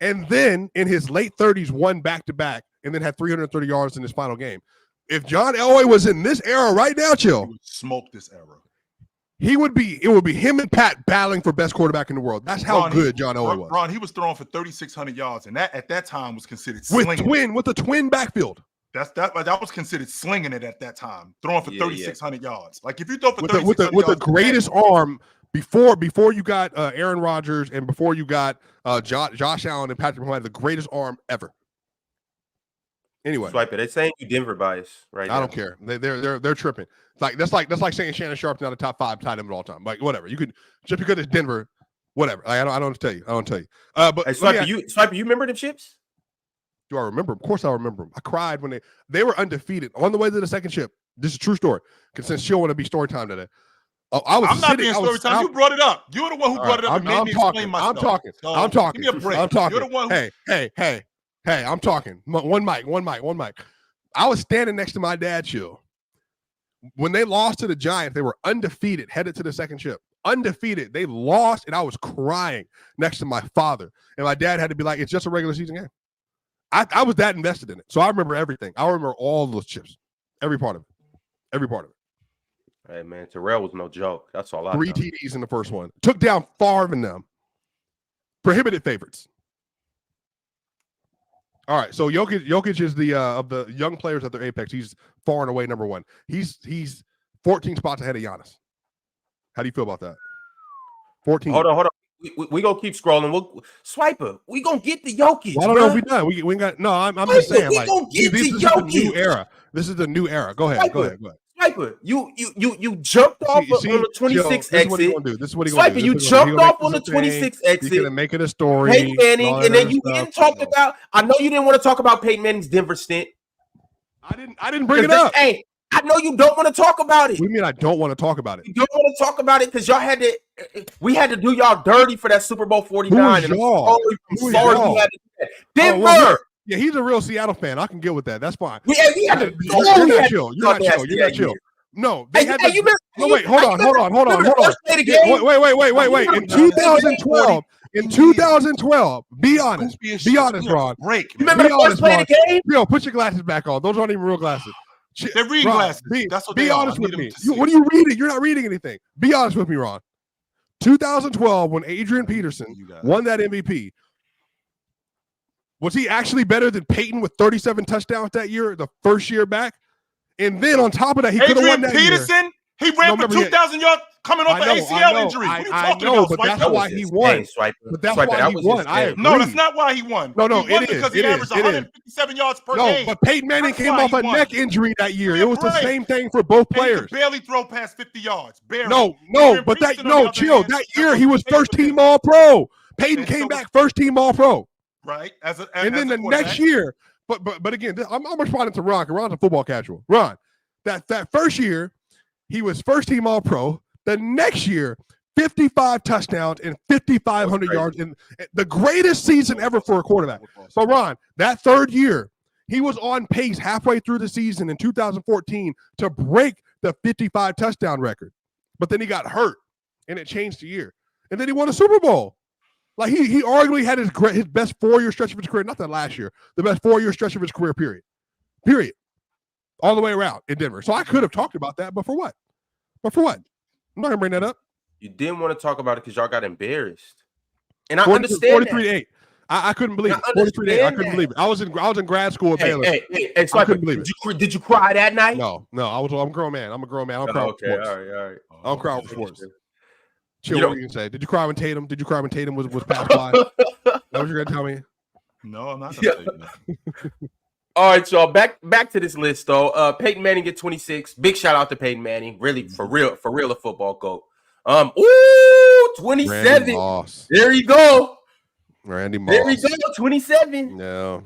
And then in his late 30s, won back-to-back and then had 330 yards in his final game. If John Elway was in this era right now, Chill, he would smoke this era. It would be him and Pat battling for best quarterback in the world. That's how good John Elway was. Ron, he was throwing for 3,600 yards, and that at that time was considered slinging. With a twin backfield. That was considered slinging it at that time, throwing for 3,600 yards. Like if you throw for 3,600 with the greatest arm before you got Aaron Rodgers and before you got Josh Allen and Patrick Mahomes, the greatest arm ever. Anyway, Swipe it. They're saying you Denver bias right now. I don't care. They're tripping. That's like saying Shannon Sharp's not a top 5 tight end of all time. Like whatever. You could just because it's Denver, whatever. I don't tell you. But hey, Swiper, you remember them chips? Do I remember? Of course I remember them. I cried when they were undefeated on the way to the second chip. This is a true story. Because since she'll want to be story time today. I'm not being story time. You brought it up. You're the one who brought it up and made me explain myself. I'm talking. Give me a break. I'm talking. You're the one who... Hey, I'm talking. One mic. I was standing next to my dad, Chill. When they lost to the Giants, they were undefeated, headed to the second chip. Undefeated. They lost, and I was crying next to my father. And my dad had to be like, it's just a regular season game. I was that invested in it. So I remember everything. I remember all those chips. Every part of it. Hey, man, Terrell was no joke. That's all I know. 3 TDs in the first one. Took down Favre and them. Prohibited favorites. All right, so Jokic is the of the young players at their apex. He's far and away number 1. He's 14 spots ahead of Giannis. How do you feel about that? 14. Hold on. We gonna keep scrolling. We'll Swiper. We gonna get the Jokic. Well, I don't know if we done. We ain't got. No, I'm just saying. Like this is a new era. This is the new era. Go ahead. Swiper, you jumped off on the 26 exit. This is what he gonna do. You jumped off on the 26 exit. He's gonna make it a story. Peyton Manning, and then you didn't talk about. I know you didn't want to talk about Peyton Manning's Denver stint. I didn't bring it up. Hey, I know you don't want to talk about it. What do you mean I don't want to talk about it? You don't want to talk about it because y'all had to. We had to do y'all dirty for that Super Bowl 49. Who y'all? Denver. Yeah, he's a real Seattle fan. I can get with that. That's fine. You're not chill. You're not chill. No, they had to. Wait, hold on. Wait. In 2012, be honest, Ron. Remember the first play of the game? Yo, put your glasses back on. Those aren't even real glasses. They're reading glasses. That's what be honest with me. What are you reading? You're not reading anything. Be honest with me, Ron. 2012, when Adrian Peterson won that MVP, was he actually better than Peyton with 37 touchdowns that year, the first year back? And then on top of that, he could have won that Peterson, year. He ran for 2,000 yards coming off an ACL injury. I know, but that's why he won. But that's why he won. No, that's not why he won. No, it is. Because he averaged 157 yards per game. No, but Peyton Manning came off a neck injury that year. It was the same thing for both players. He could barely throw past 50 yards. Barely. Chill. That year he was first team All Pro. Peyton came back first team All Pro. Right. And then the next year, but again, I'm responding to Ron, because Ron's a football casual. Ron, that first year, he was first team All Pro. The next year, 55 touchdowns and 5,500 yards in the greatest season ever for a quarterback. So, Ron, that third year, he was on pace halfway through the season in 2014 to break the 55 touchdown record. But then he got hurt, and it changed the year. And then he won a Super Bowl. Like, he arguably had his best 4-year stretch of his career, not that last year, the best 4-year stretch of his career, period. All the way around in Denver. So I could have talked about that, but for what? I'm not going to bring that up. You didn't want to talk about it because y'all got embarrassed. And I understand 43-8. I couldn't believe it. 43-8. I couldn't believe it. I was in grad school at Baylor. So I couldn't believe it. Did you cry that night? No. I'm a grown man. I'm a grown man. I don't cry over sports. All right. I don't cry over sports. Chill, what are you going to say? Did you cry when Tatum was passed by? That what you're going to tell me? No, I'm not going to tell you that. All right, y'all. Back to this list though. Peyton Manning get 26. Big shout out to Peyton Manning. Really, for real, a football GOAT. 27. Moss. There you go. Randy Moss. There you go. 27. No.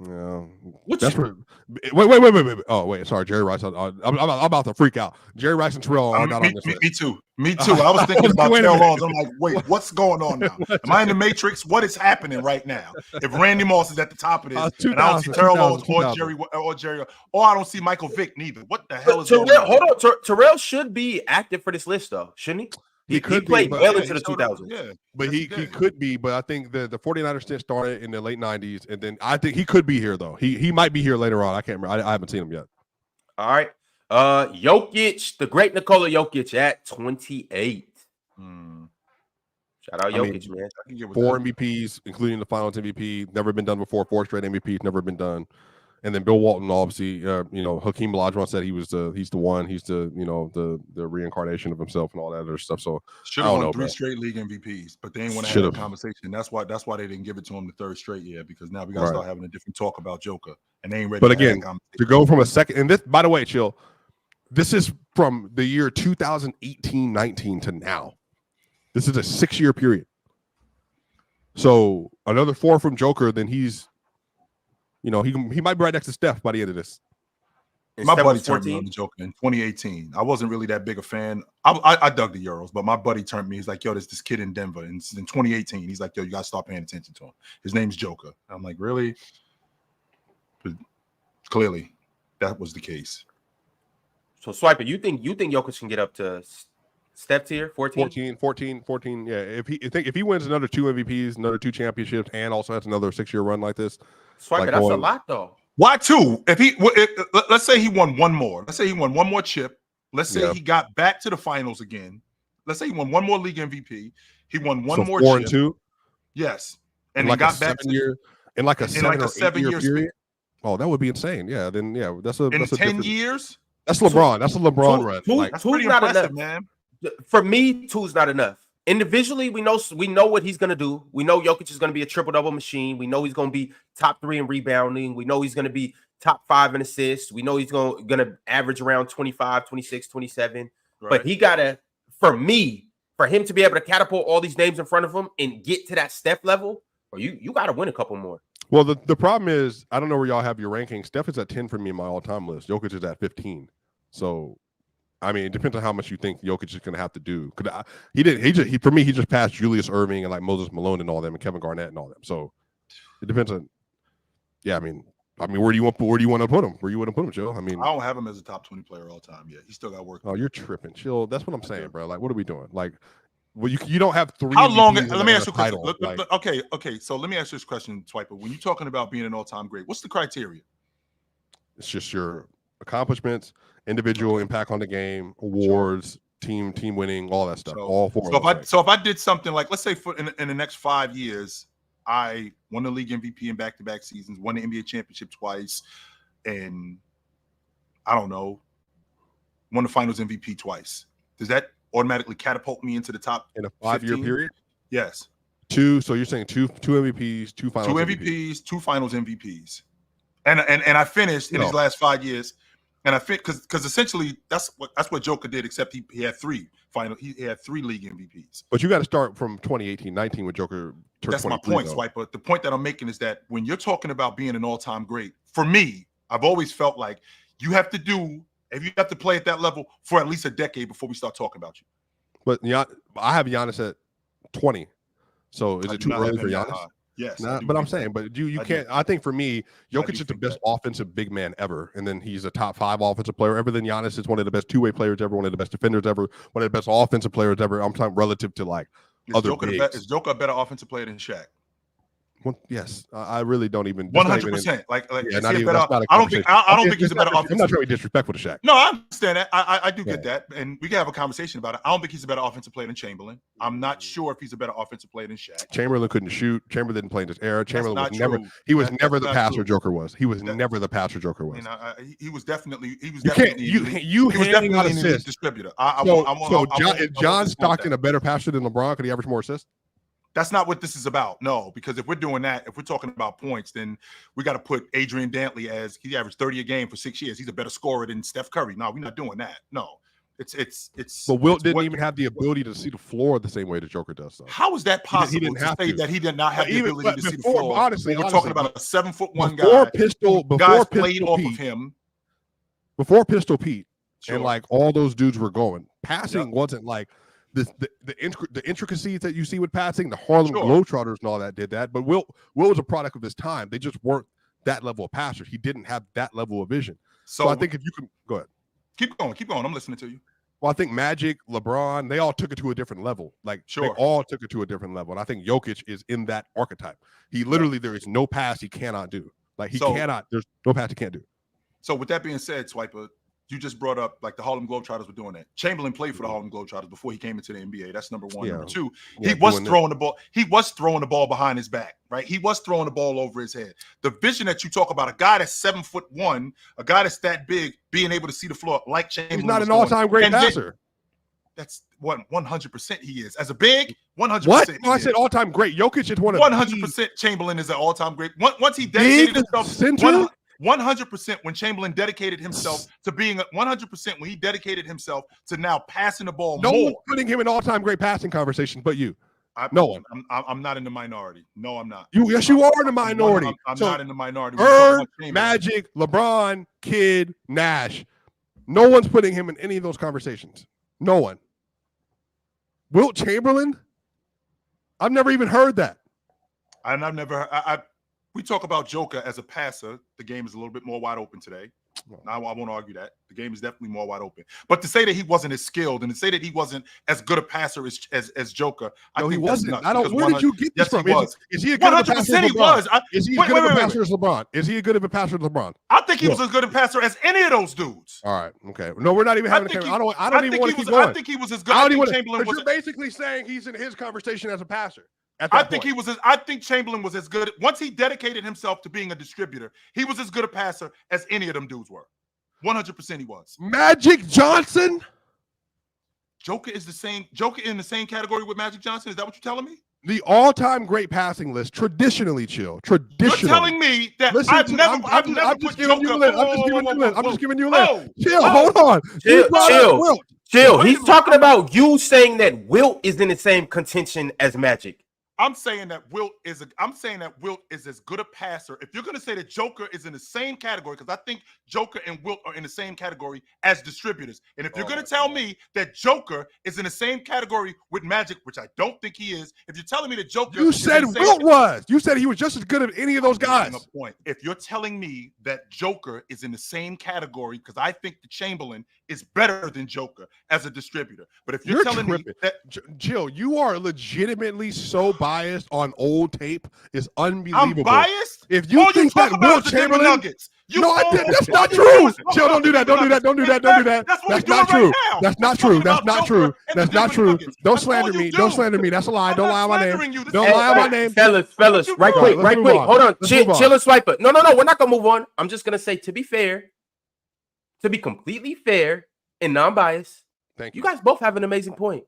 Yeah, that's wait. Oh, wait. Sorry, Jerry Rice. I'm about to freak out. Jerry Rice and Terrell are not on this list. Me too. I was thinking about Terrell Owens. I'm like, wait, what's going on now? Am I in the Matrix? What is happening right now? If Randy Moss is at the top of this, and I don't see Terrell Owens or Jerry, or I don't see Michael Vick neither. What the hell is going on? Hold on, Terrell should be active for this list though, shouldn't he? He played well into the 2000s. Yeah, but he could be. But I think the 49ers stint started in the late 90s, and then I think he could be here though. He might be here later on. I can't remember. I haven't seen him yet. All right, Jokic, the great Nikola Jokic at 28. Shout out Jokic, man. 4 MVPs, including the Finals MVP. Never been done before. 4 straight MVPs, never been done. And then Bill Walton, obviously, Hakeem Olajuwon said he's the one. He's the reincarnation of himself and all that other stuff. So should have won 3 straight league MVPs, but they didn't want to have a conversation. That's why they didn't give it to him the 3rd straight year, because now we got to start having a different talk about Joker, and they ain't ready. But again, to go from a second, and this, by the way, Chill, this is from the year 2018-19 to now. This is a 6-year period. So another 4 from Joker, then he's. He might be right next to Steph by the end of this. My buddy turned me on the Joker in 2018. I wasn't really that big a fan. I dug the Euros, but my buddy turned me. He's like, yo, there's this kid in Denver. And in 2018, he's like, yo, you got to start paying attention to him. His name's Joker. And I'm like, really? But clearly, that was the case. So, Swiper, you think Jokic can get up to Steph tier, 14? 14. Yeah, if he wins another 2 MVPs, another 2 championships, and also has another 6-year run like this. Swiper, that's a lot though. Why 2? Let's say he won one more. Let's say he won one more chip. Let's say he got back to the finals again. Let's say he won one more league MVP. He won one more 4 chip. and 2. Yes, and he got back in like a 7-year period. Oh, that would be insane. Yeah, then that's 10 years. That's LeBron. That's a LeBron run. That's pretty not impressive, enough, man. For me, 2's not enough. Individually, we know what he's going to do. We know Jokic is going to be a triple-double machine. We know he's going to be top 3 in rebounding. We know he's going to be top 5 in assists. We know he's going to average around 25, 26, 27. Right. But he got to, for him to be able to catapult all these names in front of him and get to that Steph level, or you got to win a couple more. Well, the problem is, I don't know where y'all have your rankings. Steph is at 10 for me in my all-time list. Jokic is at 15. So, I mean, it depends on how much you think Jokic is going to have to do. He just passed Julius Erving and like Moses Malone and all them, and Kevin Garnett and all them. So it depends on. Yeah, I mean, where do you want to put him? Where you want to put him, Chill? I mean, I don't have him as a top 20 player all time yet. He's still got work. Oh, you're tripping, Chill. That's what I'm saying, bro. Like, what are we doing? Like, well, you don't have 3. How long? Let me ask you a question. Okay. So let me ask you this question, Swiper. When you're talking about being an all-time great, what's the criteria? It's just your accomplishments, individual impact on the game, awards, team winning, all that stuff. All 4. So if I did something like, let's say in the next 5 years, I won the league MVP in back-to-back seasons, won the NBA championship twice, and I don't know, won the Finals MVP twice. Does that automatically catapult me into the top in a 5-year period? Yes. 2. So you're saying two MVPs, 2 Finals. 2 MVPs, 2 Finals MVPs, and I finished in these last 5 years. And I think because essentially that's what Joker did, except he had 3 final. He had 3 league MVPs. But you got to start from 2018-19 with Joker. That's my point, Swiper. The point that I'm making is that when you're talking about being an all-time great, for me, I've always felt like you have to play at that level for at least a decade before we start talking about you. But I have Giannis at 20. So is it too early for Giannis? Yes, but I'm saying, but you can't. I think for me, Jokic is the best offensive big man ever, and then he's a top 5 offensive player ever. Then Giannis is one of the best 2-way players ever, one of the best defenders ever, one of the best offensive players ever. I'm talking relative to like other bigs. Is Joker a better offensive player than Shaq? Well, yes, I really don't even 100%. I don't think he's a better offensive. I'm not trying to be disrespectful to Shaq. No, I understand that. I do get that, and we can have a conversation about it. I don't think he's a better offensive player than Chamberlain. I'm not sure if he's a better offensive player than Shaq. Chamberlain couldn't shoot. Chamberlain didn't play in this era. Chamberlain was never. He was never the passer Joker was. He was never the passer Joker was. He was definitely. You handing out assists. Distributor. Is John Stockton a better passer than LeBron? Could he average more assists? That's not what this is about. No, because if we're doing that, if we're talking about points, then we got to put Adrian Dantley as he averaged 30 a game for 6 years. He's a better scorer than Steph Curry. No, we're not doing that. No. It's. But Wilt didn't even have the ability to see the floor the same way the Joker does. Though. How is that possible? He didn't have to say that he did not have the ability to see the floor. Honestly, we're talking about a 7'1" guy. Before guys played off of him. Before Pistol Pete, sure. And like all those dudes were going. Passing wasn't like the intricacies that you see with passing. The Harlem Globetrotters and all that did that. But Wilt was a product of his time. They just weren't that level of passers. He didn't have that level of vision. So I think if you can go ahead. Keep going. I'm listening to you. Well, I think Magic, LeBron, they all took it to a different level. Like they all took it to a different level. And I think Jokic is in that archetype. He literally, there is no pass he cannot do. Like there's no pass he can't do. So with that being said, Swiper, you just brought up like the Harlem Globetrotters were doing that. Chamberlain played for the Harlem Globetrotters before he came into the NBA. That's number one. Number two, he was throwing the ball. He was throwing the ball behind his back, right? He was throwing the ball over his head. The vision that you talk about, a guy that's 7'1", a guy that's that big, being able to see the floor like Chamberlain. He's not an all-time great passer. That's what 100% he is. As a big, 100%. What? No, I said all-time great. Jokic is one of 100%. Chamberlain is an all-time great. Once he dedicated himself, 100% when Chamberlain dedicated himself to being 100% when he dedicated himself to now passing the ball more. No one's putting him in all-time great passing conversation, but you. No one. I'm not in the minority. No, I'm not. Yes, you are in the minority. I'm not in the minority. Bird, Magic, LeBron, Kidd, Nash. No one's putting him in any of those conversations. No one. Wilt Chamberlain? I've never even heard that. And I've never heard. We talk about Joker as a passer. The game is a little bit more wide open today. I won't argue that. The game is definitely more wide open. But to say that he wasn't as skilled and to say that he wasn't as good a passer as Joker, I think he wasn't. Where did you get this from? Is he a good 100% he was. Is he as good of a passer as LeBron? Is he as good of a passer as LeBron? I think he was as good a passer as any of those dudes. All right. Okay. No, we're not even having a I don't even want to keep going. I think he was as good. I think Chamberlain was. You're basically saying he's in his conversation as a passer. I think Chamberlain was as good. Once he dedicated himself to being a distributor, he was as good a passer as any of them dudes were. 100% he was. Magic Johnson? Joker is the same. Joker in the same category with Magic Johnson. Is that what you're telling me? The all-time great passing list, traditionally, Chill. Traditionally. You're telling me that I'm just giving you a list. Chill, hold on. Chill. He's talking about you saying that Wilt is in the same contention as Magic. I'm saying that Wilt is as good a passer. If you're going to say that Joker is in the same category, because I think Joker and Wilt are in the same category as distributors. And if you're going to tell me that Joker is in the same category with Magic, which I don't think he is, if you're telling me that Joker, you said Wilt was. You said he was just as good as any of those guys. Point. If you're telling me that Joker is in the same category, because I think the Chamberlain is better than Joker as a distributor. But if you're telling me that Jill, you are legitimately so biased on old tape is unbelievable. I'm biased? If you think that Wilt Chamberlain Nuggets. That's not true. Chill, don't do that. Don't do that. Don't do that. Don't do that. That's not true. That's not true. That's not true. That's not true. Don't slander me. Don't slander me. That's a lie. Don't lie on my name. Don't lie on my name. Fellas, right quick. Hold on. Chill and Swiper. No. We're not gonna move on. I'm just gonna say, to be fair, to be completely fair and non-biased, thank you. You guys both have an amazing point.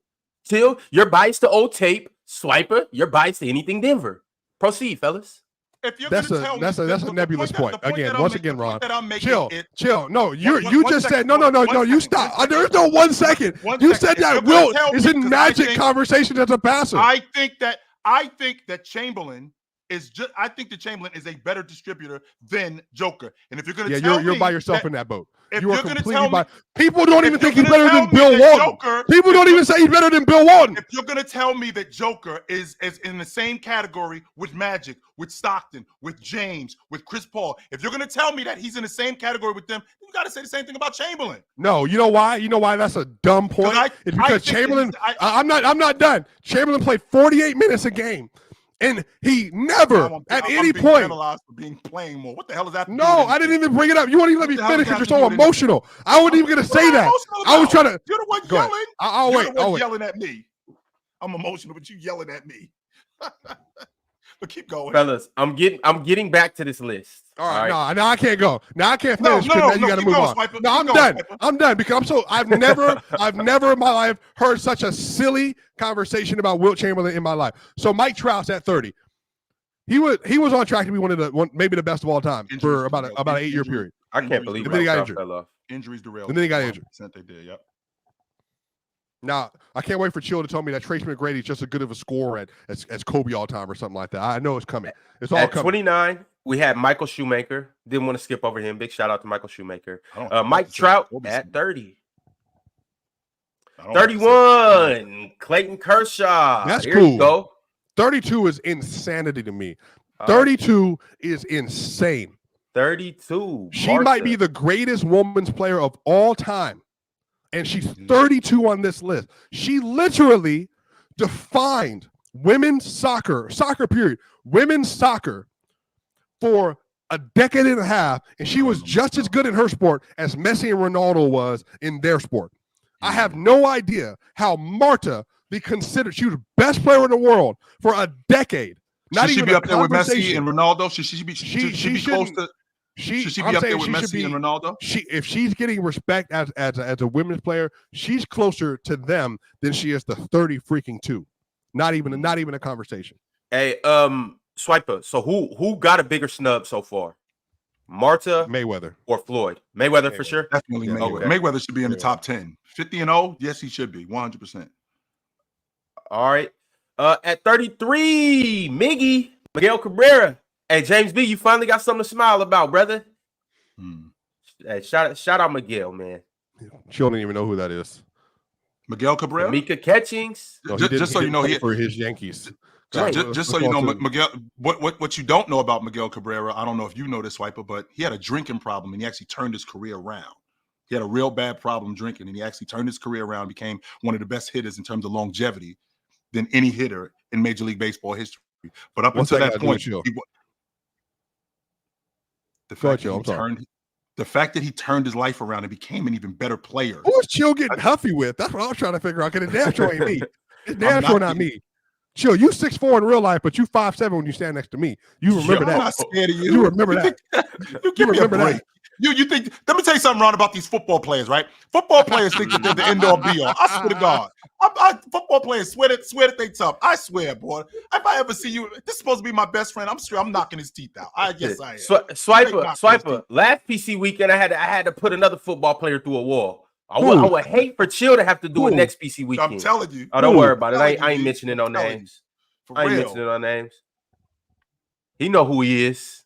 Chill, you're biased to old tape. Swiper, you're biased to anything Denver. Proceed, fellas. If you're that's a nebulous point. Once again, Ron. Chill. No, you just said no. You stop. There's no 1 second. You said that Wilt is in Magic conversation as a passer. I think that Chamberlain is just. I think that Chamberlain is a better distributor than Joker. And if you're going to tell me, you're by yourself in that boat. If you are completely by. People don't even think he's better than Bill Walton. People don't even say he's better than Bill Walton. If you're going to tell me that Joker is in the same category with Magic, with Stockton, with James, with Chris Paul, if you're going to tell me that he's in the same category with them, you got to say the same thing about Chamberlain. No, you know why? You know why that's a dumb point? It's because Chamberlain. I'm not done. Chamberlain played 48 minutes a game. And he never, at any point, penalized for playing more. What the hell is that? No, I didn't even bring it up. You won't even let me finish because you're so emotional. I wasn't even going to say that. I was trying to. You're the one yelling. I'll wait. Yelling at me. I'm emotional, but you yelling at me. But keep going, fellas. I'm getting back to this list. All right. No, I can't go. Now I can't finish. Now you got to move on. No, I'm done. I'm done because I've never in my life heard such a silly conversation about Wilt Chamberlain in my life. So Mike Trout's at 30. He was on track to be maybe the best of all time for about an 8-year period. I can't believe and then he got injured. Injuries derailed. And then he got injured. They did. Yep. Now, I can't wait for Chill to tell me that Trace McGrady is just as good of a scorer as Kobe all time or something like that. I know it's coming. It's all at coming. 29, we had Michael Shoemaker. Didn't want to skip over him. Big shout out to Michael Shoemaker. Mike Trout at 30. 31, Clayton Kershaw. That's Here cool. you go. 32 is insanity to me. 32 is insane. 32. She might be the greatest women's player of all time. And she's 32 on this list. She literally defined women's soccer period, women's soccer for a decade and a half. And she was just as good in her sport as Messi and Ronaldo was in their sport. I have no idea how Marta be considered. She was the best player in the world for a decade. Not should even she be up there with Messi and Ronaldo? Should she be close to? Should she be up there with Messi and Ronaldo? If she's getting respect as a women's player, she's closer to them than she is to 30 freaking 2. Not even a conversation. Hey, Swiper. So who got a bigger snub so far? Marta, Mayweather, or Floyd? Mayweather for sure. Definitely Mayweather. Okay. Mayweather should be in the top 10. 50-0, yes, he should be 100%. All right. At 33, Miguel Cabrera. Hey, James B, you finally got something to smile about, brother. Hey, shout out Miguel, man. She don't even know who that is. Miguel Cabrera? Mika Catchings. No, just so you know, for his Yankees. Just so you know, Miguel. What you don't know about Miguel Cabrera, I don't know if you know this, Swiper, but he had a drinking problem and he actually turned his career around. He had a real bad problem drinking, and he actually turned his career around, became one of the best hitters in terms of longevity than any hitter in Major League Baseball history. But up until that point, the fact that he turned his life around and became an even better player. Who was Chill getting huffy with? That's what I was trying to figure out. Because it's damn sure ain't me. It's damn sure not me. Chill, you 6'4" in real life, but you 5'7" when you stand next to me. You remember that? I'm not scared of you. You remember that? You give me a break. You think? Let me tell you something wrong about these football players, right? Football players think that they're the end all be all. I swear to God, football players swear that they tough. I swear, boy. If I ever see you, this is supposed to be my best friend. I'm sure I'm knocking his teeth out. Yes, I am. Swiper. Last PC weekend, I had to put another football player through a wall. I would hate for Chill to have to do it next PC weekend. I'm telling you. Oh, don't worry about it. I ain't mentioning no names. I ain't mentioning no names. He know who he is.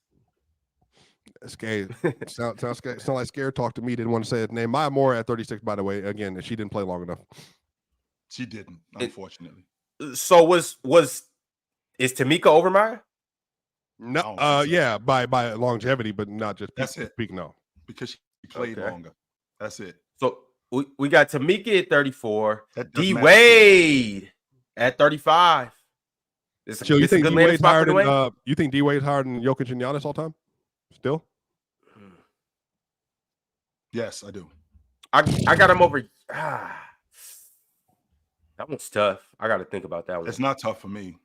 Scared. Sound like scared talk to me. Didn't want to say his name. Maya Moore at 36, by the way. Again, she didn't play long enough. She didn't, unfortunately. So is Tamika over Maya? No. Yeah, by longevity, but not just. That's it. Speak no, because she played longer. That's it. So we got Tamika at 34. D Wade at 35. So you think D Wade's higher than? You think D Wade's higher than Jokic and Giannis all time? Still? Yes, I do. I got him over. That one's tough. I got to think about that one. It's not tough for me.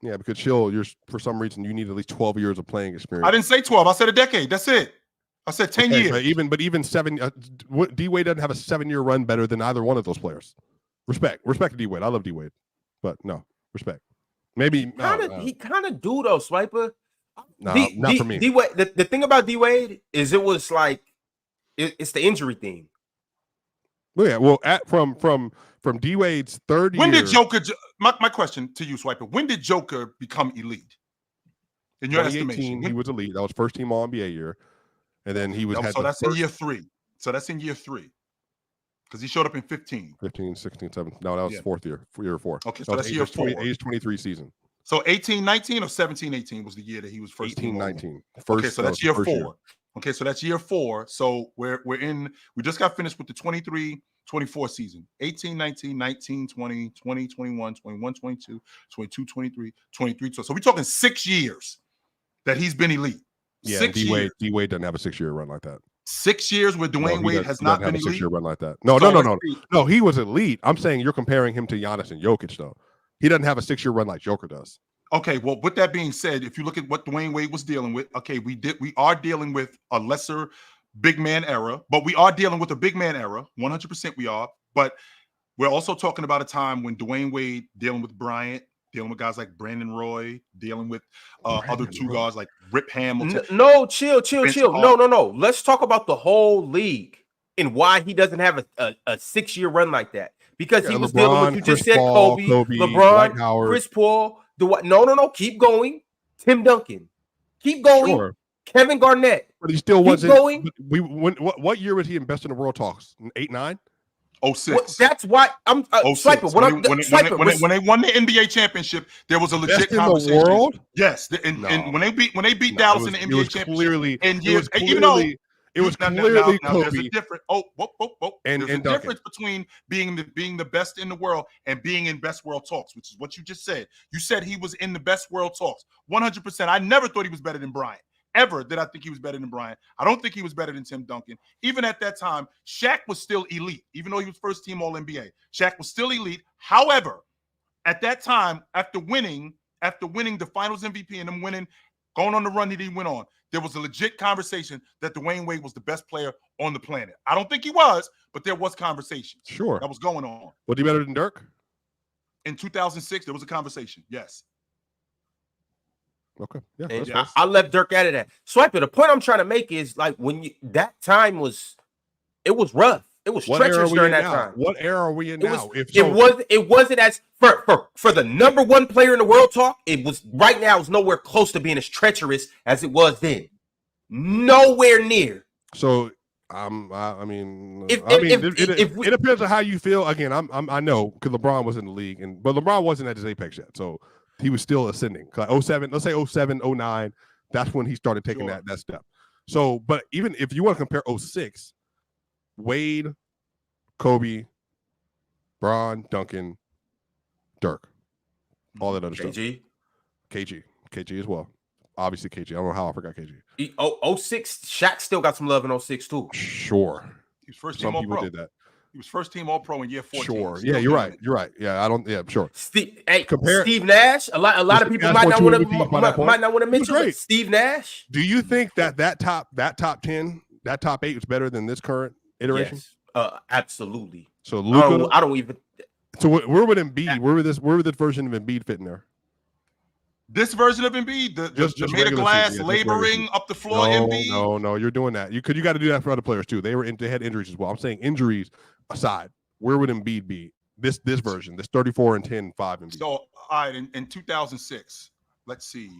Yeah, because Chill, for some reason you need at least 12 years of playing experience. I didn't say 12. I said a decade. That's it. I said 10 years. But even 7. D Wade doesn't have a 7-year run better than either one of those players. Respect to D Wade. I love D Wade, but no respect. Maybe he kind of do though, Swiper. No, not for me. D-Wade, the thing about D Wade is it was like it's the injury thing. Yeah, well, from D Wade's third year. When did Joker? My question to you, Swiper. When did Joker become elite? In your estimation, he was elite. That was first team All NBA year, and then he was. So that's in year 3. Because he showed up in 15, 16, 17. No, that was fourth year. Year 4. Okay, so that's year 4. Age 23 season. So 18-19 or 17-18 was the year that he was first. 18-19. Okay, so that's year 4. Okay, so that's year 4. So we just got finished with the 23-24 season. 18-19, 19-20, 20-21, 21-22, 22-23, 23. So we're talking 6 years that he's been elite. Yeah, D Wade doesn't have a 6-year run like that. 6 years where Dwayne Wade has not been elite. 6-year run like that. No. He was elite. I'm saying you're comparing him to Giannis and Jokic though. He doesn't have a 6-year run like Joker does. Okay, well, with that being said, if you look at what Dwayne Wade was dealing with, okay, we are dealing with a lesser big man era, but we are dealing with a big man era. 100% we are. But we're also talking about a time when Dwayne Wade dealing with Bryant, dealing with guys like Brandon Roy, dealing with other two guys like Rip Hamilton. No, chill. No. Let's talk about the whole league and why he doesn't have a 6-year run like that. because he was LeBron, dealing with, you Chris just said Paul, Kobe, Dwight LeBron, Howard. Chris Paul, no, keep going. Tim Duncan, keep going. Sure. Kevin Garnett, but he still keep wasn't. Going. What year was he in best in the world talks? 8, 9? 06. Well, that's why I'm Swiper. When they won the NBA championship, there was a legit conversation. In the world? Yes, when they beat Dallas in the NBA championship, it was clearly Kobe. There's a difference. There's a difference between being the best in the world and being in best world talks, which is what you just said. You said he was in the best world talks. 100%. I never thought he was better than Bryant. Ever did I think he was better than Bryant. I don't think he was better than Tim Duncan. Even at that time, Shaq was still elite, even though he was first team All-NBA. Shaq was still elite. However, at that time, after winning the finals MVP and them going on the run that he went on, there was a legit conversation that Dwayne Wade was the best player on the planet. I don't think he was, but there was conversation. Sure. That was going on. Was he better than Dirk? In 2006, there was a conversation. Yes. Okay. Yeah. And I left Dirk out of that. Swiper, the point I'm trying to make is like that time was rough. It was treacherous during that time. What era are we in now? It wasn't as for the number one player in the world talk. It was right now. It's nowhere close to being as treacherous as it was then. Nowhere near. So I mean, it depends on how you feel. Again, I know because LeBron was in the league, but LeBron wasn't at his apex yet. So he was still ascending. 07, let's say 07, 09. That's when he started taking that step. So, but even if you want to compare 06, Wade, Kobe, Bron, Duncan, Dirk, all that other stuff. KG as well. Obviously KG. I don't know how I forgot KG. 06, Shaq still got some love in 06 too. Sure. He was first team All-Pro. Did that. He was first team All-Pro in year 14. Sure. Yeah, you're right. Yeah, sure. Steve Nash. A lot of people might not want to mention it. Steve Nash. Do you think that top 10, that top 8 is better than this current iteration? Yes. Absolutely. So Luka, I don't even. So where would Embiid? Where would this version of Embiid fit in there? This version of Embiid, the made of glass, laboring up the floor. Embiid. No, you're doing that. You got to do that for other players too. They had injuries as well. I'm saying injuries aside, where would Embiid be? This version, this 34 and 10, 5 Embiid. So all right, in 2006, let's see.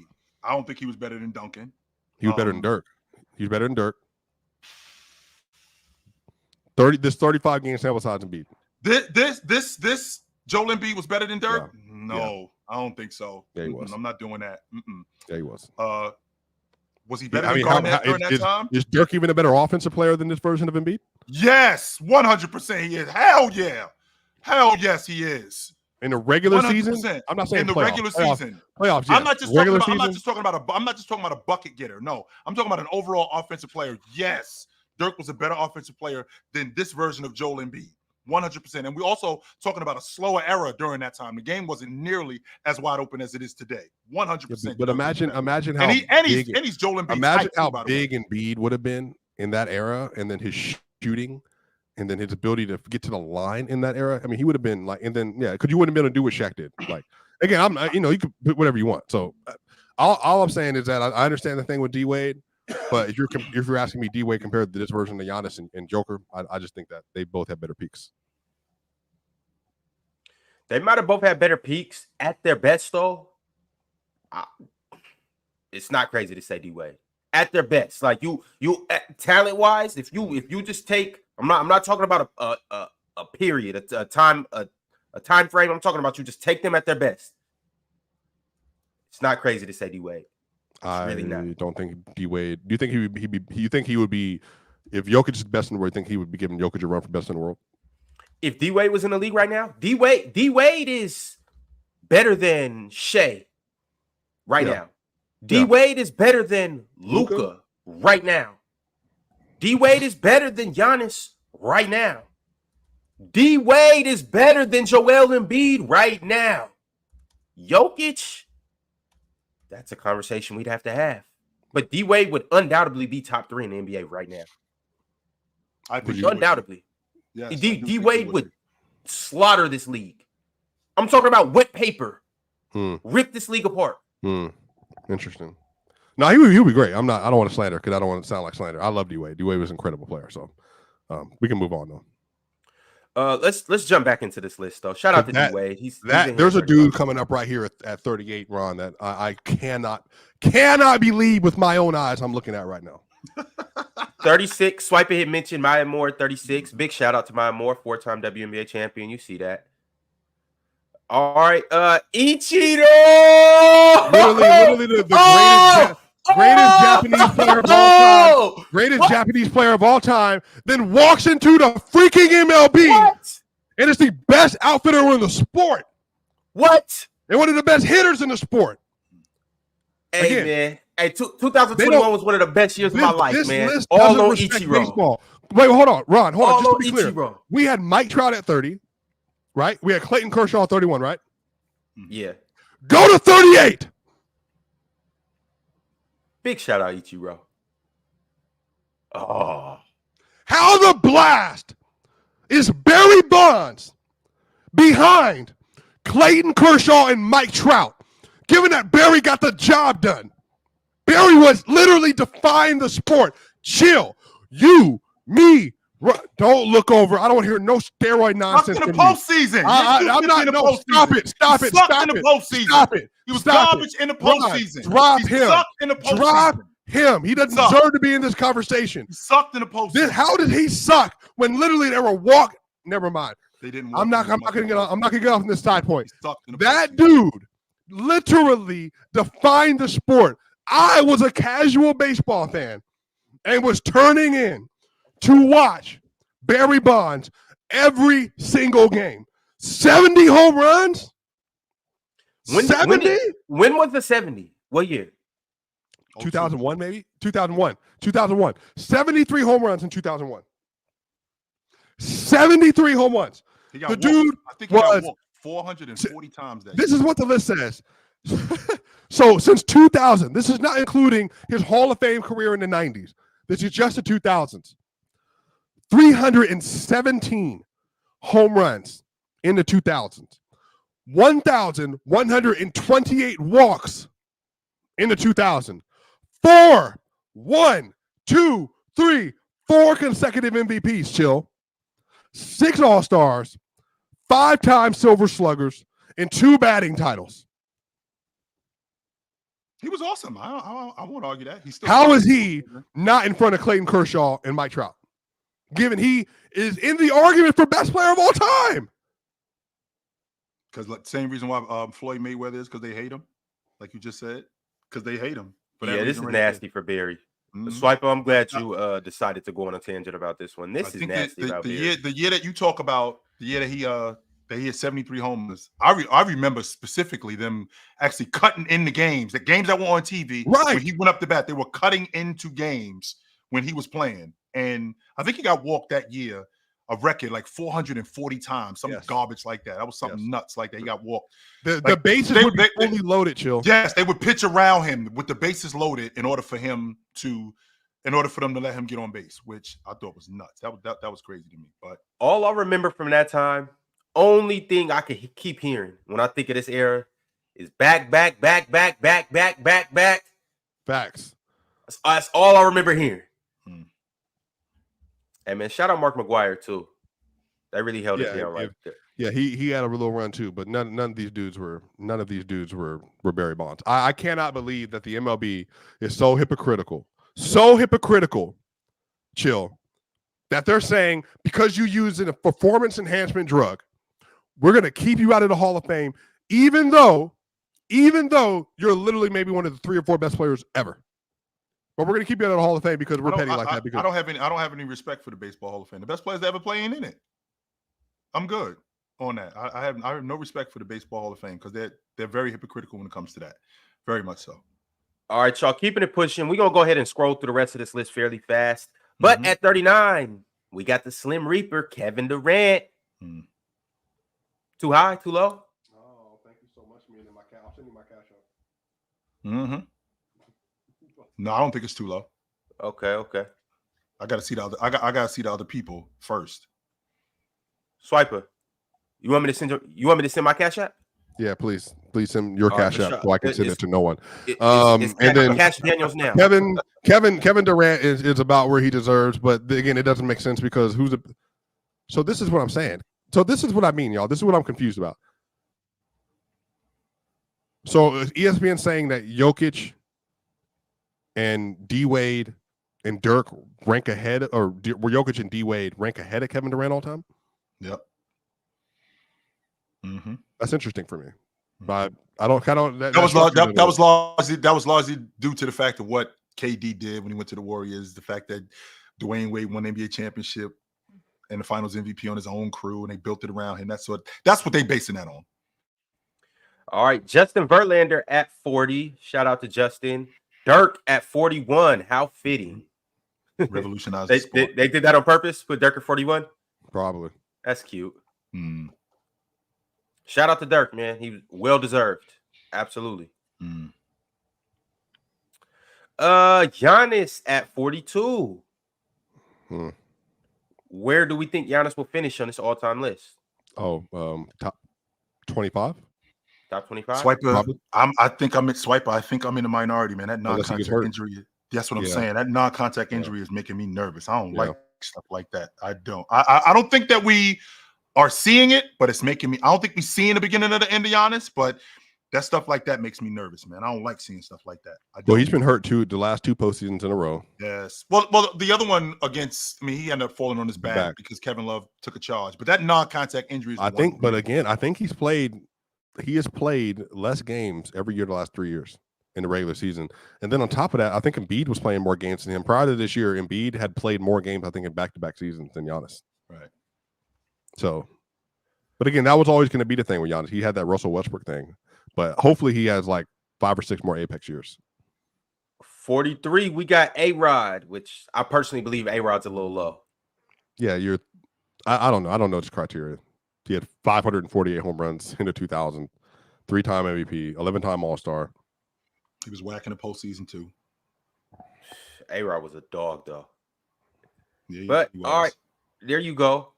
I don't think he was better than Duncan. He was better than Dirk. He's better than Dirk. 35 game sample size Embiid. This Joel Embiid was better than Dirk? Yeah. No. I don't think so. Yeah, he was. I'm not doing that. Yeah, he was. Was he better than Garnett during that time? Is Dirk even a better offensive player than this version of Embiid? Yes, 100% he is. Hell yeah. Hell yes, he is. In the regular 100%. season? I'm not saying in the regular season. Playoffs, yeah. I'm not just talking about a bucket getter. No, I'm talking about an overall offensive player. Yes, Dirk was a better offensive player than this version of Joel Embiid. 100%. And we're also talking about a slower era during that time. The game wasn't nearly as wide open as it is today. 100%. Yeah, but imagine how he's Joel Embiid. Imagine how big Embiid would have been in that era, and then his shooting, and then his ability to get to the line in that era. I mean, he would have been like, and then because you wouldn't have been able to do what Shaq did. Like again, you could put whatever you want. So all I'm saying is that I understand the thing with D Wade. But if you're asking me D Wade compared to this version of Giannis and Joker, I just think that they both have better peaks. They might have both had better peaks at their best, though. It's not crazy to say D Wade at their best. Like you talent wise, if you just take, I'm not talking about a period, a time frame. I'm talking about you just take them at their best. It's not crazy to say D Wade. I don't think D Wade. Do you think he would be if Jokic is best in the world? You think he would be giving Jokic a run for best in the world? If D Wade was in the league right now, D Wade is better than Shea right now. D Wade is better than Luka right now. D Wade is better than Giannis right now. D Wade is better than Joel Embiid right now. Jokic. That's a conversation we'd have to have. But D Wade would undoubtedly be top 3 in the NBA right now. I think undoubtedly. Yes, D Wade would slaughter this league. I'm talking about wet paper. Rip this league apart. Interesting. No, he would be great. I don't want to slander because I don't want to sound like slander. I love D Wade. D Wade was an incredible player. So we can move on though. Let's jump back into this list though. Shout out to D-Wade. He's there's a dude coming up right here at 38, Ron, that I cannot believe with my own eyes I'm looking at right now. 36. Swiper had mentioned Maya Moore, 36. Big shout out to Maya Moore, 4-time WNBA champion. You see that. All right, Ichiro. Literally the greatest Japanese player of all time. Greatest Japanese player of all time. Then walks into the freaking MLB. What? And it's the best outfitter in the sport. What? And one of the best hitters in the sport. Hey, again, man. Hey, 2021 was one of the best years of my life, man. All on Ichiro. Baseball. Wait, hold on, Ron. Hold on. Just to be clear, Ichiro. We had Mike Trout at 30, right? We had Clayton Kershaw at 31, right? Yeah. Go to 38. Big shout out Ichiro. Oh. How the blast is Barry Bonds behind Clayton Kershaw and Mike Trout, given that Barry got the job done? Barry was literally defying the sport. Chill. You, me, don't look over. I don't want to hear no steroid nonsense. Sucked in the postseason. I'm not. No, stop it. Stop it. Stop it. Stop it. He was garbage in the postseason. Drop him. Sucked in the postseason. Drop him. He doesn't deserve to be in this conversation. He sucked in the postseason. How did he suck when literally they were walking? Never mind. They didn't. I'm not gonna get off. I'm not gonna get off on this side point. That postseason. dude literally defined the sport. I was a casual baseball fan and was turning in to watch Barry Bonds every single game. 70 home runs? 70? When was the 70? What year? 2001, maybe? 2001. 73 home runs in 2001. 73 home runs. The dude was 440 times that. This is what the list says. So since 2000, this is not including his Hall of Fame career in the 90s. This is just the 2000s. 317 home runs in the 2000s. 1,128 walks in the 2000s. 4 consecutive MVPs, chill. 6 All-Stars, 5-time Silver Sluggers, and 2 batting titles. He was awesome. I won't argue that. How is he not in front of Clayton Kershaw and Mike Trout, given he is in the argument for best player of all time? Because the same reason why Floyd Mayweather is, because they hate him, like you just said, because they hate him. Yeah, this is nasty for Barry. Mm-hmm. Swiper, I'm glad you decided to go on a tangent about this one. This is nasty about Barry. The year that you talk about, the year that he had 73 homers. I remember specifically them actually cutting in the games that were on TV. Right. When he went up to bat, they were cutting into games when he was playing. And I think he got walked that year, a record like 440 times, some garbage like that. That was something nuts like that. He got walked. The bases would be fully loaded, chill. Yes, they would pitch around him with the bases loaded in order for them to let him get on base, which I thought was nuts. That was crazy to me. But all I remember from that time, only thing I could keep hearing when I think of this era is back. Facts. That's all I remember hearing. Hey man, shout out Mark McGwire too. That really held it down right there. Yeah, he had a little run too, but none of these dudes were Barry Bonds. I cannot believe that the MLB is so hypocritical, chill, that they're saying because you use a performance enhancement drug, we're gonna keep you out of the Hall of Fame, even though you're literally maybe one of the 3 or 4 best players ever. But we're gonna keep you out of the Hall of Fame because we're petty like that. Because I don't have any respect for the Baseball Hall of Fame. The best players that ever play ain't in it. I'm good on that. I have no respect for the Baseball Hall of Fame because they're very hypocritical when it comes to that. Very much so. All right, y'all, keeping it pushing. We're gonna go ahead and scroll through the rest of this list fairly fast. But at 39, we got the Slim Reaper, Kevin Durant. Too high, too low? Oh, thank you so much, man. I'll send you my cash out. No, I don't think it's too low. Okay. I gotta see the other people first. Swiper, you want me to send my cash app? Yeah, please send your cash app so I can send it to no one. And then Cash Daniels now. Kevin Durant is about where he deserves, but again, it doesn't make sense because So this is what I'm saying. So this is what I mean, y'all. This is what I'm confused about. So is ESPN saying that Jokic and D Wade and Dirk rank ahead, or were Jokic and D Wade rank ahead of Kevin Durant all time? Yep. Mm-hmm. That's interesting for me. But I don't kind of that was largely due to the fact of what KD did when he went to the Warriors. The fact that Dwayne Wade won the NBA championship and the Finals MVP on his own crew, and they built it around him. That's what they basing that on. All right, Justin Verlander at 40. Shout out to Justin. Dirk at 41. How fitting. Revolutionized the sport. They did that on purpose. Put Dirk at 41. Probably. That's cute. Shout out to Dirk, man. He was well deserved. Absolutely. Giannis at 42. Where do we think Giannis will finish on this all-time list? Oh, top 25. Top 25. Swiper. I think I'm in Swiper. I think I'm in the minority, man. That non-contact injury. That's what I'm saying. That non-contact injury is making me nervous. I don't like stuff like that. I don't. I don't think that we are seeing it, but it's making me. I don't think we see in the beginning of the end of Giannis, but that stuff like that makes me nervous, man. I don't like seeing stuff like that. Well, he's been hurt too the last 2 postseasons in a row. Yes. Well, the other one against, he ended up falling on his back because Kevin Love took a charge. But that non-contact injury is I think he has played less games every year the last 3 years in the regular season. And then on top of that, I think Embiid was playing more games than him. Prior to this year, Embiid had played more games, I think, in back-to-back seasons than Giannis. Right. So, but again, that was always going to be the thing with Giannis. He had that Russell Westbrook thing. But hopefully he has like 5 or 6 more Apex years. 43, we got A-Rod, which I personally believe A-Rod's a little low. Yeah, I don't know. I don't know this criteria. He had 548 home runs in the 2000, 3-time MVP, 11-time All-Star. He was whacking the postseason too. A-Rod was a dog, though. Yeah, but all right, there you go.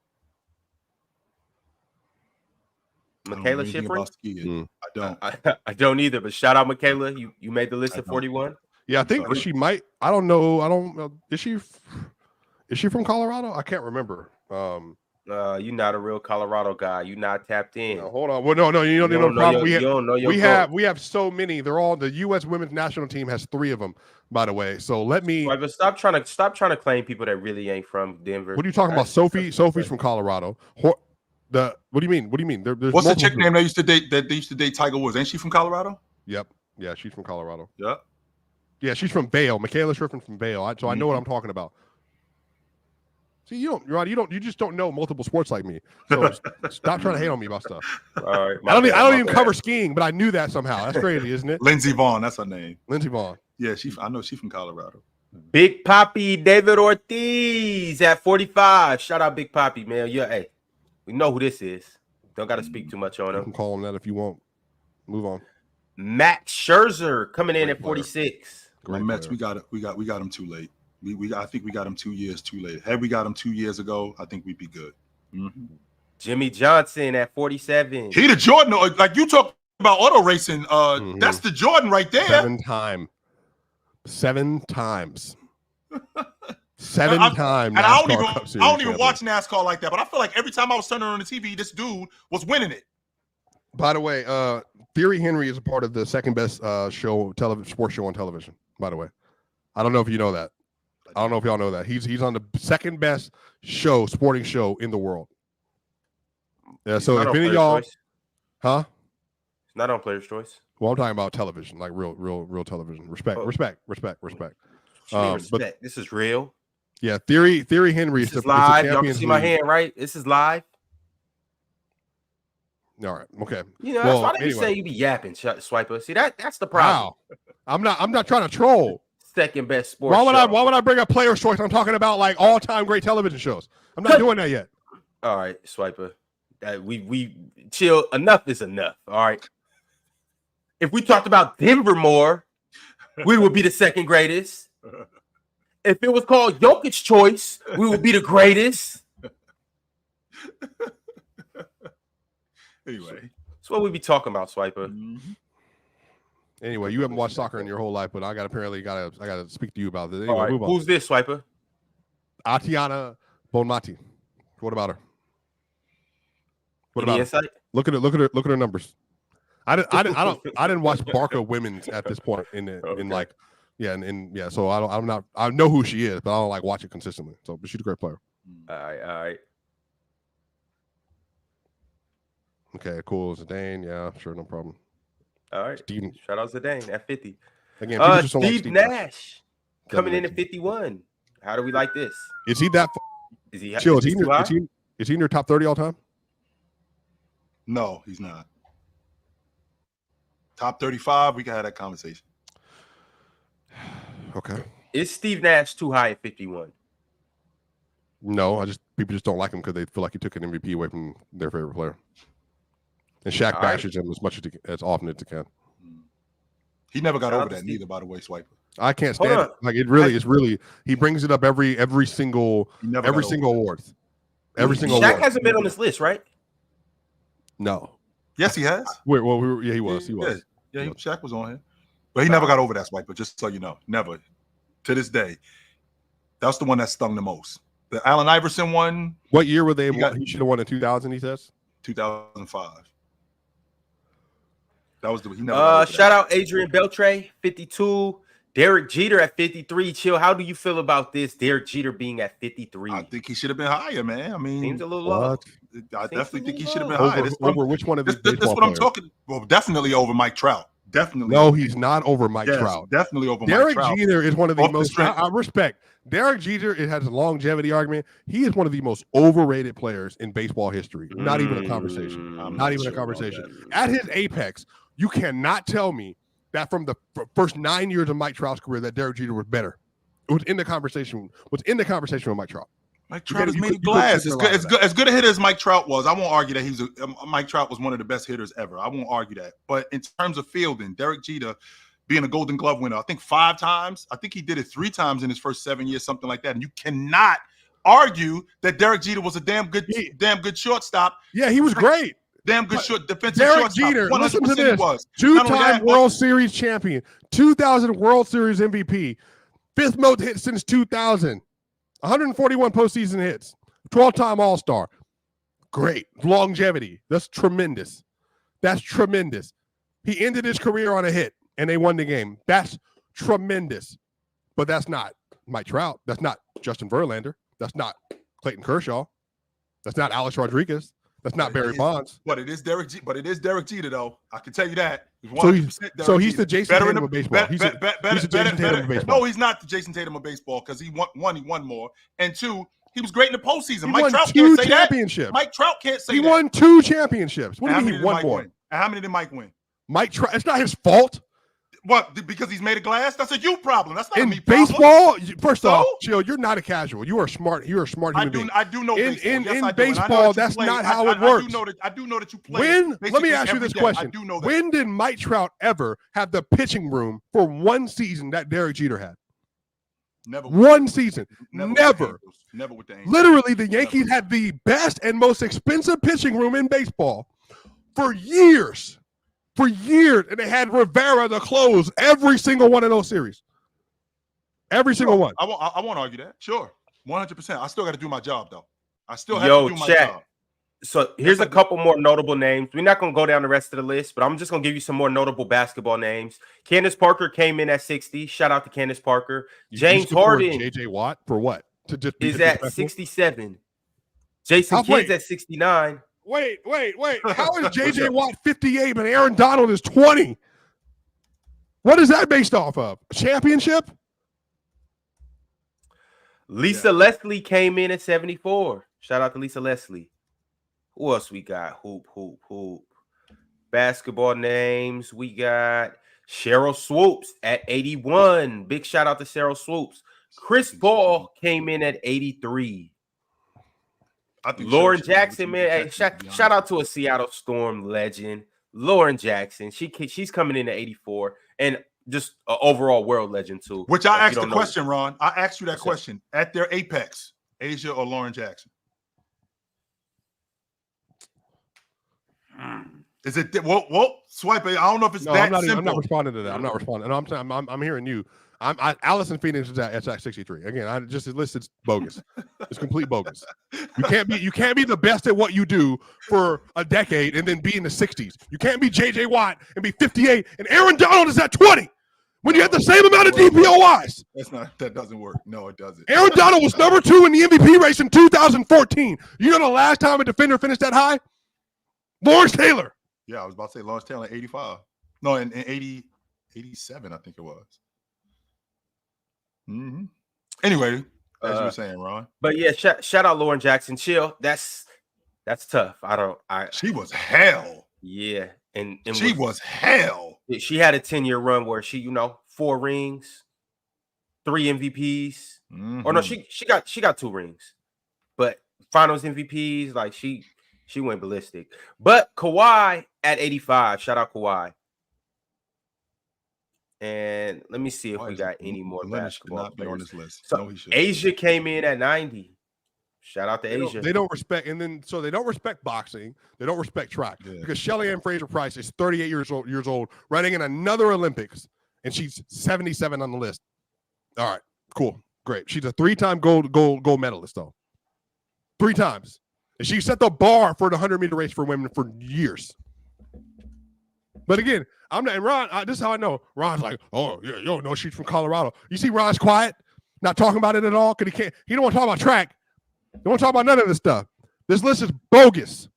Michaela Schifrin? I don't. I don't either. But shout out, Michaela. You made the list at 41. Yeah, I think she might. I don't know. I don't know. Is she from Colorado? I can't remember. You're not a real Colorado guy. You're not tapped in. No, hold on. Well, no. You don't know. Problem. We have so many. They're all the U.S. women's national team has 3 of them. By the way, so let me. Right, but stop trying to claim people that really ain't from Denver. What are you talking about? Sophie's from Colorado. What do you mean? What's the chick name they used to date? That they used to date Tiger Woods? Ain't she from Colorado? Yep. Yeah, she's from Colorado. Yep. Yeah, she's from Vail. Michaela Schifrin from Vail. I know what I'm talking about. See, you just don't know multiple sports like me. So stop trying to hate on me about stuff. All right. I don't even cover skiing, but I knew that somehow. That's crazy, isn't it? Lindsey Vaughn, that's her name. Lindsey Vaughn. Yeah, I know she's from Colorado. Big Papi David Ortiz at 45. Shout out Big Papi, man. Yeah, hey, we know who this is. Don't got to speak too much on him. You can call him that if you want. Move on. Max Scherzer coming in at 46. Great Mets, we got him too late. I think we got him 2 years too late. Had we got him 2 years ago, I think we'd be good. Mm-hmm. Jimmy Johnson at 47. He the Jordan, like you talk about auto racing. That's the Jordan right there. 7 times. 7 times. 7 times. And I don't even watch NASCAR like that, but I feel like every time I was turning on the TV, this dude was winning it. By the way, Thierry Henry is a part of the second best sports show on television. By the way, I don't know if you know that. I don't know if y'all know that. He's on the second best sporting show in the world. Yeah. So if any of y'all, It's not on Player's Choice. Well, I'm talking about television, like real television. Respect. But this is real. Yeah, Thierry Henry is live. Y'all can see my hand, right? This is live. All right. Okay. That's why they say you be yapping, Swiper. See that's the problem. Wow. I'm not trying to troll. second best sports show. Why would I bring up Player's Choice? I'm talking about like all-time great television shows. I'm not doing that yet. All right, Swiper. We chill. Enough is enough. All right. If we talked about Denver more, we would be the second greatest. If it was called Jokic's Choice, we would be the greatest. Anyway, that's what we be talking about, Swiper. Mm-hmm. Anyway, you haven't watched soccer in your whole life, but I gotta speak to you about this. Anyway, all right, who's this, Swiper? Atiana Bonmati. What about her? What Any about insight? Look at her numbers. I didn't watch Barca women's at this point so I know who she is, but I don't like watch it consistently. So, but she's a great player. All right. Okay, cool. Zidane, yeah, sure, no problem. All right. Steven. Shout out Zidane at 50. Again, Steve Nash coming in at 51. How do we like this? Is he that? Is he in your top 30 all time? No, he's not. Top 35, we can have that conversation. Okay. Is Steve Nash too high at 51? No, people just don't like him because they feel like he took an MVP away from their favorite player. And Shaq bashes him as often as he can. He never got over that neither, by the way, Swiper. I can't stand it. Like it's really he brings it up every single awards. Every single Shaq award. hasn't been on this list, right? No. Yes, he has. He was. Yeah, Shaq was on here. But he never got over that, Swiper, just so you know. Never. To this day. That's the one that stung the most. The Allen Iverson one. What year were they? He should have won in 2000, he says? 2005. That was he never shout out Adrian Beltre, 52. Derek Jeter at 53. Chill. How do you feel about this? Derek Jeter being at 53. I think he should have been higher, man. I mean, seems a little low. I definitely think he should have been higher. Over which one of these? That's what I'm talking. Well, definitely over Mike Trout. Definitely. No, he's not over Mike Trout. Definitely over Derek Mike Trout. Jeter is one of the most. I respect Derek Jeter. It has a longevity argument. He is one of the most overrated players in baseball history. Not even a conversation. Not even a conversation. At his apex, you cannot tell me that from the first 9 years of Mike Trout's career that Derek Jeter was better. It was in the conversation. with Mike Trout. Mike Trout is made of glass. As good a hitter as Mike Trout was, I won't argue that Mike Trout was one of the best hitters ever. I won't argue that. But in terms of fielding, Derek Jeter being a Golden Glove winner, I think 5 times. I think he did it 3 times in his first 7 years, something like that. And you cannot argue that Derek Jeter was a damn good shortstop. Yeah, he was great. Damn good defensive Derek shortstop. Jeter, listen to this. 2-time World Series champion, 2000 World Series MVP, 5th most hits since 2000. 141 postseason hits, 12-time All-Star. Great. Longevity. That's tremendous. He ended his career on a hit, and they won the game. That's tremendous. But that's not Mike Trout. That's not Justin Verlander. That's not Clayton Kershaw. That's not Alex Rodriguez. That's not Barry Bonds. But it is Derek Jeter, though. I can tell you that. He's the Jason Tatum of baseball. He's the Jason Tatum of baseball. No, he's not the Jason Tatum of baseball because he won more. And 2, he was great in the postseason. He Mike won Trout 2 can't say championships. That. Mike Trout can't say he that. He won 2 championships. What do you mean he won more? And how many did Mike win? Mike Trout. It's not his fault. What? Because he's made of glass? That's a you problem. That's not a me baseball, problem. First off, Chill, you're not a casual. You are smart. You're a smart human being. I do know baseball. In baseball, that's not how it works. I do know that you play. Let me ask you this question. I do know that. When did Mike Trout ever have the pitching room for one season that Derek Jeter had? Never. One season. Never. Never with the Angels. Literally, the Yankees had the best and most expensive pitching room in baseball for years. And they had Rivera to close every single one of those series. Every single one. I won't argue that. Sure. 100%. I still got to do my job, though. I still have to do my job. So here's a couple more notable names. We're not going to go down the rest of the list, but I'm just going to give you some more notable basketball names. Candace Parker came in at 60. Shout out to Candace Parker. James Harden. J.J. Watt for what? Is at 67. Jason Kidd's at 69. Wait. How is J.J. Watt 58 and Aaron Donald is 20? What is that based off of? A championship? Lisa Leslie came in at 74. Shout out to Lisa Leslie. Who else we got? Hoop. Basketball names. We got Cheryl Swoops at 81. Big shout out to Cheryl Swoops. Chris Paul came in at 83. Lauren Jackson, man. Hey, shout out to a Seattle Storm legend, Lauren Jackson. She's coming in at 84, and just an overall world legend too. Which I asked the question, Ron. I asked you that question at their apex, Asia or Lauren Jackson. Is it? Whoa, swipe it. I don't know if it's that simple. I'm not responding to that. I'm not responding. No, I'm hearing you. Allison Phoenix is at 63. Again, this list is bogus. It's complete bogus. You can't be the best at what you do for a decade and then be in the 60s. You can't be JJ Watt and be 58 and Aaron Donald is at 20 when you have the same amount of DPOYs. That doesn't work. No, it doesn't. Aaron Donald was number 2 in the MVP race in 2014. You know the last time a defender finished that high? Lawrence Taylor. Yeah, I was about to say Lawrence Taylor in 85. No, in 80, 87, I think it was. Mm-hmm. Anyway, as you were saying, Ron. But yeah, shout out Lauren Jackson. Chill. That's tough. She was hell. Yeah. And she was hell. She had a 10-year run where she, 4 rings, 3 MVPs. Mm-hmm. Or no, she got 2 rings. But finals MVPs, like she went ballistic. But Kawhi at 85. Shout out Kawhi. And let me see if we got any more basketball not players on this list. So no, Asia came in at 90. Shout out to Asia. They don't respect, so they don't respect boxing. They don't respect track because Shelly-Ann Fraser-Price is 38 years old, running in another Olympics, and she's 77 on the list. All right, cool, great. She's a 3-time gold medalist, though. 3 times, and she set the bar for the 100-meter race for women for years. But again, I'm not. And Ron, this is how I know. Ron's like, oh yeah, you don't know she's from Colorado. You see, Ron's quiet, not talking about it at all because he don't want to talk about track. He don't want to talk about none of this stuff. This list is bogus.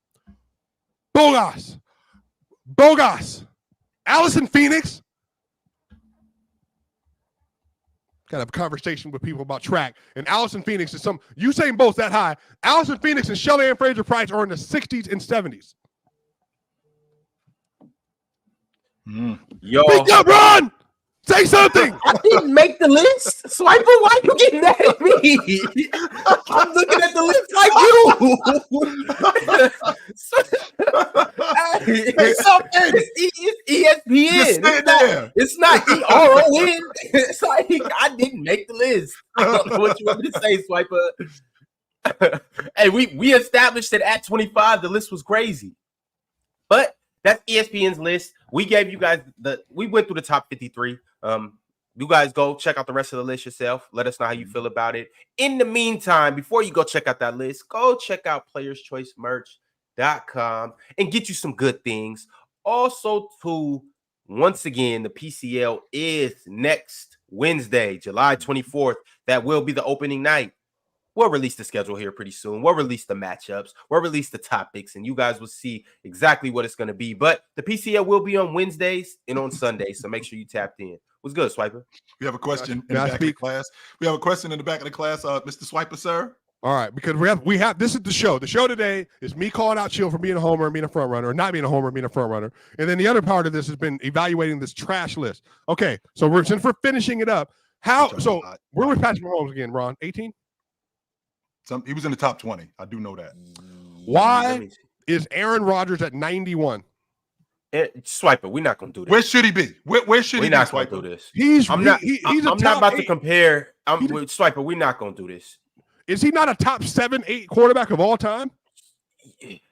Bogus. Allison Phoenix. Got to have a conversation with people about track. And Allison Phoenix is Usain Bolt's that high. Allison Phoenix and Shelly-Ann Fraser-Price are in the 60s and 70s. Yo, speak up, Ron. Say something. I didn't make the list. Swiper, why you getting mad at me? I'm looking at the list like you. Say something. It's ESPN. It's not ERON. It's like I didn't make the list. I don't know what you want me to say, Swiper. Hey, we established that at 25 the list was crazy, but that's ESPN's list. We gave you guys we went through the top 53. You guys go check out the rest of the list yourself. Let us know how you feel about it. In the meantime, before you go check out that list, go check out playerschoicemerch.com and get you some good things. Also, once again, the PCL is next Wednesday, July 24th. That will be the opening night. We'll release the schedule here pretty soon. We'll release the matchups. We'll release the topics, and you guys will see exactly what it's going to be. But the PCL will be on Wednesdays and on Sundays, so make sure you tapped in. What's good, Swiper? We have a question in the back of the class. We have a question in the back of the class, Mr. Swiper, sir. All right, because we have this is the show. The show today is me calling out Chill for being a homer and being a front runner, or not being a homer and being a front runner. And then the other part of this has been evaluating this trash list. Okay, so since we're finishing it up, where was Patrick Mahomes again, Ron? 18? He was in the top 20. I do know that. Why is Aaron Rodgers at 91? Swiper, we're not gonna do this. Where should he be? Where should he be? We're not gonna do this. I'm not about to compare. With Swiper, we're not gonna do this. Is he not a top 7, 8 quarterback of all time? 8?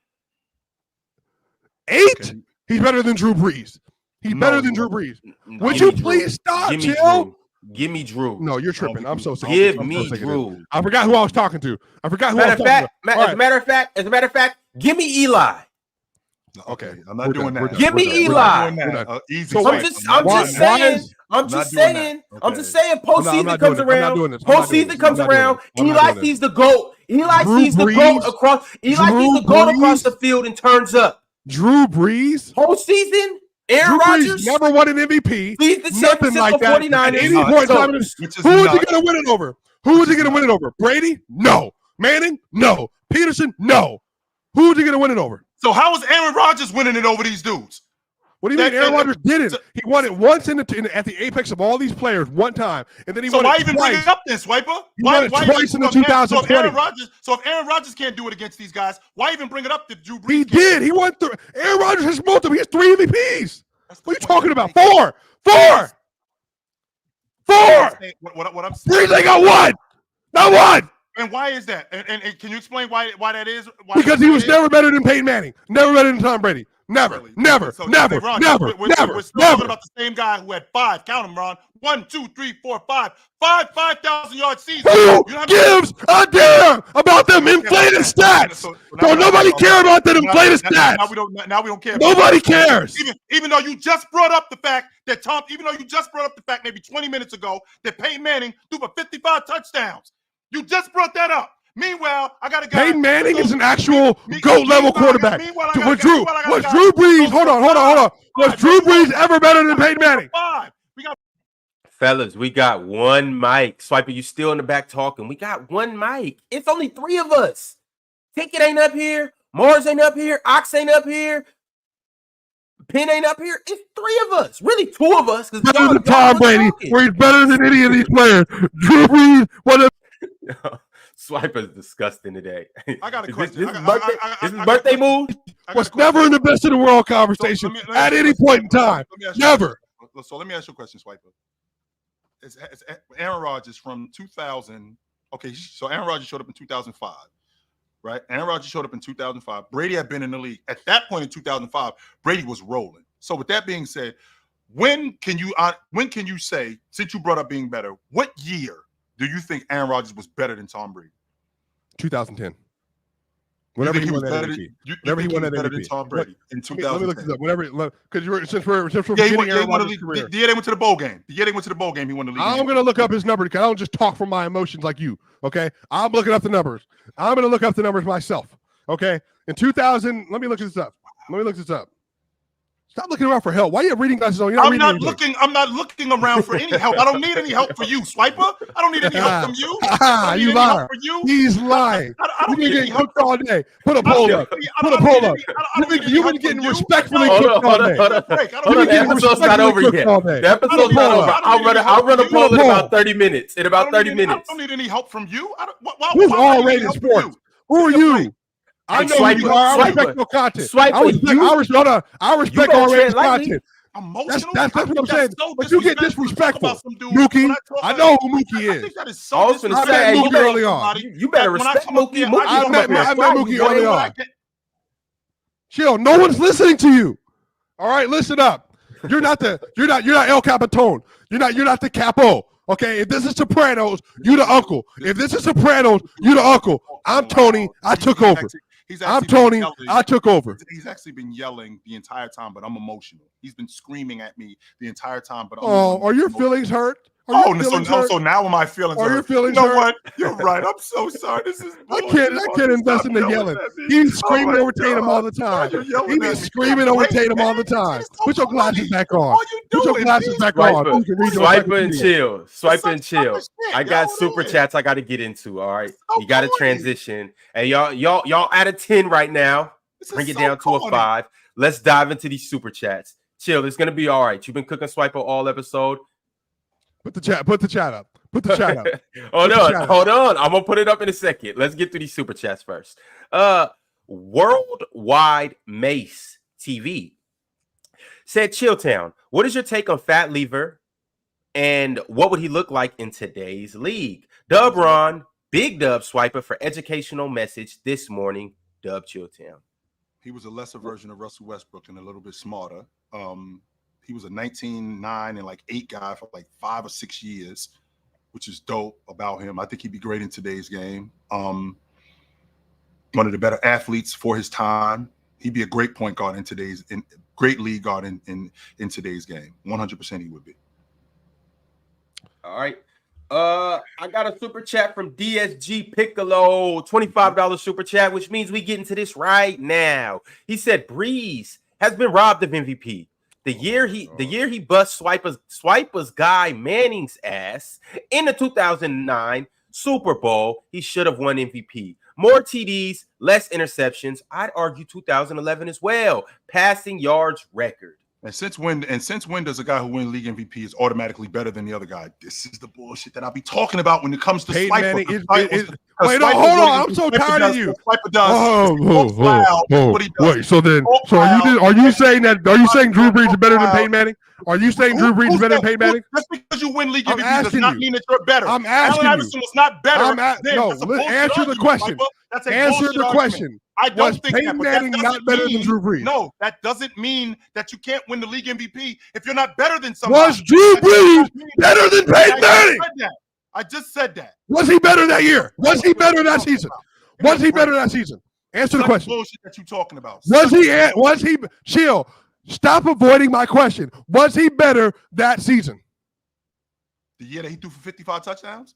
Okay. He's better than Drew Brees. He's better than Drew Brees. Would you please stop, Chill? Give me Drew. No, you're tripping. I'm so sorry. Give me Drew. I forgot who I was talking to. As a matter of fact, give me Eli. Okay, I'm not doing that. Give me Eli. Easy. I'm just saying. Postseason comes around. Postseason comes around. Eli sees the GOAT. Eli sees the GOAT across the field and turns up. Drew Brees. Postseason. Aaron Rodgers never won an MVP. Nothing like that. 49ers. At any point in time, who is he going to win it over? Who is he going to win it over? Brady? No. Manning? No. Peterson? No. Who is he going to win it over? So how is Aaron Rodgers winning it over these dudes? What do you mean Aaron Rodgers didn't? He won it once at the apex of all these players one time, and then he won it twice. So why even bring it up then, Swiper? He won it twice in the 2020. So if Aaron Rodgers can't do it against these guys, why even bring it up to Drew Brees? He did. He won through. Aaron Rodgers has multiple. He has 3 MVPs. What are you talking about? 4. What I'm saying. Brees, they got 1. Not 1. And why is that? And can you explain why that is? Because he was never better than Peyton Manning. Never better than Tom Brady. Never. Really? Never. So, Never. Ron, Never. We're Never. still talking about the same guy who had 5. Count them, Ron. 1, 2, 3, 4, 5. 5,000-yard seasons. Who gives a damn about them inflated stats? So don't nobody care about the inflated stats. Now we don't care. Nobody cares. Even though you just brought up the fact that maybe 20 minutes ago that Peyton Manning threw for 55 touchdowns. You just brought that up. Meanwhile, I got a guy. Peyton Manning is an actual GOAT level quarterback. Was Drew Brees? Hold on. Was Drew Brees ever better than Peyton Manning? Fellas, we got one mic. Swiper, you still in the back talking. We got one mic. It's only 3 of us. Ticket ain't up here. Mars ain't up here. Ox ain't up here. Penn ain't up here. It's 3 of us. Really 2 of us. Better than Tom Brady. Where he's better than any of these players. Drew Brees. Swiper's disgusting today. I got a question. This is birthday move? Was never in the best of the world conversation at any point in time. Never. So let me ask you a question, Swiper. Aaron Rodgers from 2000. Okay, so Aaron Rodgers showed up in 2005, right? Aaron Rodgers showed up in 2005. Brady had been in the league. At that point in 2005, Brady was rolling. So with that being said, when can you say, since you brought up being better, what year do you think Aaron Rodgers was better than Tom Brady? 2010. Whenever he won that MVP. Whenever he won that MVP. Better than Tom Brady in 2010. Let me look this up. Because since we're they went to the bowl game. The year they went to the bowl game, he won the league. I'm going to look up his number because I don't just talk from my emotions like you. Okay, I'm looking up the numbers. I'm going to look up the numbers myself. Okay, in 2000, let me look this up. Stop looking around for help. Why are you reading glasses on? I'm not looking around for any help. I don't need any help for you, Swiper. I don't need any help from you. You liar. He's lying. I don't You've need been any getting help cooked all day. Put a poll up. You've been getting respectfully cooked all day. The episode's not over yet. The episode's not over. I'll run a poll in about 30 minutes. In about 30 minutes. I don't need any help from you. Who's all rated sports? Who are you? I know you are. I respect your content. I respect all rated content. That's what I'm saying. But you get disrespectful, Mookie. I know who Mookie is. I was going to say, Mookie early on. You better respect Mookie. I met Mookie early on. Chill. No one's listening to you. All right, listen up. You're not El Capitone. You're not the capo. Okay, if this is Sopranos, you the uncle. If this is Sopranos, you the uncle. I'm Tony. I took over. I'm Tony. I took over. He's actually been yelling the entire time, but I'm emotional. He's been screaming at me the entire time, but are your feelings hurt? So now my feelings hurt. Are your feelings hurt? You know what? You're right. I'm so sorry. This is I can't invest in the yelling. He's screaming over Tatum all the time. He's screaming over Tatum all the time. Put your glasses back on. Put your glasses back on. Swipe and chill. Swipe and chill. I got super chats I got to get into. All right. You got to transition. And y'all at a 10 right now. Bring it down to a 5. Let's dive into these super chats. Chill. It's going to be all right. You've been cooking Swiper all episode. Put the chat up. Hold on. I'm gonna put it up in a second. Let's get through these super chats first. Worldwide Mace TV said, Chilltown, what is your take on Fat Lever and what would he look like in today's league? Dub Ron, big dub Swiper for educational message this morning. Dub Chilltown. He was a lesser version of Russell Westbrook and a little bit smarter. He was a 19-9 and 8 guy for 5 or 6 years, which is dope about him. I think he'd be great in today's game. One of the better athletes for his time. He'd be a great point guard great league guard in today's game. 100% he would be. All right. I got a super chat from DSG Piccolo, $25 super chat, which means we get into this right now. He said Breeze has been robbed of MVP. The year he bust Swiper's guy Manning's ass in the 2009 Super Bowl, he should have won MVP. More TDs, less interceptions. I'd argue 2011 as well. Passing yards record. And since when does a guy who wins league MVP is automatically better than the other guy? This is the bullshit that I'll be talking about when it comes to Swiper. Wait, no, hold on. I'm so tired of you. Swiper does. Wait, so are you saying Drew Brees is better than Peyton Manning? Are you saying Drew Brees is better than Peyton Manning? Just because you win league MVP does not mean that you're better. I'm asking Allen Iverson was not better. Answer the question. Answer the question. I don't think Peyton that, Manning not better than Drew Brees? No, that doesn't mean that you can't win the league MVP if you're not better than somebody. Was Drew Brees better than Peyton Manning? I just said that. Was he better that year? Was he better that season? Was he better that season? Answer the question. Bullshit that you talking about. Was he chill? Stop avoiding my question. Was he better that season? The year that he threw for 55 touchdowns?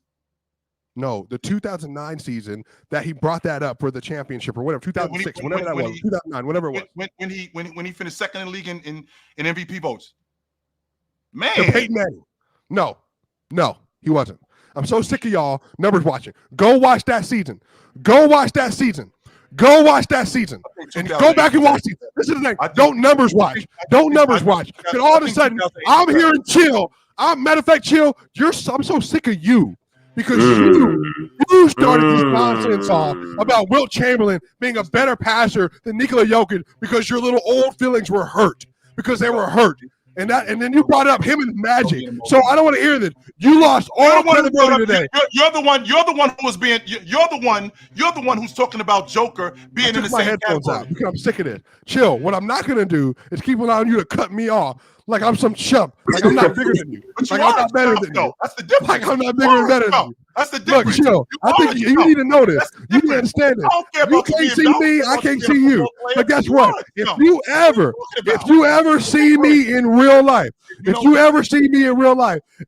No, the 2009 season that he brought that up for the championship or whatever, 2006, whatever that was, 2009, whatever it was. When he finished second in the league in MVP votes. Man. Peyton Manning. No, he wasn't. I'm so sick of y'all numbers watching. Go watch that season. Go watch that season. Go watch that season. And go back and watch it. This is the thing. Don't numbers watch. Don't numbers watch. Because all of a sudden, I'm hearing Chill. Matter of fact, Chill, I'm so sick of you. Because you started this nonsense off about Wilt Chamberlain being a better passer than Nikola Jokic because your little old feelings were hurt. Because they were hurt. And then you brought up him and Magic. So I don't want to hear this. You lost all credibility today. You're the one who was being. You're the one who's talking about Joker being in the same headphones out because I'm sick of this. Chill. What I'm not gonna do is keep allowing you to cut me off like I'm some chump. Like I'm not bigger than you. Like I'm not better than you. That's the difference. Like I'm not bigger and better than you. That's the difference. Look, Chill. I think you need to know this. You need to understand this. You can't see me. I can't see you. But guess what? If you ever see me in real life,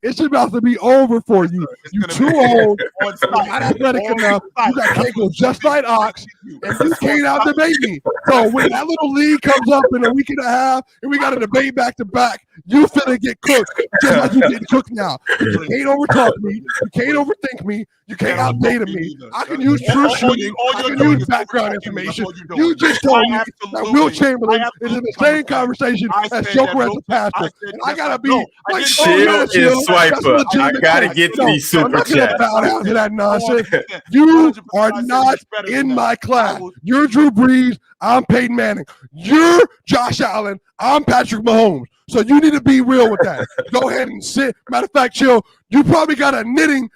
it's about to be over for you. You're too old. You're not athletic enough. You got cankles just like Ox, and you can't out debate me. So when that little league comes up in a week and a half, and we got a debate back to back, you finna get cooked just like you getting cooked now. You can't overtalk me. You can't overthink me. You can't outdate me. I can use true shooting. I can use background information. You just told me that Wilt Chamberlain is in the same conversation as Joker as a pastor. And I gotta be like, Chill is Swiper. I gotta get to these super chats. I'm not gonna bow down to that nonsense. You are not in my class. You're Drew Brees. I'm Peyton Manning. You're Josh Allen. I'm Patrick Mahomes. So you need to be real with that. Go ahead and sit. Matter of fact, Chill, you probably got a knitting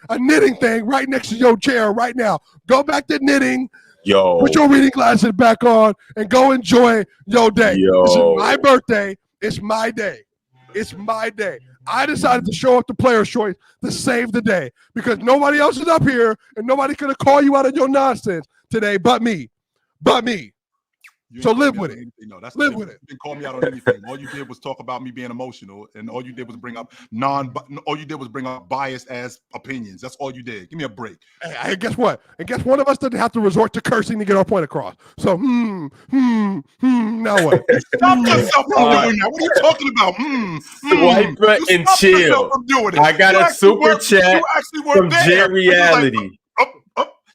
thing right next to your chair right now. Go back to knitting. Yo. Put your reading glasses back on and go enjoy your day. This is my birthday. It's my day. It's my day. I decided to show up the player's choice to save the day because nobody else is up here and nobody could have called you out of your nonsense today but me. So live with it. No, that's live with it. You didn't call me out on anything. All you did was talk about me being emotional, and all you did was bring up biased ass opinions. That's all you did. Give me a break. Hey, guess what? And guess one of us didn't have to resort to cursing to get our point across. So now what? Stop yourself from doing that. What are you talking about? Swiper and Chill. I got a super chat from J-Reality.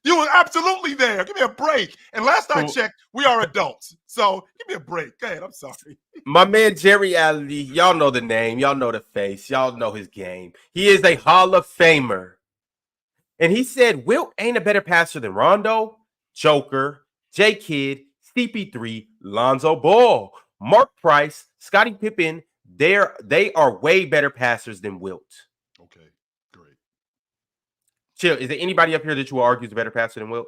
You were absolutely there. Give me a break. And last I checked, we are adults. So give me a break. Go ahead. I'm sorry. My man, J-Reality, y'all know the name. Y'all know the face. Y'all know his game. He is a Hall of Famer. And he said, Wilt ain't a better passer than Rondo, Joker, J-Kidd, CP3, Lonzo Ball, Mark Price, Scottie Pippen. They are way better passers than Wilt. Okay. Chill. Is there anybody up here that you will argue is a better passer than Wilt?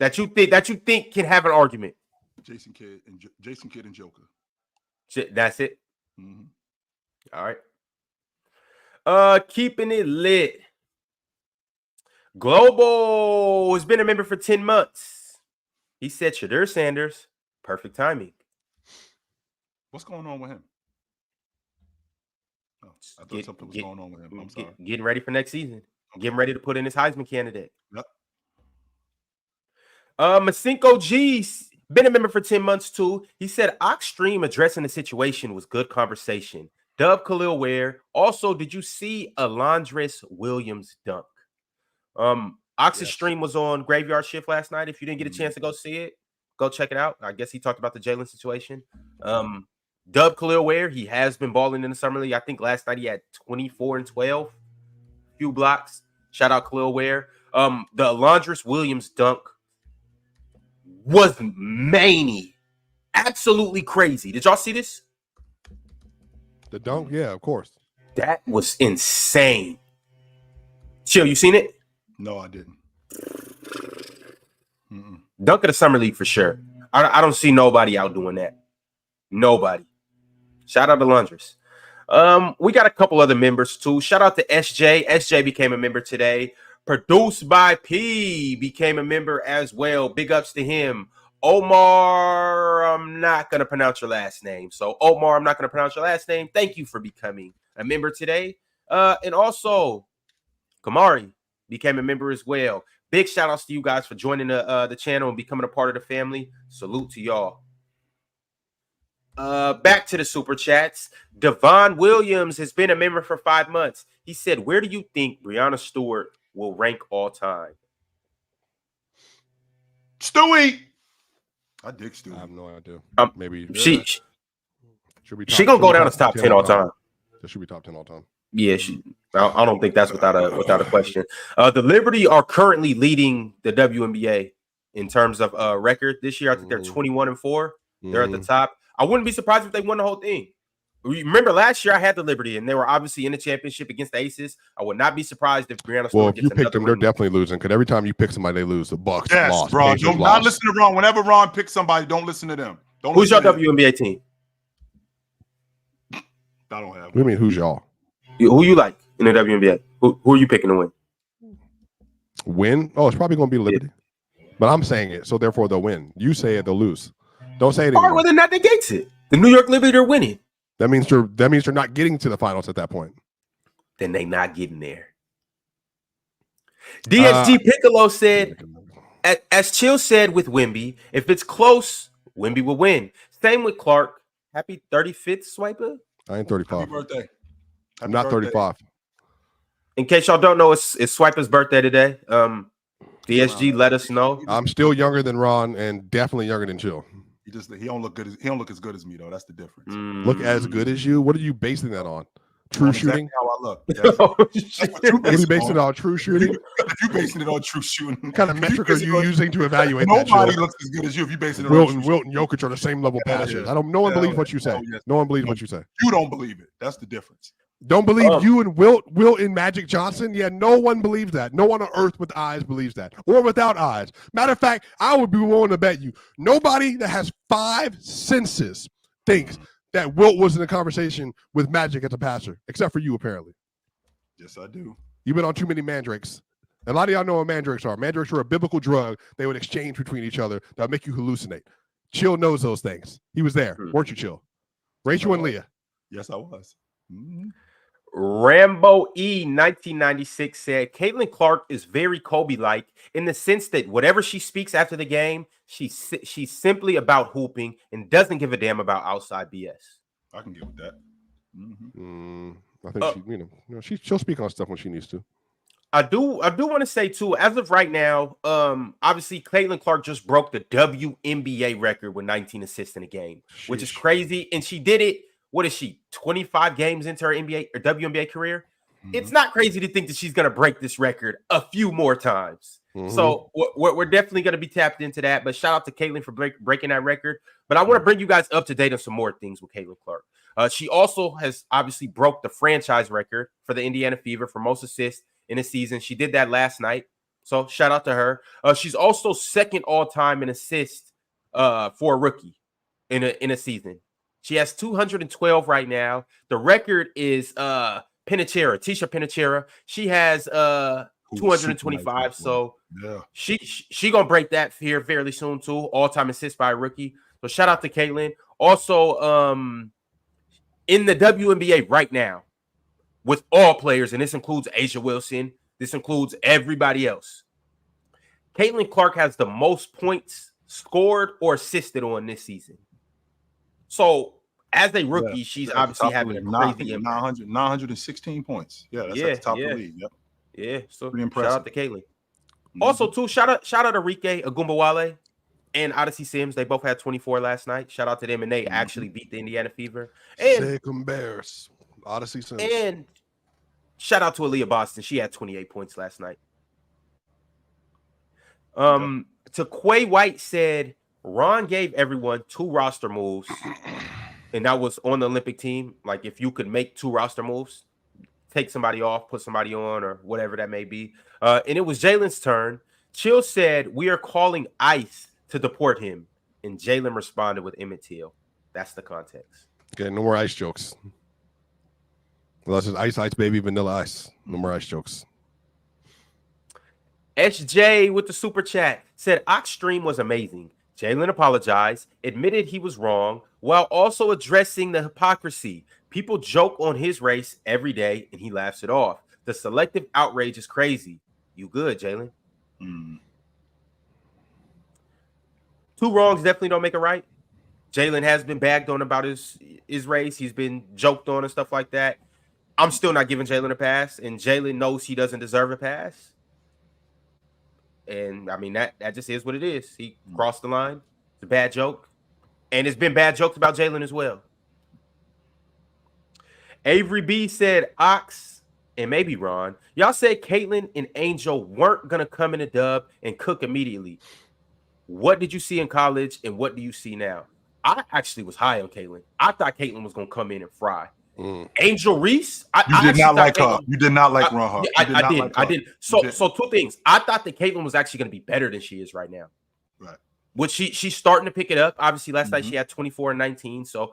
That you think can have an argument? Jason Kidd and Joker. That's it. Mm-hmm. All right. Keeping it lit. Global has been a member for 10 months. He said Shadur Sanders, perfect timing. What's going on with him? Oh, I thought something was going on with him. I'm sorry. Getting ready for next season. Getting ready to put in his Heisman candidate. Yep. Masinko G's been a member for 10 months too. He said Oxstream addressing the situation was good conversation. Dub Khalil Ware. Also, did you see Alondris Williams dunk? Ox's stream was on Graveyard Shift last night. If you didn't get a chance to go see it, go check it out. I guess he talked about the Jalen situation. Dub Khalil Ware, he has been balling in the summer league. I think last night he had 24 and 12. Few blocks. Shout out Khalil Ware. The Alondris Williams dunk was many. Absolutely crazy. Did y'all see this? The dunk? Yeah, of course. That was insane. Chill, you seen it? No, I didn't. Dunk of the summer league for sure. I don't see nobody out doing that. Nobody. Shout out to Lundris. We got a couple other members too. Shout out to SJ. SJ became a member today. Produced by P became a member as well. Big ups to him. Omar, I'm not going to pronounce your last name. So, Omar, I'm not going to pronounce your last name. Thank you for becoming a member today. And also, Kamari became a member as well. Big shout outs to you guys for joining the channel and becoming a part of the family. Salute to y'all. Back to the super chats. Devon Williams has been a member for 5 months. He said, where do you think Breanna Stewart will rank all time? Stewie. I dig Stewie. I have no idea. Maybe she gonna go down as top 10 all time. That should be top 10 all time. Yeah, I don't think that's without a question. The Liberty are currently leading the WNBA in terms of record this year. I think they're 21-4. They're at the top. I wouldn't be surprised if they won the whole thing. Remember last year I had the Liberty and they were obviously in the championship against the Aces. I would not be surprised if Breanna Stewart Well, if gets you picked them, they're win. definitely losing because every time you pick somebody, they lose. The Bucks lost. Bro. Do not listen to Ron. Whenever Ron picks somebody, don't listen to them. Who's your WNBA team? I don't have. What do you mean, who's y'all? Who you like in the WNBA? Who are you picking to win? Win? Oh, it's probably going to be Liberty. Yeah. But I'm saying it, so therefore they'll win. You say it, they'll lose. Don't say it anymore. All right, well, then that negates it. The New York Liberty are winning. That means you're not getting to the finals at that point. Then they not getting there. DSG Piccolo said, as Chill said with Wemby, if it's close, Wemby will win. Same with Clark. Happy 35th, Swiper. I ain't 35. Happy birthday. I'm not 35. In case y'all don't know, it's Swiper's birthday today. DSG, let us know. I'm still younger than Ron and definitely younger than Chill. He don't look as good as me though. That's the difference. Look as good as you? What are you basing that on? True shooting? Exactly how I look. What are you basing it on? True shooting? If you basing it on true shooting, what kind of metric are you using to evaluate nobody that? looks as good as you if you basing it Wilton, on Wilton, Jokic are the same level passers. No one believes what you say. No one believes what you say. You don't believe it. That's the difference. Don't believe you and Wilt and Magic Johnson? Yeah, no one believes that. No one on earth with eyes believes that. Or without eyes. Matter of fact, I would be willing to bet you nobody that has 5 senses thinks that Wilt was in a conversation with Magic as a passer, except for you, apparently. Yes, I do. You've been on too many mandrakes. A lot of y'all know what mandrakes are. Mandrakes are a biblical drug they would exchange between each other that would make you hallucinate. Chill knows those things. He was there. Weren't you, Chill? Rachel and Leah. Yes, I was. Rambo E 1996 said Caitlin Clark is very Kobe-like in the sense that whatever she speaks after the game, she's simply about hooping and doesn't give a damn about outside BS. I can get with that. I think she'll speak on stuff when she needs to. I do want to say too, as of right now, obviously Caitlin Clark just broke the WNBA record with 19 assists in a game, which is crazy, and she did it. What is she? 25 games into her NBA or WNBA career? It's not crazy to think that she's going to break this record a few more times. So we're definitely going to be tapped into that. But shout out to Caitlin for breaking that record. But I want to bring you guys up to date on some more things with Caitlin Clark. She also has obviously broke the franchise record for the Indiana Fever for most assists in a season. She did that last night. So shout out to her. She's also second all time in assists for a rookie in a season. She has 212 right now. The record is Tisha Pinachera. She has 225. So she gonna break that here fairly soon too. All-time assists by a rookie. So shout out to Caitlin. Also, in the WNBA right now, with all players, and this includes Asia Wilson, this includes everybody else. Caitlin Clark has the most points scored or assisted on this season. So, as a rookie, she's obviously having a crazy impact. 916 points. Yeah, that's at the top of the league. Yep. Yeah, so pretty impressive. Shout out to Caitlin. Also, too, shout out to Arike Agumbawale and Odyssey Sims. They both had 24 last night. Shout out to them, and they actually beat the Indiana Fever. And Bears, Odyssey Sims. And shout out to Aaliyah Boston. She had 28 points last night. To Quay White said, Ron gave everyone 2 roster moves, and that was on the Olympic team. Like, if you could make 2 roster moves, take somebody off, put somebody on, or whatever that may be. And it was Jalen's turn. Chill said, we are calling ICE to deport him. and Jalen responded with Emmett Till. That's the context. Okay, no more ice jokes. Unless it's ice, ice, baby, vanilla ice. No more ice jokes. SJ with the super chat said Ox stream was amazing. Jalen apologized, admitted he was wrong, while also addressing the hypocrisy. People joke on his race every day, and he laughs it off. The selective outrage is crazy. You good, Jalen? Two wrongs definitely don't make a right. Jalen has been bagged on about his race. He's been joked on and stuff like that. I'm still not giving Jalen a pass, and Jalen knows he doesn't deserve a pass. And I mean, that just is what it is. He crossed the line. It's a bad joke. And it's been bad jokes about Jalen as well. Avery B said, Ox, and maybe Ron, y'all said Caitlin and Angel weren't going to come in a dub and cook immediately. What did you see in college, and what do you see now? I actually was high on Caitlin. I thought Caitlin was going to come in and fry. Angel Reese, you did not like her. You did not like Ron. I didn't. So two things. I thought that Caitlin was actually going to be better than she is right now. Right. Which she's starting to pick it up. Obviously, last night she had 24 and 19. So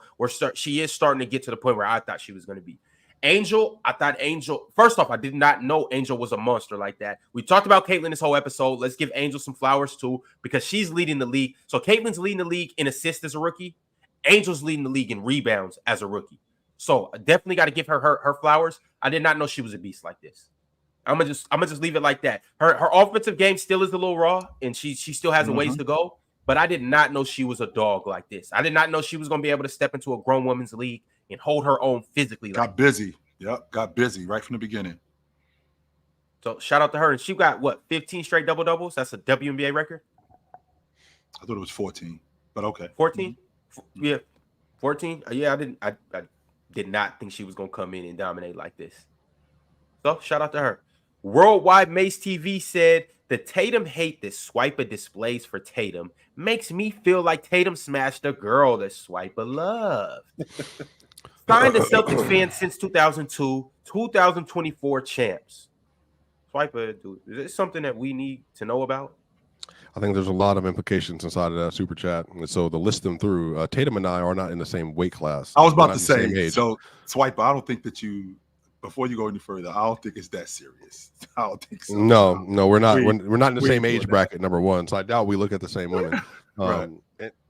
she is starting to get to the point where I thought she was going to be. Angel, I thought Angel. First off, I did not know Angel was a monster like that. We talked about Caitlin this whole episode. Let's give Angel some flowers too, because she's leading the league. So Caitlin's leading the league in assists as a rookie. Angel's leading the league in rebounds as a rookie. So I definitely got to give her flowers. I did not know she was a beast like this. I'm gonna just leave it like that. Her offensive game still is a little raw, and she still has a ways to go. But I did not know she was a dog like this. I did not know she was gonna be able to step into a grown women's league and hold her own physically. Got busy. Yep, got busy right from the beginning. So shout out to her. And she got 15 straight double doubles. That's a WNBA record. I thought it was 14, but okay. 14. Yeah, 14. Yeah, I did not think she was going to come in and dominate like this. So, shout out to her. Worldwide Mace TV said, the Tatum hate that Swiper displays for Tatum makes me feel like Tatum smashed a girl that Swiper loved. Signed a Celtics fan since 2002, 2024 champs. Swiper, dude, is this something that we need to know about? I think there's a lot of implications inside of that super chat. And so to list them through, Tatum and I are not in the same weight class. I was about to say, so Swiper, I don't think that before you go any further, I don't think it's that serious. I don't think so. No, we're not. We're not in the same age bracket, number one. So I doubt we look at the same women. Right.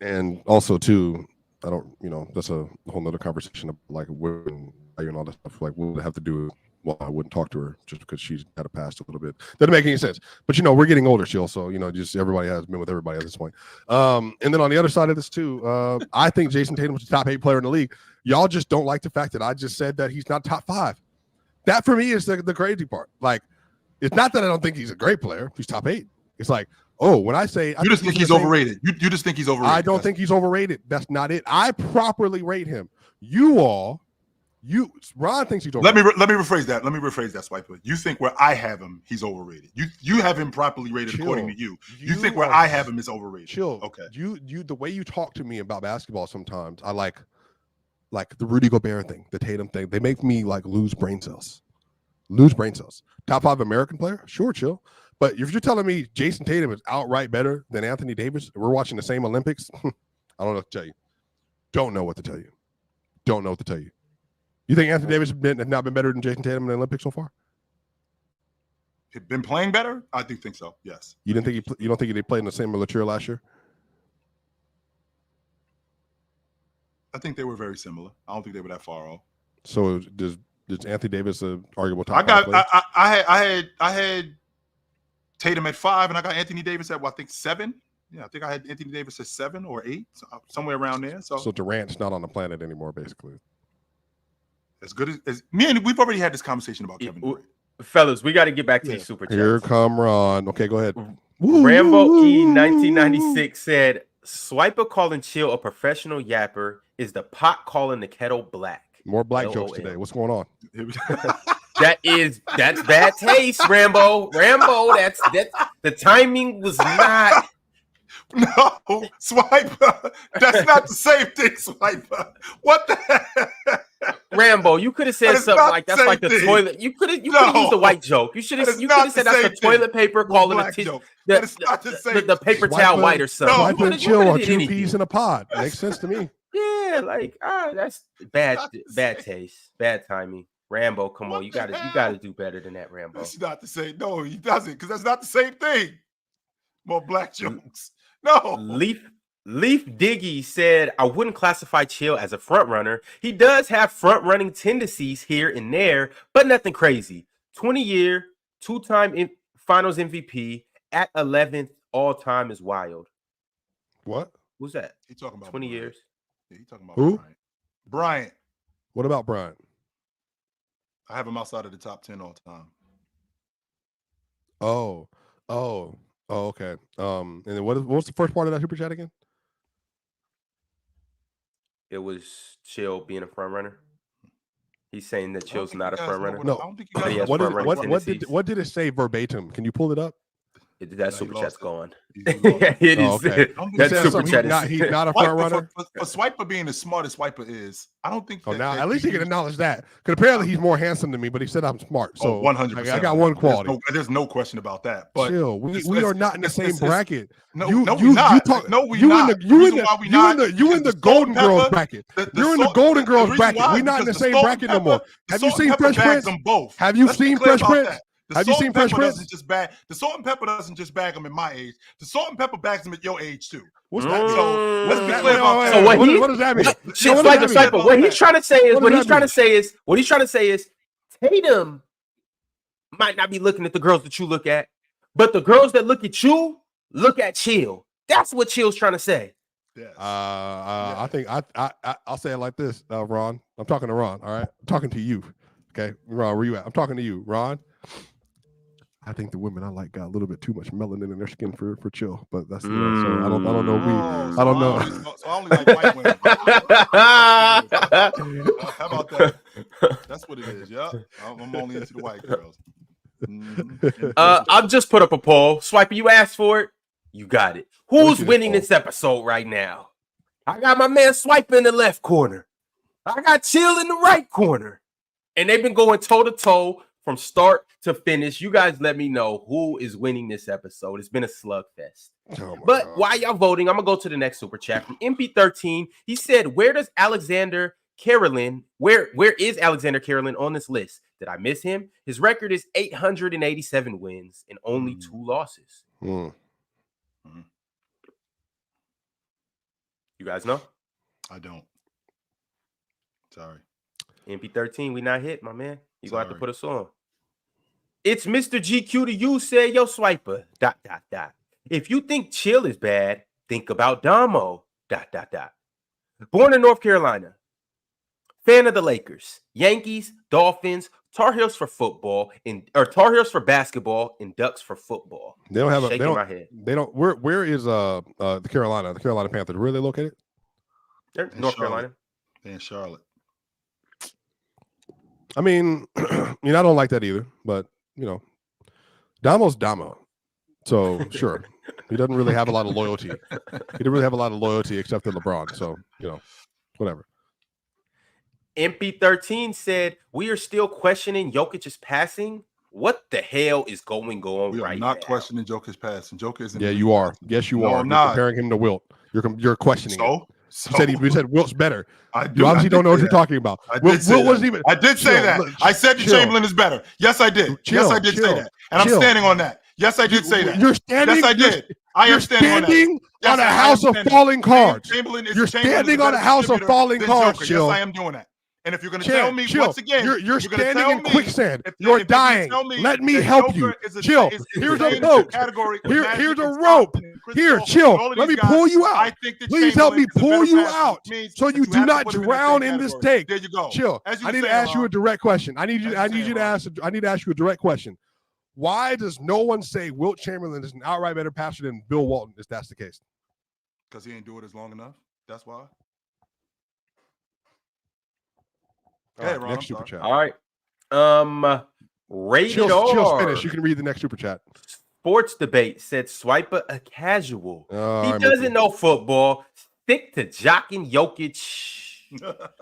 And also, too, I don't, that's a whole nother conversation of like women and all that stuff. Like, what would it have to do with, well, I wouldn't talk to her just because she's had a past a little bit. Doesn't make any sense. But, we're getting older still. So, just everybody has been with everybody at this point. And then on the other side of this, too, I think Jason Tatum was the top 8 player in the league. Y'all just don't like the fact that I just said that he's not top 5. That, for me, is the crazy part. Like, it's not that I don't think he's a great player. He's top 8. It's like, when I say you just think he's overrated. You just think he's overrated. I don't think he's overrated. That's not it. I properly rate him. Ron thinks he's overrated. Let me rephrase that. Swiper. You think where I have him, he's overrated. You have him properly rated according to you. You think where I have him is overrated. Chill. Okay. You the way you talk to me about basketball sometimes, I like the Rudy Gobert thing, the Tatum thing. They make me lose brain cells. Top 5 American player? Sure, chill. But if you're telling me Jason Tatum is outright better than Anthony Davis, we're watching the same Olympics, I don't know what to tell you. Don't know what to tell you. You think Anthony Davis has not been better than Jason Tatum in the Olympics so far? Been playing better? I do think so. Yes. You don't think they played in the same material last year? I think they were very similar. I don't think they were that far off. So does Anthony Davis an arguable top 5 player? I had Tatum at 5, and I got Anthony Davis at 7. Yeah, I think I had Anthony Davis at 7 or 8, somewhere around there. So Durant's not on the planet anymore, basically. As good as me and we've already had this conversation about Kevin Durant. Fellas, we got to get back to these super chats. Here come Ron. Okay, go ahead. Rambo E 1996 said, Swiper calling Chill a professional yapper is the pot calling the kettle black. More black jokes today. What's going on? That's bad taste, Rambo. That's the timing was not. No, Swiper. That's not the same thing, Swiper. What the heck? Rambo, you could have said something like that's like the toilet. You could have used the white joke. You should have said that's the toilet paper, calling it the paper towel white or something. Swipe and chill are two peas in a pod. Makes sense to me. Yeah, like that's bad taste, bad timing. Rambo, come on, you gotta do better than that, Rambo. That's not the same. No, he doesn't, because that's not the same thing. More black jokes. No. Leaf Diggy said, I wouldn't classify Chill as a front runner. He does have front running tendencies here and there, but nothing crazy. 20-year, 2-time Finals MVP at 11th all time is wild. What? Who's that? He talking about 20 Bryant. years. Yeah, he talking about who? Bryant. What about Bryant? I have him outside of the top 10 all time. Oh, okay. And then what was the first part of that super chat again? It was Chill being a front runner. He's saying that Chill's not a front runner. No, I don't think you guys what did it say verbatim? Can you pull it up? That super chat's gone. That super chat he's not a front runner. For Swiper being as smart as Swiper is, I don't think. Now at least he can acknowledge that, because apparently he's more handsome than me. But he said I'm smart, so 100%. I got one quality. There's no question about that. But Chill, we are not in the same bracket. No, we're not. You in the Golden Girls bracket. You're in the Golden Girls bracket. We're not in the same bracket no more. Have you seen Fresh Prince? Have you seen Fresh Prince? Have you seen Fresh Prince? The salt and pepper doesn't just bag them at my age. The salt and pepper bags them at your age too. What's that? So let's be clear about that. So what does that mean? What he's trying to say is Tatum might not be looking at the girls that you look at, but the girls that look at you look at Chill. That's what Chill's trying to say. Yes. I think I'll say it like this, Ron. I'm talking to Ron. All right, I'm talking to you. Okay, Ron, where you at? I'm talking to you, Ron. I think the women I like got a little bit too much melanin in their skin for Chill, but that's so I don't know. I don't know. So I only like white women. How about that? That's what it is. Yeah, I'm only into the white girls. I've just put up a poll. Swiper, you asked for it. You got it. Who's winning this episode right now? I got my man Swiper in the left corner. I got Chill in the right corner, and they've been going toe to toe from start to finish. You guys let me know who is winning this episode. It's been a slugfest. But while y'all voting, I'm going to go to the next super chat from MP13. He said, where is Alexander Carolyn on this list? Did I miss him? His record is 887 wins and only 2 losses. You guys know? I don't. Sorry. MP13, we not hit, my man. You're going to have to put us on. It's Mr. GQ to you, said, yo, Swiper, ... If you think Chill is bad, think about Damo, ... Born in North Carolina. Fan of the Lakers, Yankees, Dolphins, Tar Heels for football, Tar Heels for basketball, and Ducks for football. They don't have a. Shaking my head. They don't. Where is the Carolina Panthers? Where are they located? They're North Carolina. They're in Charlotte. I mean, I don't like that either, but Damo's Damo. So sure, he doesn't really have a lot of loyalty. He didn't really have a lot of loyalty except to LeBron. So whatever. MP13 said, we are still questioning Jokic's passing. What the hell is going on we are right not now? questioning Jokic's passing. Jokic isn't. Yeah, you are. Yes, you are. You're comparing him to Wilt. You're questioning him. You said Wilt's better. You obviously don't know what you're talking about. Wilt wasn't even. I did say that. I said Chamberlain is better. Yes, I did. Yes, I did say that. And I'm standing on that. Yes, I did say that. You're standing. Yes, I did. I am standing on a house of falling cards. You're standing on a house of falling cards, Chill. Yes, I am doing that. And if you're going to tell me once again, you're standing in quicksand. You're dying. Let me help you. Chill. Here's a boat. Here's a rope. Here, Chill. Let me pull you out. Please help me pull you out so you do not drown in this take. There you go. Chill. I need to ask you a direct question. I need to ask you a direct question. Why does no one say Wilt Chamberlain is an outright better passer than Bill Walton, if that's the case? Because he ain't do it as long enough. That's why. Hey, Ron, next super chat. All right. Rated R. Chill finish. You can read the next super chat. Sports debate said Swiper a casual. He doesn't know football. Stick to jocking Jokic.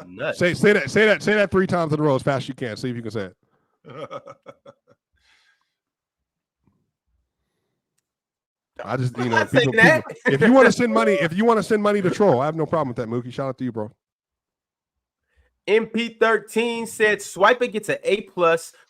Nuts. Say that 3 times in a row as fast as you can. See if you can say it. I just, people, if you want to send money, to troll, I have no problem with that, Mookie. Shout out to you, bro. MP13 said Swiper gets an A+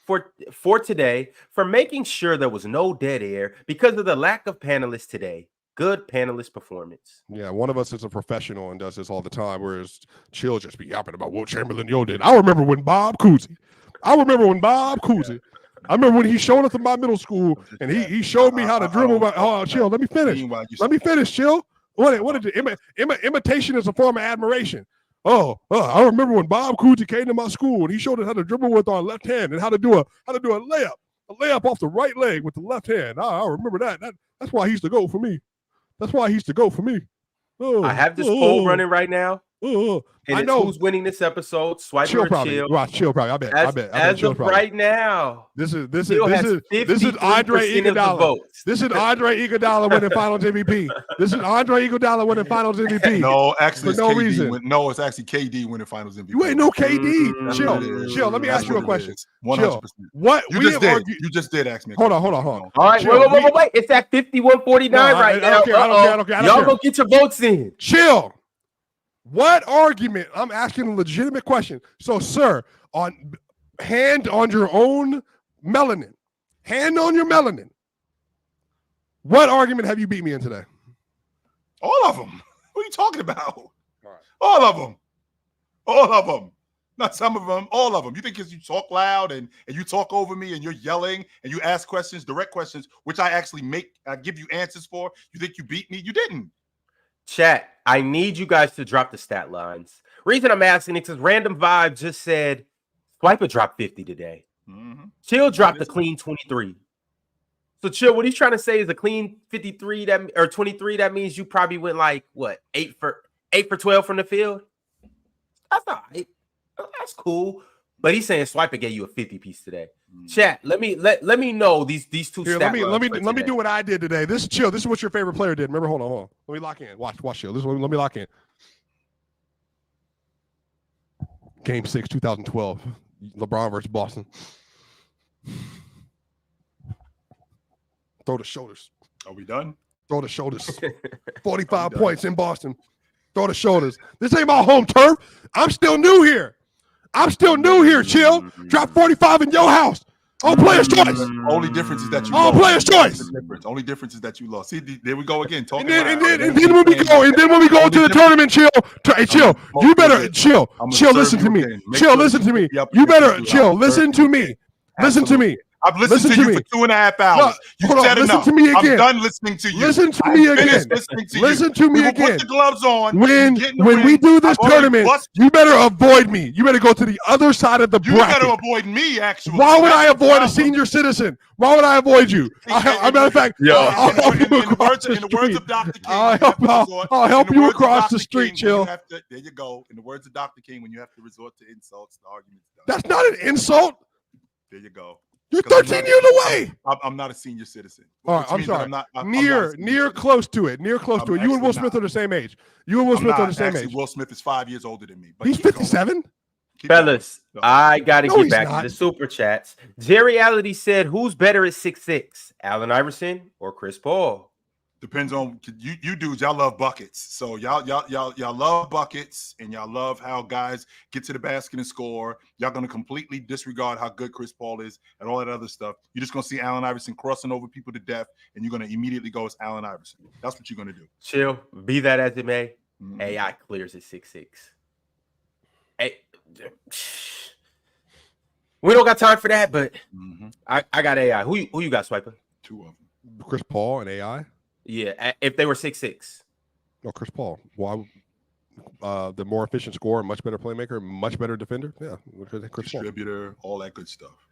for today for making sure there was no dead air because of the lack of panelists today. Good panelist performance. Yeah, one of us is a professional and does this all the time, whereas Chill just be yapping about what Chamberlain Yo did. I remember when Bob Cousy. I remember when he showed up in my middle school and he showed me how to dribble. Chill, let me finish. Chill. What did imitation is a form of admiration. I remember when Bob Cousy came to my school and he showed us how to dribble with our left hand and how to do a layup off the right leg with the left hand. I remember that. That's why he used to go for me. I have this poll running right now. I know who's winning this episode. Swiper Chill or probably. Chill? Right, Chill probably. I bet. As Chill of probably. right now, this is Andre Iguodala. This is Andre Iguodala winning Finals MVP. No, actually, for no reason. No, it's actually KD winning Finals MVP. You ain't no KD. Chill. Let me ask you a question. 100%. What you just did ask me. Hold on. All right, wait. It's at 51-49 right now. I don't care. Y'all go get your votes in. Chill. What argument? I'm asking a legitimate question. So, sir, hand on your melanin. What argument have you beat me in today? All of them. What are you talking about? All of them. Not some of them. All of them. You think because you talk loud and you talk over me and you're yelling and you ask questions, direct questions, which I give you answers for. You think you beat me? You didn't. Chat, I need you guys to drop the stat lines. Reason I'm asking it is Random Vibe just said Swiper dropped 50 today. Mm-hmm. Chill dropped a clean 23. So Chill, what he's trying to say is a clean 53 or 23. That means you probably went like what 8 for 12 from the field. That's all right. That's cool. But he's saying Swiper gave you a 50 piece today. Chat, let me know these two Here, stat let me do what I did today. This is Chill. This is what your favorite player did. Remember, hold on. Let me lock in. Watch Chill. Let me lock in. Game 6, 2012. LeBron versus Boston. Throw the shoulders. Are we done? Throw the shoulders. 45 points in Boston. Throw the shoulders. This ain't my home turf. I'm still new here. Chill. Drop 45 in your house. On player's choice. Only difference is that you lost. On player's choice. Only difference is that you lost. See, there we go again. And then when we go to the tournament, Chill. Hey, Chill. You better Chill. Chill. Listen to me. Chill. Listen to me. You better Chill. Listen to me. Listen to me. I've listened to you for 2.5 hours. You said enough. Listen to me again. I'm done listening to you. Listen to me again. Listen to me again. Put the gloves on. When we do this tournament, you better avoid me. You better go to the other side of the bracket. You better avoid me, actually. Why would I avoid a senior citizen? Why would I avoid you? Matter of fact, I'll help you across the street. I'll help you across the street, Chill. There you go. In the words of Dr. King, when you have to resort to insults, the argument's done. That's not an insult. There you go. You're 13 years away. I'm not a senior citizen. All right, I'm sorry. Near close to it. You and Will Smith are the same age. Will Smith is 5 years older than me. But he's 57? Fellas, I got to get back to the super chats. Jerry said, who's better at 6'6"? Allen Iverson or Chris Paul? Depends on you dudes. Y'all love buckets, so y'all love buckets, and y'all love how guys get to the basket and score. Y'all gonna completely disregard how good Chris Paul is and all that other stuff. You're just gonna see Allen Iverson crossing over people to death, and you're gonna immediately go as Allen Iverson. That's what you're gonna do. Chill. Be that as it may, AI clears at 6'6". Hey, we don't got time for that, but I got AI. Who you got, Swiper? 2 of them. Chris Paul and AI. Yeah, if they were 6'6". No, Chris Paul. Why? The more efficient scorer, much better playmaker, much better defender. Yeah, Chris distributor, all that good stuff.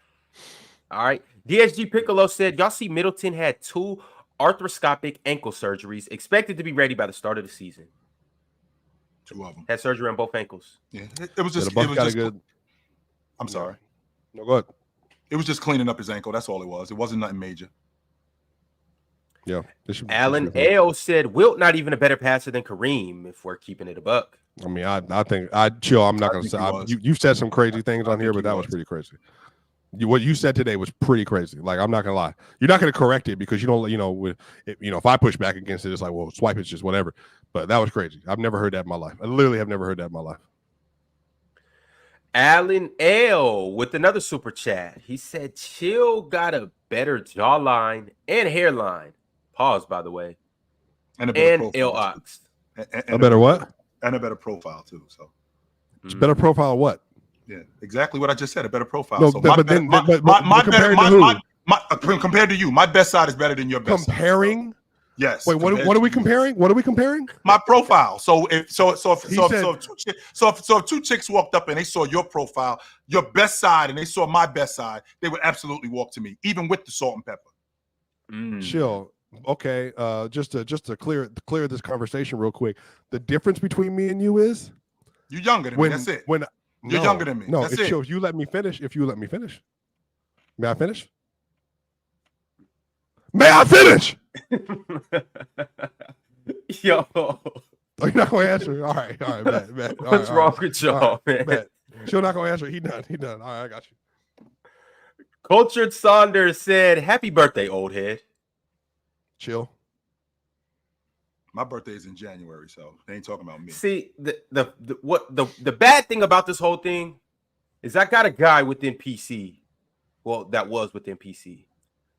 All right. DSG Piccolo said, y'all see Middleton had 2 arthroscopic ankle surgeries, expected to be ready by the start of the season. 2 of them. Had surgery on both ankles. Yeah, it was just. I'm sorry. No, go ahead. It was just cleaning up his ankle. That's all it was. It wasn't nothing major. Yeah. Alan Ao said, Wilt not even a better passer than Kareem if we're keeping it a buck. I mean, I think Chill. I'm not going to say you've said some crazy things on here, but that was pretty crazy. What you said today was pretty crazy. Like, I'm not gonna lie. You're not gonna correct it because you don't. If I push back against it, it's like, well, swipe it's just whatever. But that was crazy. I've never heard that in my life. I literally have never heard that in my life. Alan L with another super chat. He said, "Chill got a better jawline and hairline." Pause, by the way. And a better profile. L-Ox. A better what? And a better profile too. So it's better profile. What? Yeah, exactly what I just said. A better profile. No, so but compared to you, my best side is better than your best. Comparing? Side, so, yes. Wait, what are we comparing? What are we comparing? My profile. So if two chicks walked up and they saw your profile, your best side, and they saw my best side, they would absolutely walk to me, even with the salt and pepper. Chill. Okay. Just to clear this conversation real quick. The difference between me and you is you're younger than me. That's it. You're younger than me. No, that's it shows you let me finish. If you let me finish. May I finish? May I finish? Yo. Oh, you're not going to answer? All right, man. What's wrong with y'all, man? She's not going to answer. He done. All right, I got you. Cultured Saunders said, "Happy birthday, old head." Chill. My birthday is in January, so they ain't talking about me. See, the bad thing about this whole thing is I got a guy within PC, that was within PC,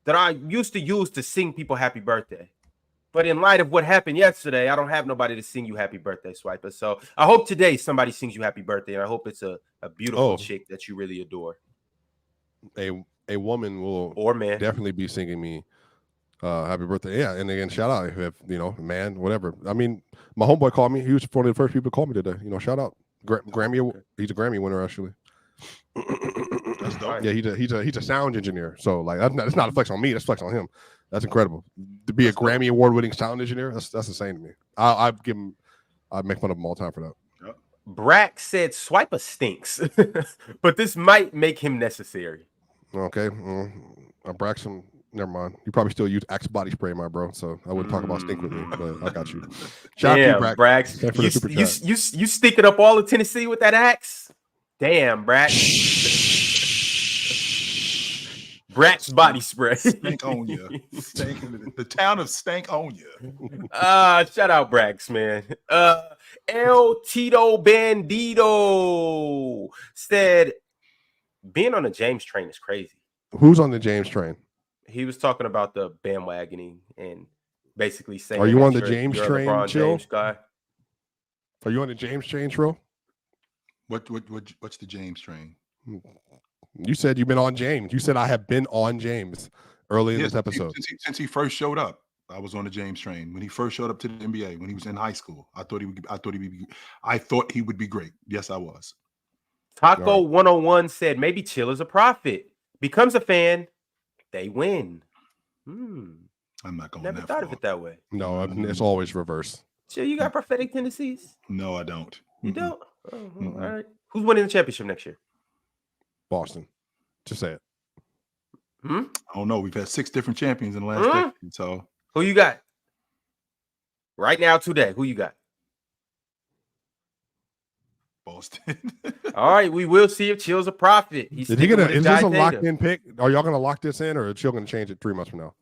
that I used to use to sing people happy birthday. But in light of what happened yesterday, I don't have nobody to sing you happy birthday, Swiper. So I hope today somebody sings you happy birthday, and I hope it's a beautiful chick that you really adore. A woman will or man definitely be singing me happy birthday. Yeah, and again, shout out if man, whatever. I mean, my homeboy called me. He was one of the first people to call me today. Shout out. Grammy. He's a Grammy winner actually. That's dope. Yeah, he's a sound engineer. So like that's not a flex on me. That's a flex on him. That's incredible. To be a Grammy award winning sound engineer, that's insane to me. I'd make fun of him all the time for that. Yep. Brack said Swiper stinks, but this might make him necessary. Okay, Braxton. Never mind. You probably still use Axe body spray, my bro. So I wouldn't talk about stink with me, but I got you. Shout out to Brax. You stinking up all of Tennessee with that Axe? Damn, Brax. Brax body spray. Stankonia. The town of Stankonia. Shout out Brax, man. El Tito Bandito said being on the James train is crazy. Who's on the James train? He was talking about the bandwagoning and basically saying, "Are you on the James train, Chill? James guy? Are you on the James train, Trill? What's the James train? You said you've been on James. You said I have been on James early in this episode. Since he first showed up, I was on the James train. When he first showed up to the NBA, when he was in high school, I thought he would be great. Yes, I was. Taco 101 said maybe Chill is a prophet. Becomes a fan. They win. I'm not going. Never thought of it that way. No, it's always reverse. Chill, you got prophetic tendencies? No, I don't. You don't? Oh, all right. Who's winning the championship next year? Boston. Just say it. I don't know. We've had 6 different champions in the last decade. So who you got? Right now, today, who you got? Boston. All right, we will see if Chill's a prophet. Is this a locked-in pick? Are y'all gonna lock this in, or is Chill gonna change it 3 months from now?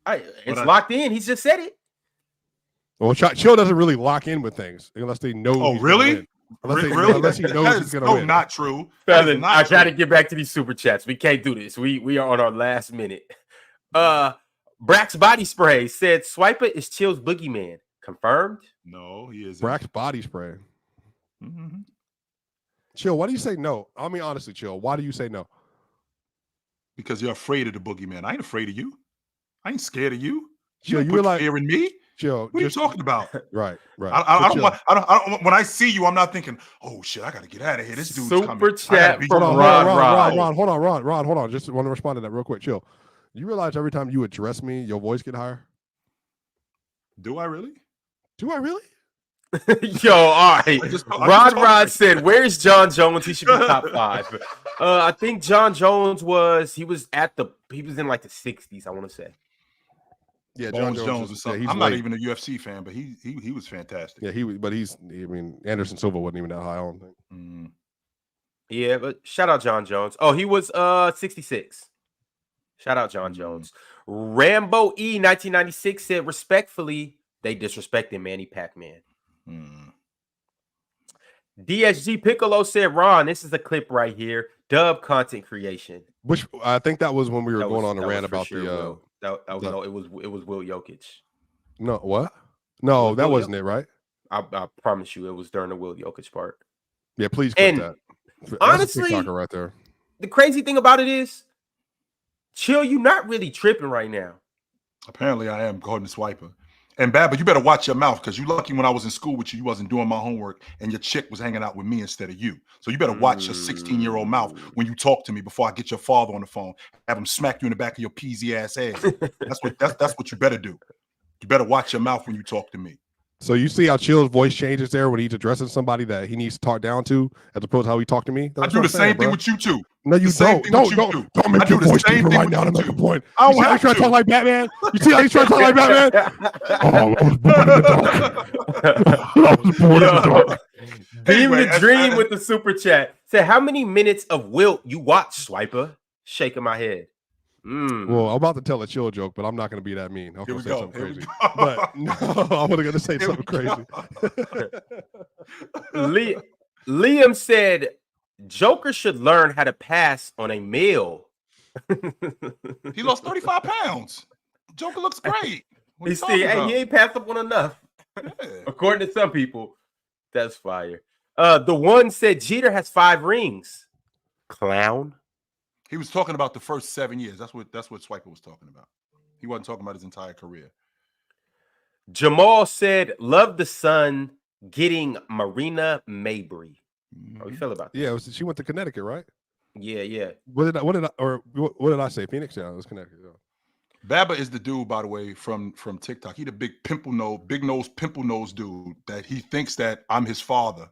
It's locked in. He's just said it. Well, Chill doesn't really lock in with things unless they know. Oh, really? Unless he knows he's gonna win. Not true. I try to get back to these super chats. We can't do this. We are on our last minute. Brack's body spray said Swiper is Chill's boogeyman. Confirmed? No, he isn't. Brack's body spray. Mm-hmm. Chill, why do you say no? I mean, honestly, Chill, why do you say no? Because you're afraid of the boogeyman. I ain't afraid of you. I ain't scared of you. Chill, you like fear in me. Chill, what are you talking about? Right. I don't. When I see you, I'm not thinking, "Oh shit, I gotta get out of here." This dude's coming. Super chat from Ron. Hold on. Just want to respond to that real quick. Chill. You realize every time you address me, your voice get higher? Do I really? Yo, all right. Rod said, "Where's John Jones? He should be top 5." I think John Jones was in like the 60s. I want to say. Yeah, Bones Jones or something. Yeah, I'm not even a UFC fan, but he was fantastic. Yeah, Anderson Silva wasn't even that high, I don't think. Yeah, but shout out John Jones. Oh, he was 66. Shout out John Jones. Rambo E 1996 said respectfully, they disrespected Manny Pac-Man. DSG Piccolo said, Ron, this is a clip right here. Dub content creation. Which I think that was when we were going on a rant about sure it was Will Jokic. No, what? No, that wasn't it, right? I promise you, it was during the Will Jokic part. Yeah, please clip that. Honestly, that's a TikToker right there. The crazy thing about it is, Chill, you not really tripping right now. Apparently, I am according to Swiper. And Baba, you better watch your mouth because you lucky when I was in school with you, you wasn't doing my homework and your chick was hanging out with me instead of you. So you better watch your 16-year-old mouth when you talk to me before I get your father on the phone. Have him smack you in the back of your peasy ass head. That's what you better do. You better watch your mouth when you talk to me. So you see how Chill's voice changes there when he's addressing somebody that he needs to talk down to, as opposed to how he talked to me. I do the same thing with you too. No, you don't. Don't make your voice deeper right now to make a point. I don't have to. Trying to talk like Batman. You see how he's trying to talk like Batman? Oh, I was born in the dark. Dream the dream with the super chat. Say, how many minutes of Wilt you watch, Swiper? Shaking my head. Well, I'm about to tell a Chill joke, but I'm not going to be that mean. I'm going to say something crazy. But no, I'm going to say something crazy. Liam said, Joker should learn how to pass on a meal. He lost 35 pounds. Joker looks great. He ain't passed up on enough. Yeah. According to some people, that's fire. The one said Jeter has 5 rings. Clown. He was talking about the first 7 years. That's what Swiper was talking about. He wasn't talking about his entire career. Jamal said, love the sun getting Marina Mabry. How you feel about that? Yeah, she went to Connecticut, right? Yeah. What did I say? Phoenix? Yeah, it was Connecticut. Yeah. Baba is the dude, by the way, from TikTok. He the big nose pimple nose dude that he thinks that I'm his father.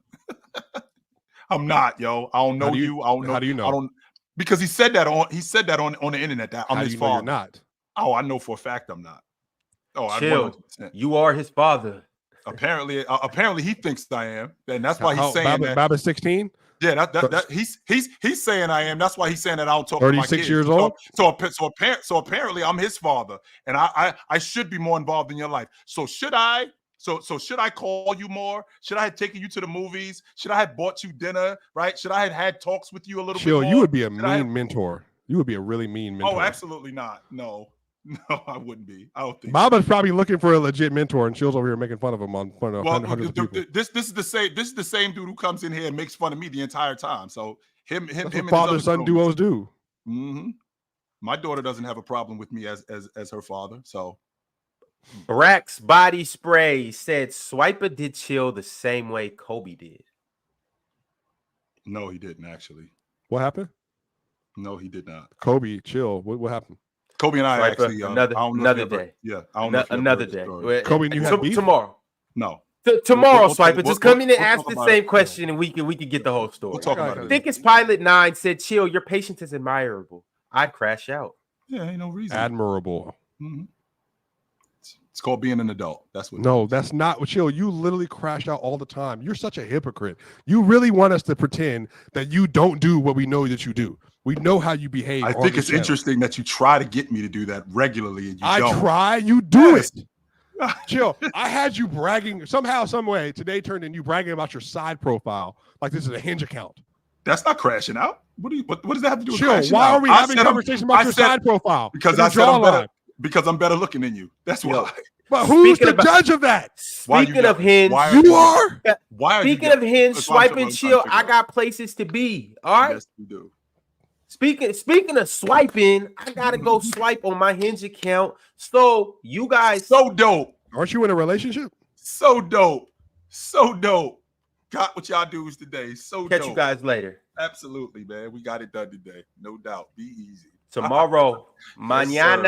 I'm not, yo. I don't know you. I don't know. How do you know? Because he said that on the internet that I'm his father. You're not? Oh, I know for a fact I'm not. Oh, Chill. You are his father. Apparently he thinks I am, and that's why he's saying that. Baba's 16. Yeah, he's saying I am. That's why he's saying that I don't talk to my kids. 36 years old. So apparently I'm his father, and I should be more involved in your life. So should I? So should I call you more? Should I have taken you to the movies? Should I have bought you dinner? Right? Should I have had talks with you a little bit more? You would be a mean mentor. You would be a really mean mentor. Oh, absolutely not. No, I wouldn't be. I don't think. Baba's probably looking for a legit mentor, and Chill's over here making fun of him on front of hundreds of people. This is the same dude who comes in here and makes fun of me the entire time. So him and father-son duos do. Mm-hmm. My daughter doesn't have a problem with me as her father. So. Brax Body Spray said Swiper did Chill the same way Kobe did. No, he didn't actually. What happened? No, he did not. Kobe, Chill. What happened? Kobe and I Swiper, actually another day. Yeah, I don't know. Another day. Kobe and you had beef? Tomorrow. No. Tomorrow, Swiper. Just come in and ask the same question, and we can get the whole story. We'll talk about it. Thickest Pilot 9 said, Chill, your patience is admirable. I'd crash out. Yeah, ain't no reason. Admirable. Mm-hmm. It's called being an adult. That's what. No, that's not what. Chill. You literally crash out all the time. You're such a hypocrite. You really want us to pretend that you don't do what we know that you do. We know how you behave. I think it's interesting that you try to get me to do that regularly, and you don't. I try. You do it. Chill. I had you bragging somehow, some way. Today turned in you bragging about your side profile like this is a Hinge account. That's not crashing out. What does that have to do with Chill. crashing Why out? are we having a conversation about your side profile? Because I said I'm better. Because I'm better looking than you. That's why. But who's the judge of that? Speaking of Hinge, you are. Speaking of Hinge, Swipe and Chill, I got places to be. All right. Yes, you do. Speaking of swiping, I gotta go swipe on my Hinge account. So you guys, so dope. Aren't you in a relationship? So dope. So dope. Got what y'all do today. So catch dope. You guys later. Absolutely, man. We got it done today. No doubt. Be easy. Tomorrow, mañana.